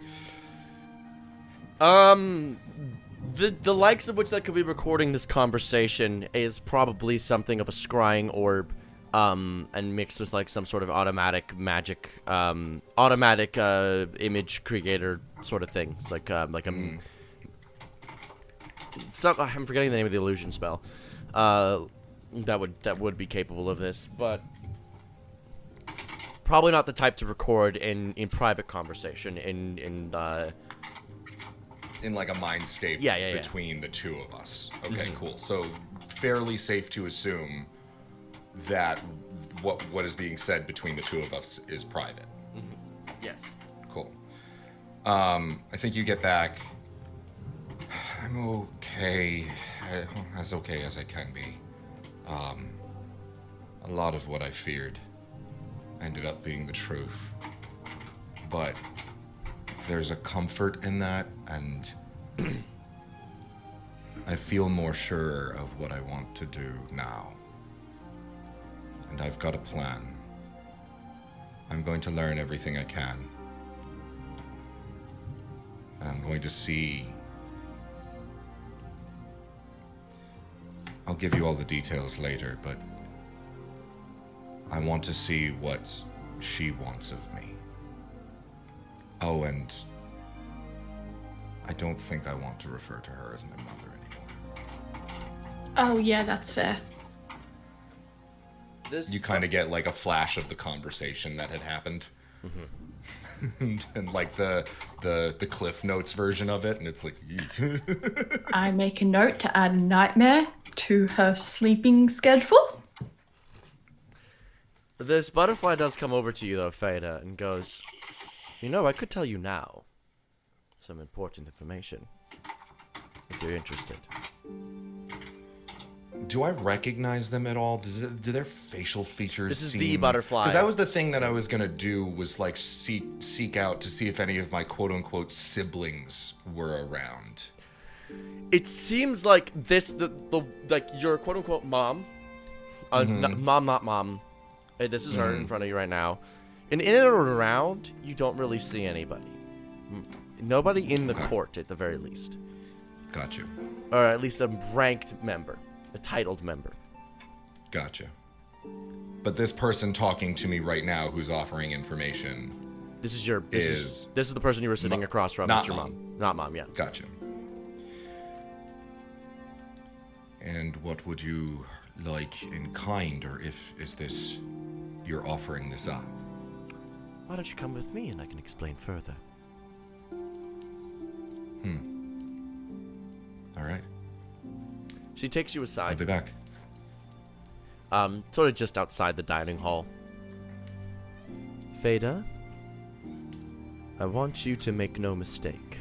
The likes of which that could be recording this conversation is probably something of a scrying orb, and mixed with like some sort of automatic magic, image creator sort of thing. It's like I'm forgetting the name of the illusion spell. That would be capable of this, but probably not the type to record in private conversation in In like a mindscape Yeah. between the two of us. Okay, cool. So fairly safe to assume that what is being said between the two of us is private. Yes. Cool. I think you get back. I'm okay. As okay as I can be. A lot of what I feared ended up being the truth. But there's a comfort in that, and I feel more sure of what I want to do now. And I've got a plan. I'm going to learn everything I can. And I'm going to see. I'll give you all the details later, but I want to see what she wants of me. Oh, and I don't think I want to refer to her as my mother anymore. Oh, yeah, that's fair. This You kind of get like a flash of the conversation that had happened. And like the Cliff Notes version of it, and it's like I make a note to add a nightmare to her sleeping schedule. This butterfly does come over to you though, Fada, and goes, "You know, I could tell you now, some important information. If you're interested. Do I recognize them at all? Do their facial features This is seem... the butterfly. Because that was the thing that I was going to do, was like seek out to see if any of my quote-unquote siblings were around. It seems like the like your quote unquote mom, mom not mom. This is her in front of you right now, and in and around you don't really see anybody. Nobody in the court at the very least, Got you. or at least a ranked member, a titled member. Gotcha. But this person talking to me right now who's offering information... This is this is the person you were sitting across from. not It's your mom. mom, not mom. Yeah. Gotcha. And what would you like in kind, or is this... you're offering this up? Why don't you come with me and I can explain further? All right. She takes you I'll aside, be back. sort of just outside the dining hall. Feda, I want you to make no mistake.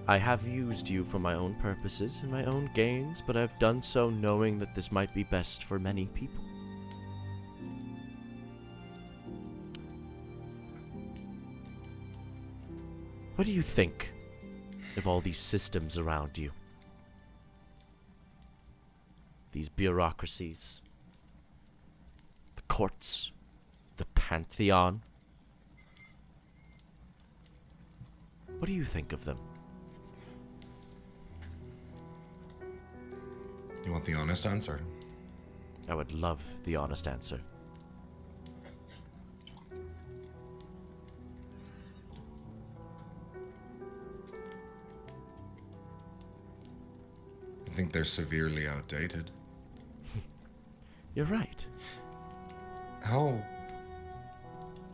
I have used you for my own purposes and my own gains, but I've done so knowing that this might be best for many people. What do you think of all these systems around you? These bureaucracies, the courts, the Pantheon. What do you think of them? You want the honest answer? I would love the honest answer. I think they're severely outdated. You're right. How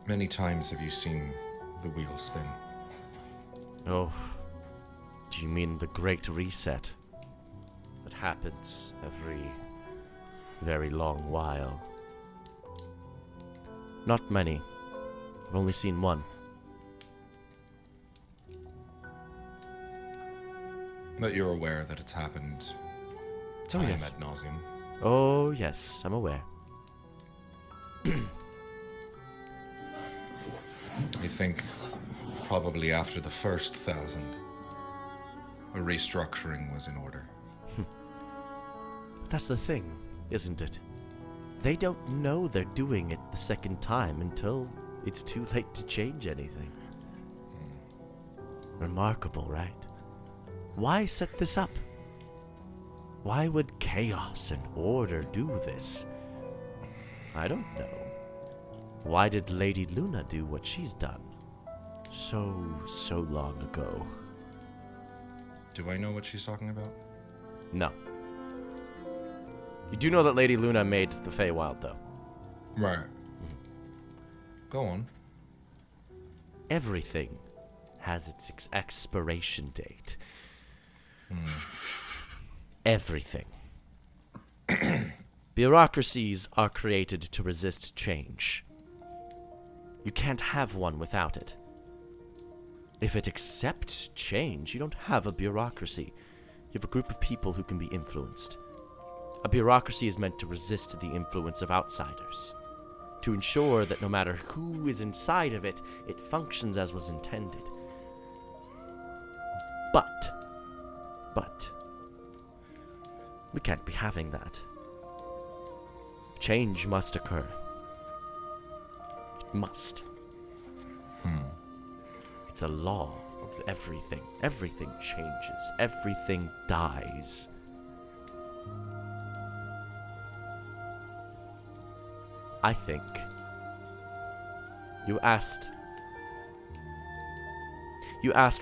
many times have you seen the wheel spin? Oh, do you mean the Great Reset? That happens every very long while. Not many. I've only seen one. But you're aware that it's happened time yes. ad nauseum. Oh, yes, I'm aware. I think probably after the first 1,000, a restructuring was in order. But that's the thing, isn't it? They don't know they're doing it the second time until it's too late to change anything. Remarkable, right? Why set this up? Why would chaos and order do this? I don't know. Why did Lady Luna do what she's done? So long ago. Do I know what she's talking about? No. You do know that Lady Luna made the Feywild, though. Right. Go on. Everything has its expiration date. Everything. Bureaucracies are created to resist change. You can't have one without it. If it accepts change, you don't have a bureaucracy. You have a group of people who can be influenced. A bureaucracy is meant to resist the influence of outsiders, to ensure that no matter who is inside of it, it functions as was intended. But, we can't be having that. Change must occur. It must. It's a law of everything. Everything changes. Everything dies. I think you asked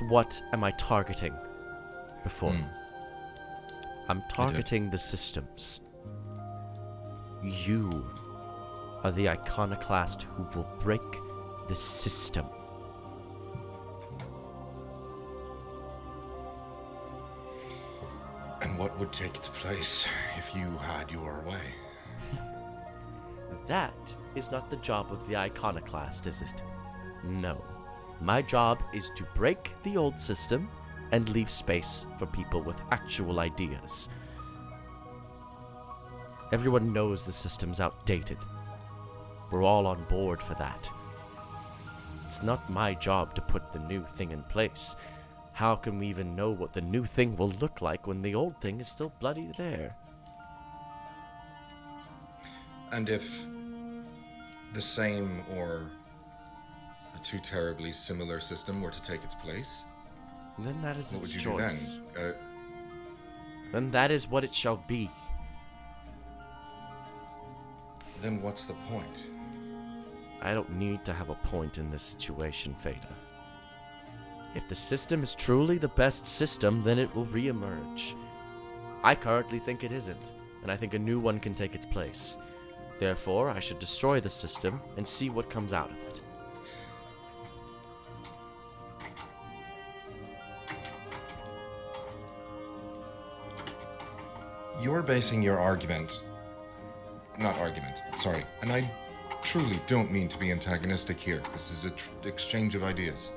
what am I targeting before. I'm targeting the systems. You are the iconoclast who will break the system. And what would take place if you had your way? That is not the job of the iconoclast, is it? No. My job is to break the old system and leave space for people with actual ideas. Everyone knows the system's outdated. We're all on board for that. It's not my job to put the new thing in place. How can we even know what the new thing will look like when the old thing is still bloody there? And if the same or a too terribly similar system were to take its place, Then that is what would its you choice. do then? Then that is what it shall be. Then what's the point? I don't need to have a point in this situation, Feta. If the system is truly the best system, then it will re-emerge. I currently think it isn't, and I think a new one can take its place. Therefore, I should destroy the system and see what comes out of it. You're basing your argument... Not argument, sorry. And I truly don't mean to be antagonistic here. This is an exchange of ideas.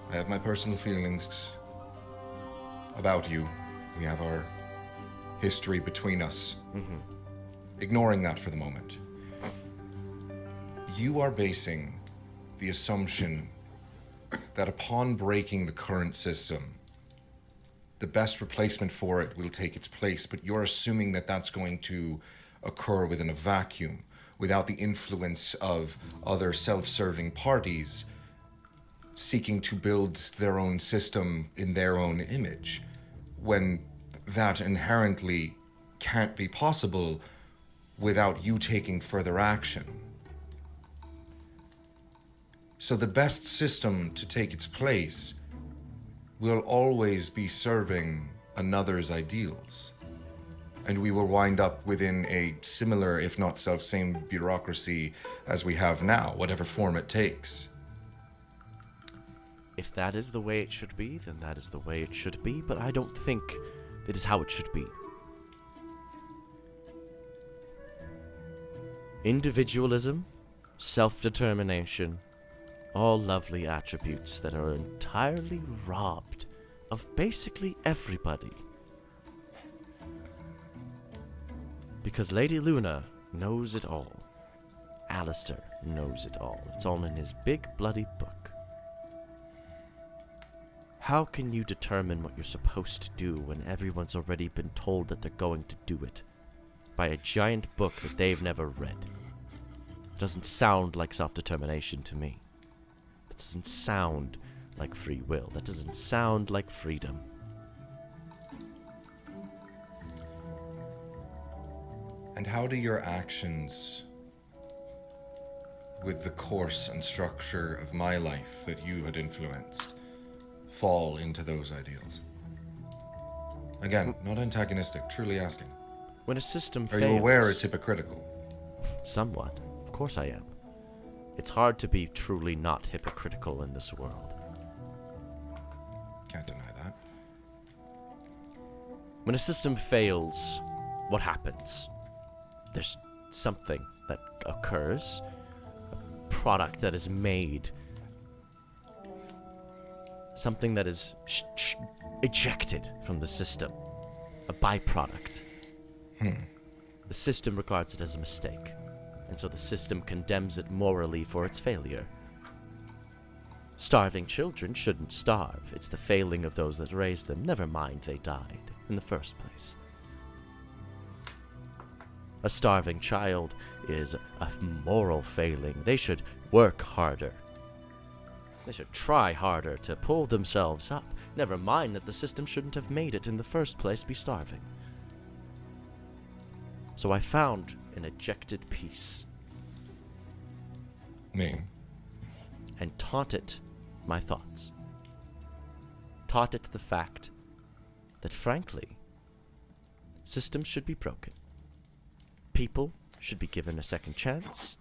I have my personal feelings about you. We have our history between us. Ignoring that for the moment. You are basing the assumption that upon breaking the current system, the best replacement for it will take its place, but you're assuming that that's going to occur within a vacuum, without the influence of other self-serving parties seeking to build their own system in their own image, when that inherently can't be possible without you taking further action. So the best system to take its place will always be serving another's ideals. And we will wind up within a similar, if not self-same bureaucracy as we have now, whatever form it takes. If that is the way it should be, then that is the way it should be, but I don't think that is how it should be. Individualism, self-determination, all lovely attributes that are entirely robbed of basically everybody. Because Lady Luna knows it all. Alistair knows it all. It's all in his big bloody book. How can you determine what you're supposed to do when everyone's already been told that they're going to do it by a giant book that they've never read? It doesn't sound like self-determination to me. That doesn't sound like free will. That doesn't sound like freedom. And how do your actions with the course and structure of my life that you had influenced fall into those ideals? Again, not antagonistic, truly asking. When a system Are fails... you aware it's hypocritical? Somewhat. Of course I am. It's hard to be truly not hypocritical in this world. Can't deny that. When a system fails, what happens? There's something that occurs, a product that is made, something that is ejected from the system, a byproduct. The system regards it as a mistake, and so the system condemns it morally for its failure. Starving children shouldn't starve. It's the failing of those that raised them. Never mind they died in the first place. A starving child is a moral failing. They should work harder. They should try harder to pull themselves up. Never mind that the system shouldn't have made it in the first place be starving. So I found an ejected piece. Me. And taught it my thoughts. Taught it the fact that, frankly, systems should be broken. People should be given a second chance.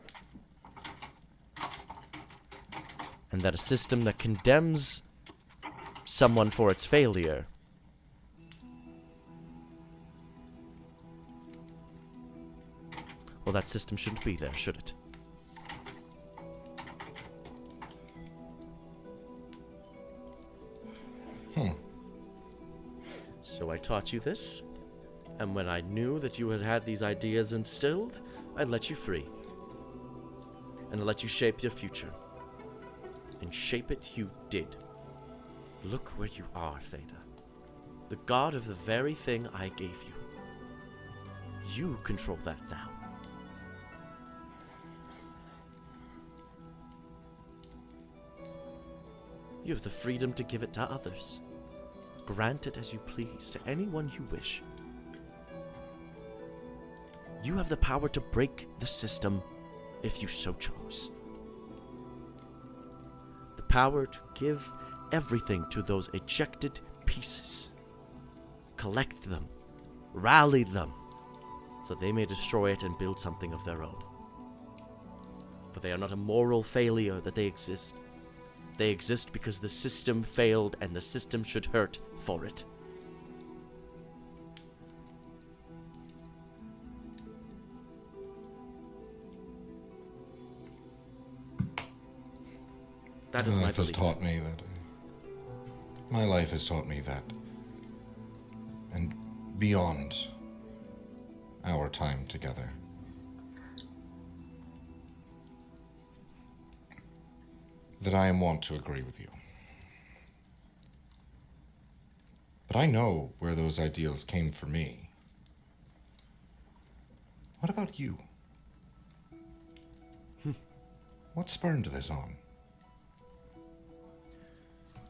And that a system that condemns someone for its failure well, that system shouldn't be there, should it? So I taught you this, and when I knew that you had had these ideas instilled, I let you free. And I let you shape your future. And shape it you did. Look where you are, Theta. The god of the very thing I gave you. You control that now. You have the freedom to give it to others. Grant it as you please to anyone you wish. You have the power to break the system if you so chose. The power to give everything to those ejected pieces. Collect them, rally them, so they may destroy it and build something of their own. For they are not a moral failure that they exist. They exist because the system failed and the system should hurt for it. That is my life has belief. taught me that. My life has taught me that. And beyond our time together. That I am wont to agree with you. But I know where those ideals came for me. What about you? What spurned this on?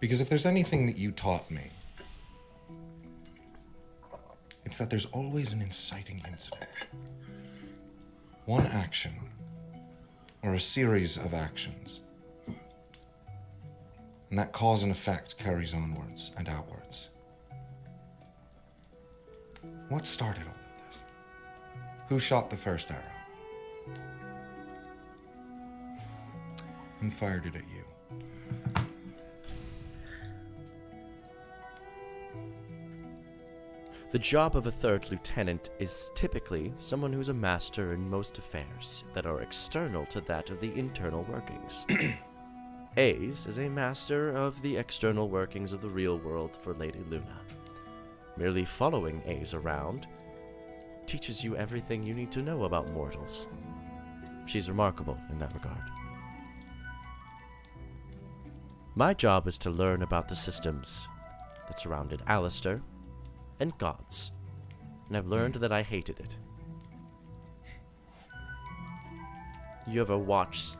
Because if there's anything that you taught me, it's that there's always an inciting incident. One action, or a series of actions. And that cause and effect carries onwards and outwards. What started all of this? Who shot the first arrow? And fired it at you? The job of a third lieutenant is typically someone who's a master in most affairs that are external to that of the internal workings. Ace is a master of the external workings of the real world for Lady Luna. Merely following Ace around teaches you everything you need to know about mortals. She's remarkable in that regard. My job is to learn about the systems that surrounded Alistair and gods, and I've learned that I hated it. You ever watched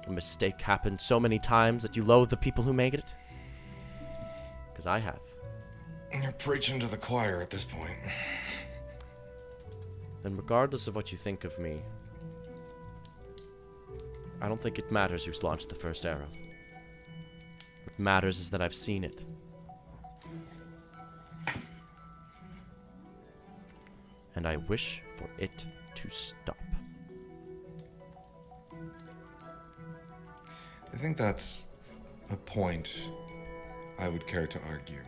a mistake happen so many times that you loathe the people who made it? Because I have. You're preaching to the choir at this point. And regardless of what you think of me, I don't think it matters who's launched the first arrow. What matters is that I've seen it. And I wish for it to stop. I think that's a point I would care to argue.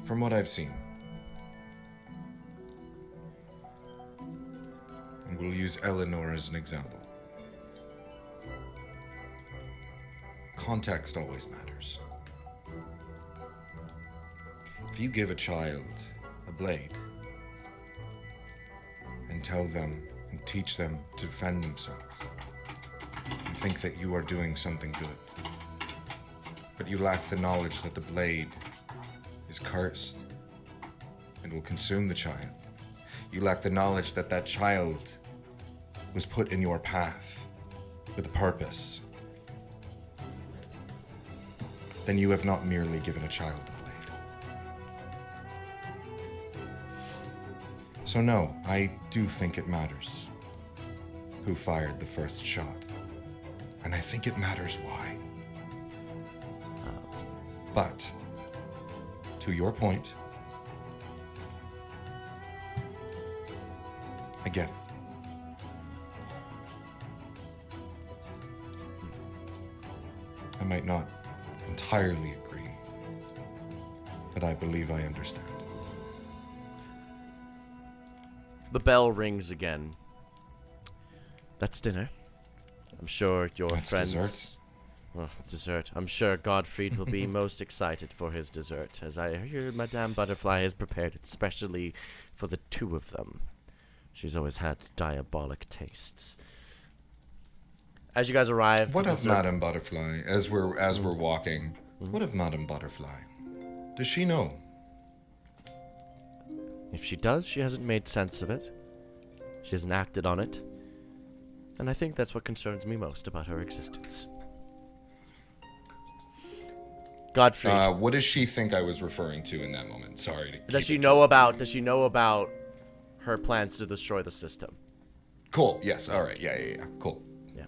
From what I've seen, and we'll use Eleanor as an example, context always matters. If you give a child a blade and tell them and teach them to defend themselves and think that you are doing something good, but you lack the knowledge that the blade is cursed and will consume the child, you lack the knowledge that that child was put in your path with a purpose, then you have not merely given a child a blade. So no, I do think it matters who fired the first shot. And I think it matters why. But, to your point, I get it. I might not entirely agree, but I believe I understand. The bell rings again. That's dinner. I'm sure your That's friends dessert. Oh, dessert. I'm sure Godfried will be most excited for his dessert, as I hear Madame Butterfly has prepared it specially for the two of them. She's always had diabolic tastes. As you guys arrive, What to of dessert- Madame Butterfly as we're walking? What of Madame Butterfly? Does she know? If she does, she hasn't made sense of it. She hasn't acted on it. And I think that's what concerns me most about her existence. Godfried, What does she think I was referring to in that moment? Sorry. does she know about her plans to destroy the system? Cool. Yes. All right. Yeah. Cool. Yeah.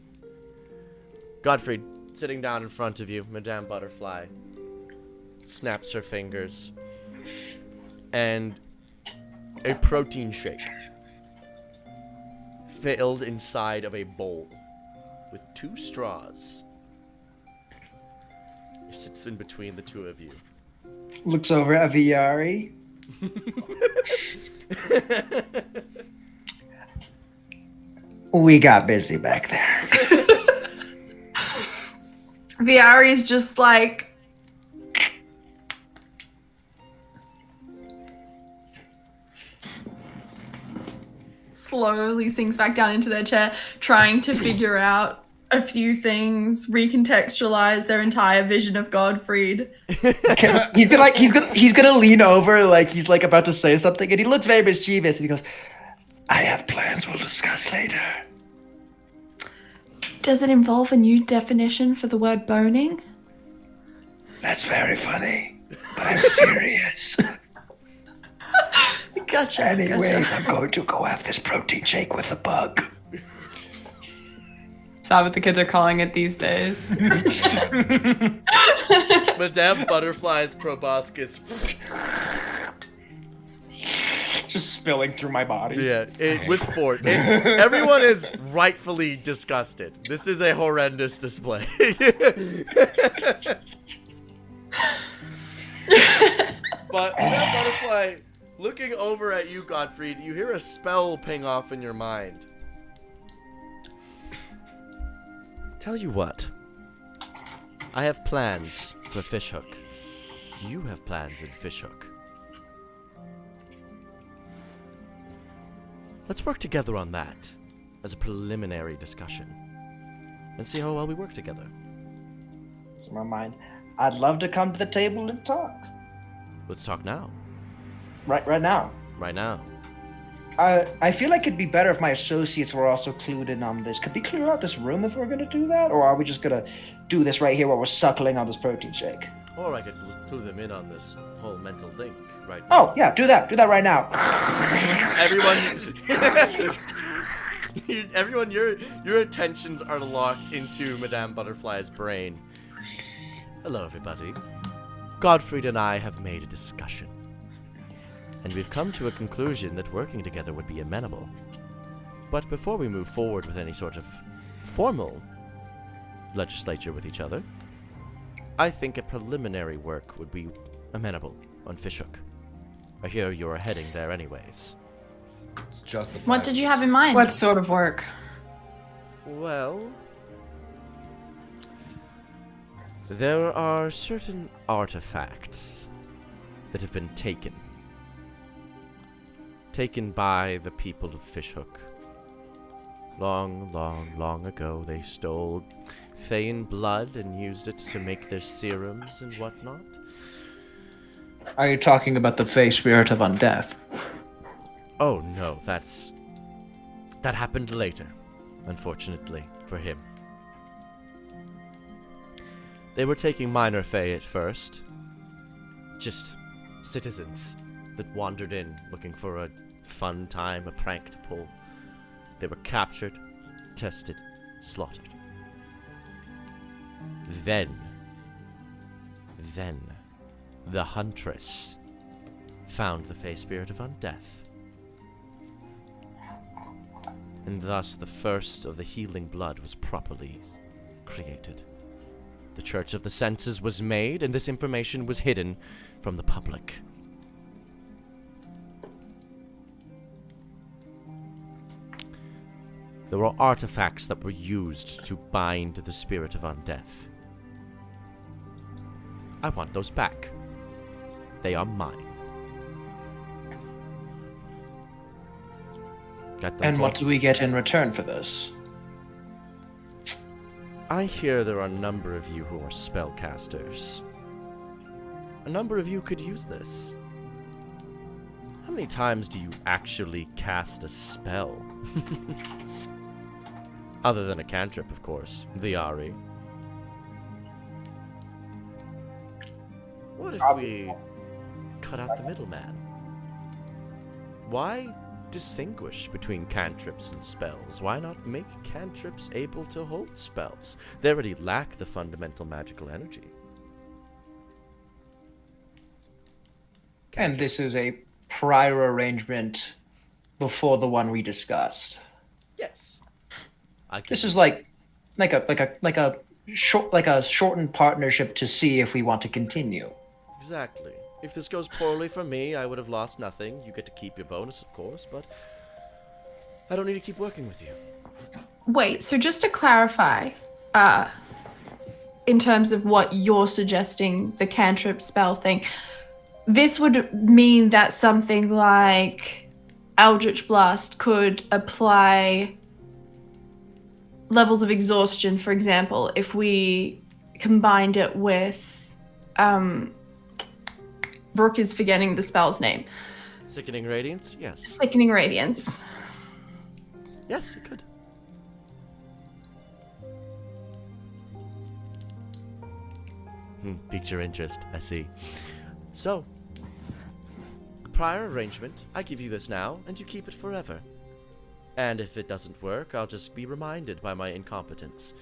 Godfried, sitting down in front of you, Madame Butterfly snaps her fingers, and a protein shake filled inside of a bowl with 2 straws. It sits in between the two of you. Looks over at Viari. We got busy back there. Viari's just like, slowly sinks back down into their chair, trying to figure out a few things, recontextualize their entire vision of Godfried. He's gonna lean over like he's like about to say something, and he looks very mischievous, and he goes, "I have plans we'll discuss later." Does it involve a new definition for the word boning? That's very funny, but I'm serious. Gotcha. Anyways, I'm going to go have this protein shake with the bug. Is that what the kids are calling it these days? Madame Butterfly's proboscis. Just spilling through my body. Yeah, with Fort. Everyone is rightfully disgusted. This is a horrendous display. But Madame Butterfly, looking over at you, Godfried, you hear a spell ping off in your mind. Tell you what. I have plans for Fishhook. You have plans in Fishhook. Let's work together on that as a preliminary discussion and see how well we work together. In my mind, I'd love to come to the table and talk. Let's talk now. Right now. Right now. I feel like it'd be better if my associates were also clued in on this. Could we clear out this room if we're gonna do that? Or are we just gonna do this right here while we're suckling on this protein shake? Or I could clue them in on this whole mental link right now. Oh, yeah, do that. Do that right now. Everyone, your attentions are locked into Madame Butterfly's brain. Hello, everybody. Godfried and I have made a discussion. And we've come to a conclusion that working together would be amenable. But before we move forward with any sort of formal legislature with each other, I think a preliminary work would be amenable on Fishhook. I hear you're heading there anyways. Just the What did you have in mind? What sort of work? Well, there are certain artifacts that have been taken by the people of Fishhook. Long ago, they stole Thayan blood and used it to make their serums and whatnot. Are you talking about the Fey Spirit of Undeath? Oh no, that happened later, unfortunately for him. They were taking minor Fey at first, just citizens that wandered in looking for a fun time, a prank to pull. They were captured, tested, slaughtered. Then the Huntress found the Fey Spirit of Undeath. And thus the first of the healing blood was properly created. The Church of the Senses was made, and this information was hidden from the public. There were artifacts that were used to bind the spirit of undeath. I want those back. They are mine. Got them And for- what do we get in return for this? I hear there are a number of you who are spellcasters. A number of you could use this. How many times do you actually cast a spell? Other than a cantrip, of course. Viari. What if we cut out the middleman? Why distinguish between cantrips and spells? Why not make cantrips able to hold spells? They already lack the fundamental magical energy. And this is a prior arrangement before the one we discussed. Yes. This is like a shortened partnership to see if we want to continue. Exactly. If this goes poorly for me, I would have lost nothing. You get to keep your bonus, of course, but I don't need to keep working with you. Wait, so just to clarify, in terms of what you're suggesting, the cantrip spell thing, this would mean that something like Eldritch Blast could apply levels of exhaustion, for example, if we combined it with, Brooke is forgetting the spell's name. Sickening Radiance? Yes. Sickening Radiance. Yes, it could. Piqued your interest, I see. So, prior arrangement, I give you this now, and you keep it forever. And if it doesn't work, I'll just be reminded by my incompetence.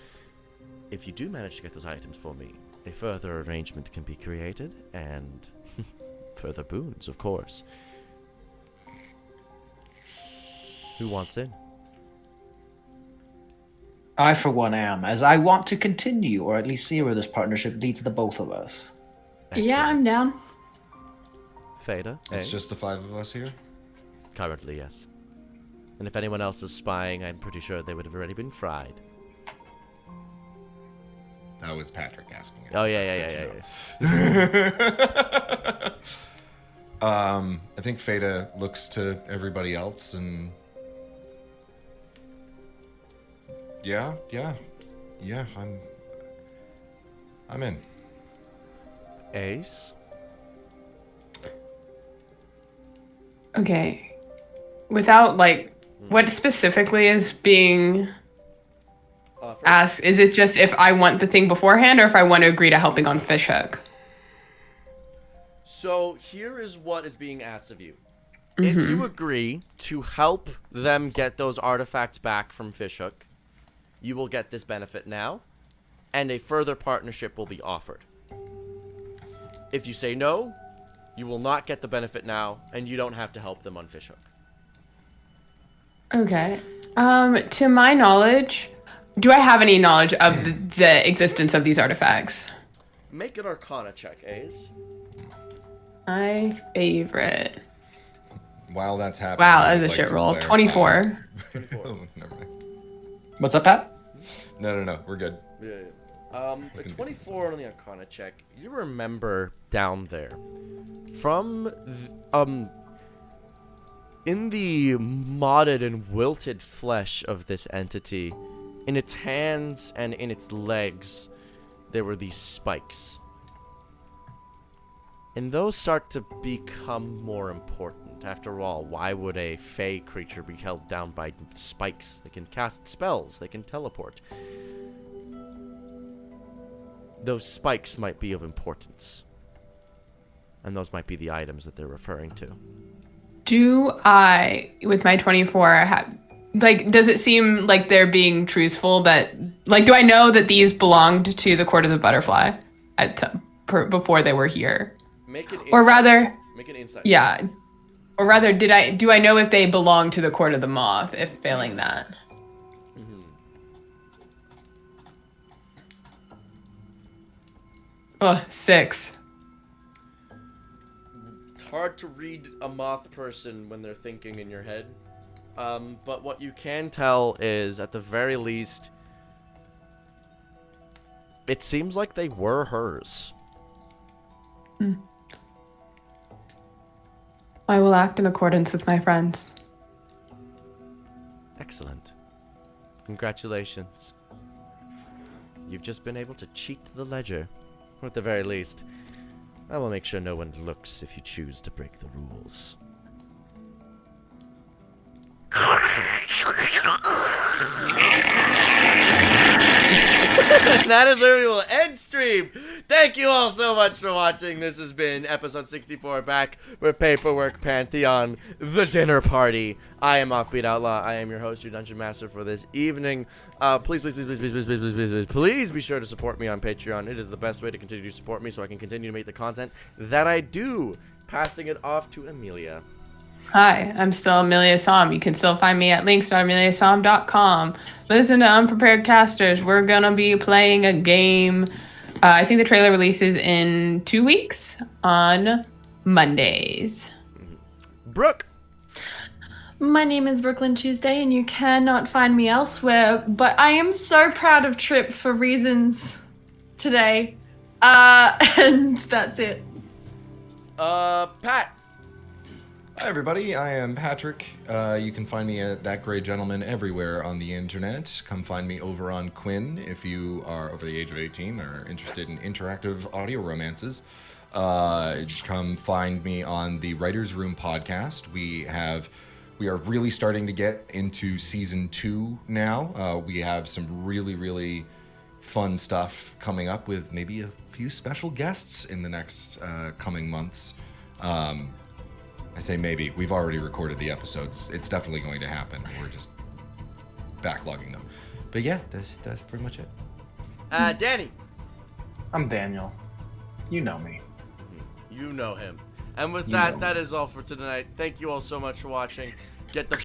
If you do manage to get those items for me, a further arrangement can be created, and further boons, of course. Who wants in? I, for one, am, as I want to continue, or at least see where this partnership leads the both of us. Yeah, I'm down. Theta? It's Ace? just the 5 of us here? Currently, yes. And if anyone else is spying, I'm pretty sure they would have already been fried. That was Patrick asking it. Oh, yeah. I think Feta looks to everybody else and... Yeah, I'm in. Ace? Okay. Without, like, what specifically is being asked? Is it just if I want the thing beforehand or if I want to agree to helping on Fishhook? So here is what is being asked of you. If you agree to help them get those artifacts back from Fishhook, you will get this benefit now, and a further partnership will be offered. If you say no, you will not get the benefit now, and you don't have to help them on Fishhook. Okay. To my knowledge, do I have any knowledge of the existence of these artifacts? Make an Arcana check, Ace. My favorite. While that's happening... Wow, I'd that's a like shit to roll. clarify- 24. Oh, never mind. What's up, Pat? No, we're good. Yeah. The 24 on the Arcana check, you remember down there, from, in the modded and wilted flesh of this entity, in its hands and in its legs, there were these spikes. And those start to become more important. After all, why would a fey creature be held down by spikes? They can cast spells, they can teleport. Those spikes might be of importance. And those might be the items that they're referring to. Do I, with my 24, does it seem like they're being truthful that, do I know that these belonged to the Court of the Butterfly before they were here? Make an insight. Or rather, Make an insight. yeah. Or rather, do I know if they belong to the Court of the Moth, if failing that? Oh, 6. It's hard to read a moth person when they're thinking in your head. But what you can tell is, at the very least, it seems like they were hers. I will act in accordance with my friends. Excellent. Congratulations. You've just been able to cheat the ledger. Or at the very least, I will make sure no one looks if you choose to break the rules. That is where we will end stream. Thank you all so much for watching. This has been episode 64 back with Paperwork Pantheon, the dinner party. I am Offbeat Outlaw. I am your host, your dungeon master for this evening. Please be sure to support me on Patreon. It is the best way to continue to support me so I can continue to make the content that I do. Passing it off to Amelia. Hi, I'm still Amelia Som. You can still find me at links.ameliasom.com. Listen to Unprepared Casters. We're going to be playing a game. I think the trailer releases in 2 weeks on Mondays. Brooke. My name is Brooklyn Tuesday, and you cannot find me elsewhere, but I am so proud of Trip for reasons today. And that's it. Pat. Hi everybody, I am Patrick. You can find me at That Gray Gentleman everywhere on the internet. Come find me over on Quinn if you are over the age of 18 or interested in interactive audio romances. Come find me on the Writers Room podcast. We are really starting to get into season 2 now. We have some really, really fun stuff coming up with maybe a few special guests in the next coming months. I say maybe. We've already recorded the episodes. It's definitely going to happen. We're just backlogging them. But yeah, that's pretty much it. Danny. I'm Daniel. You know me. You know him. And with that is all for tonight. Thank you all so much for watching. Get the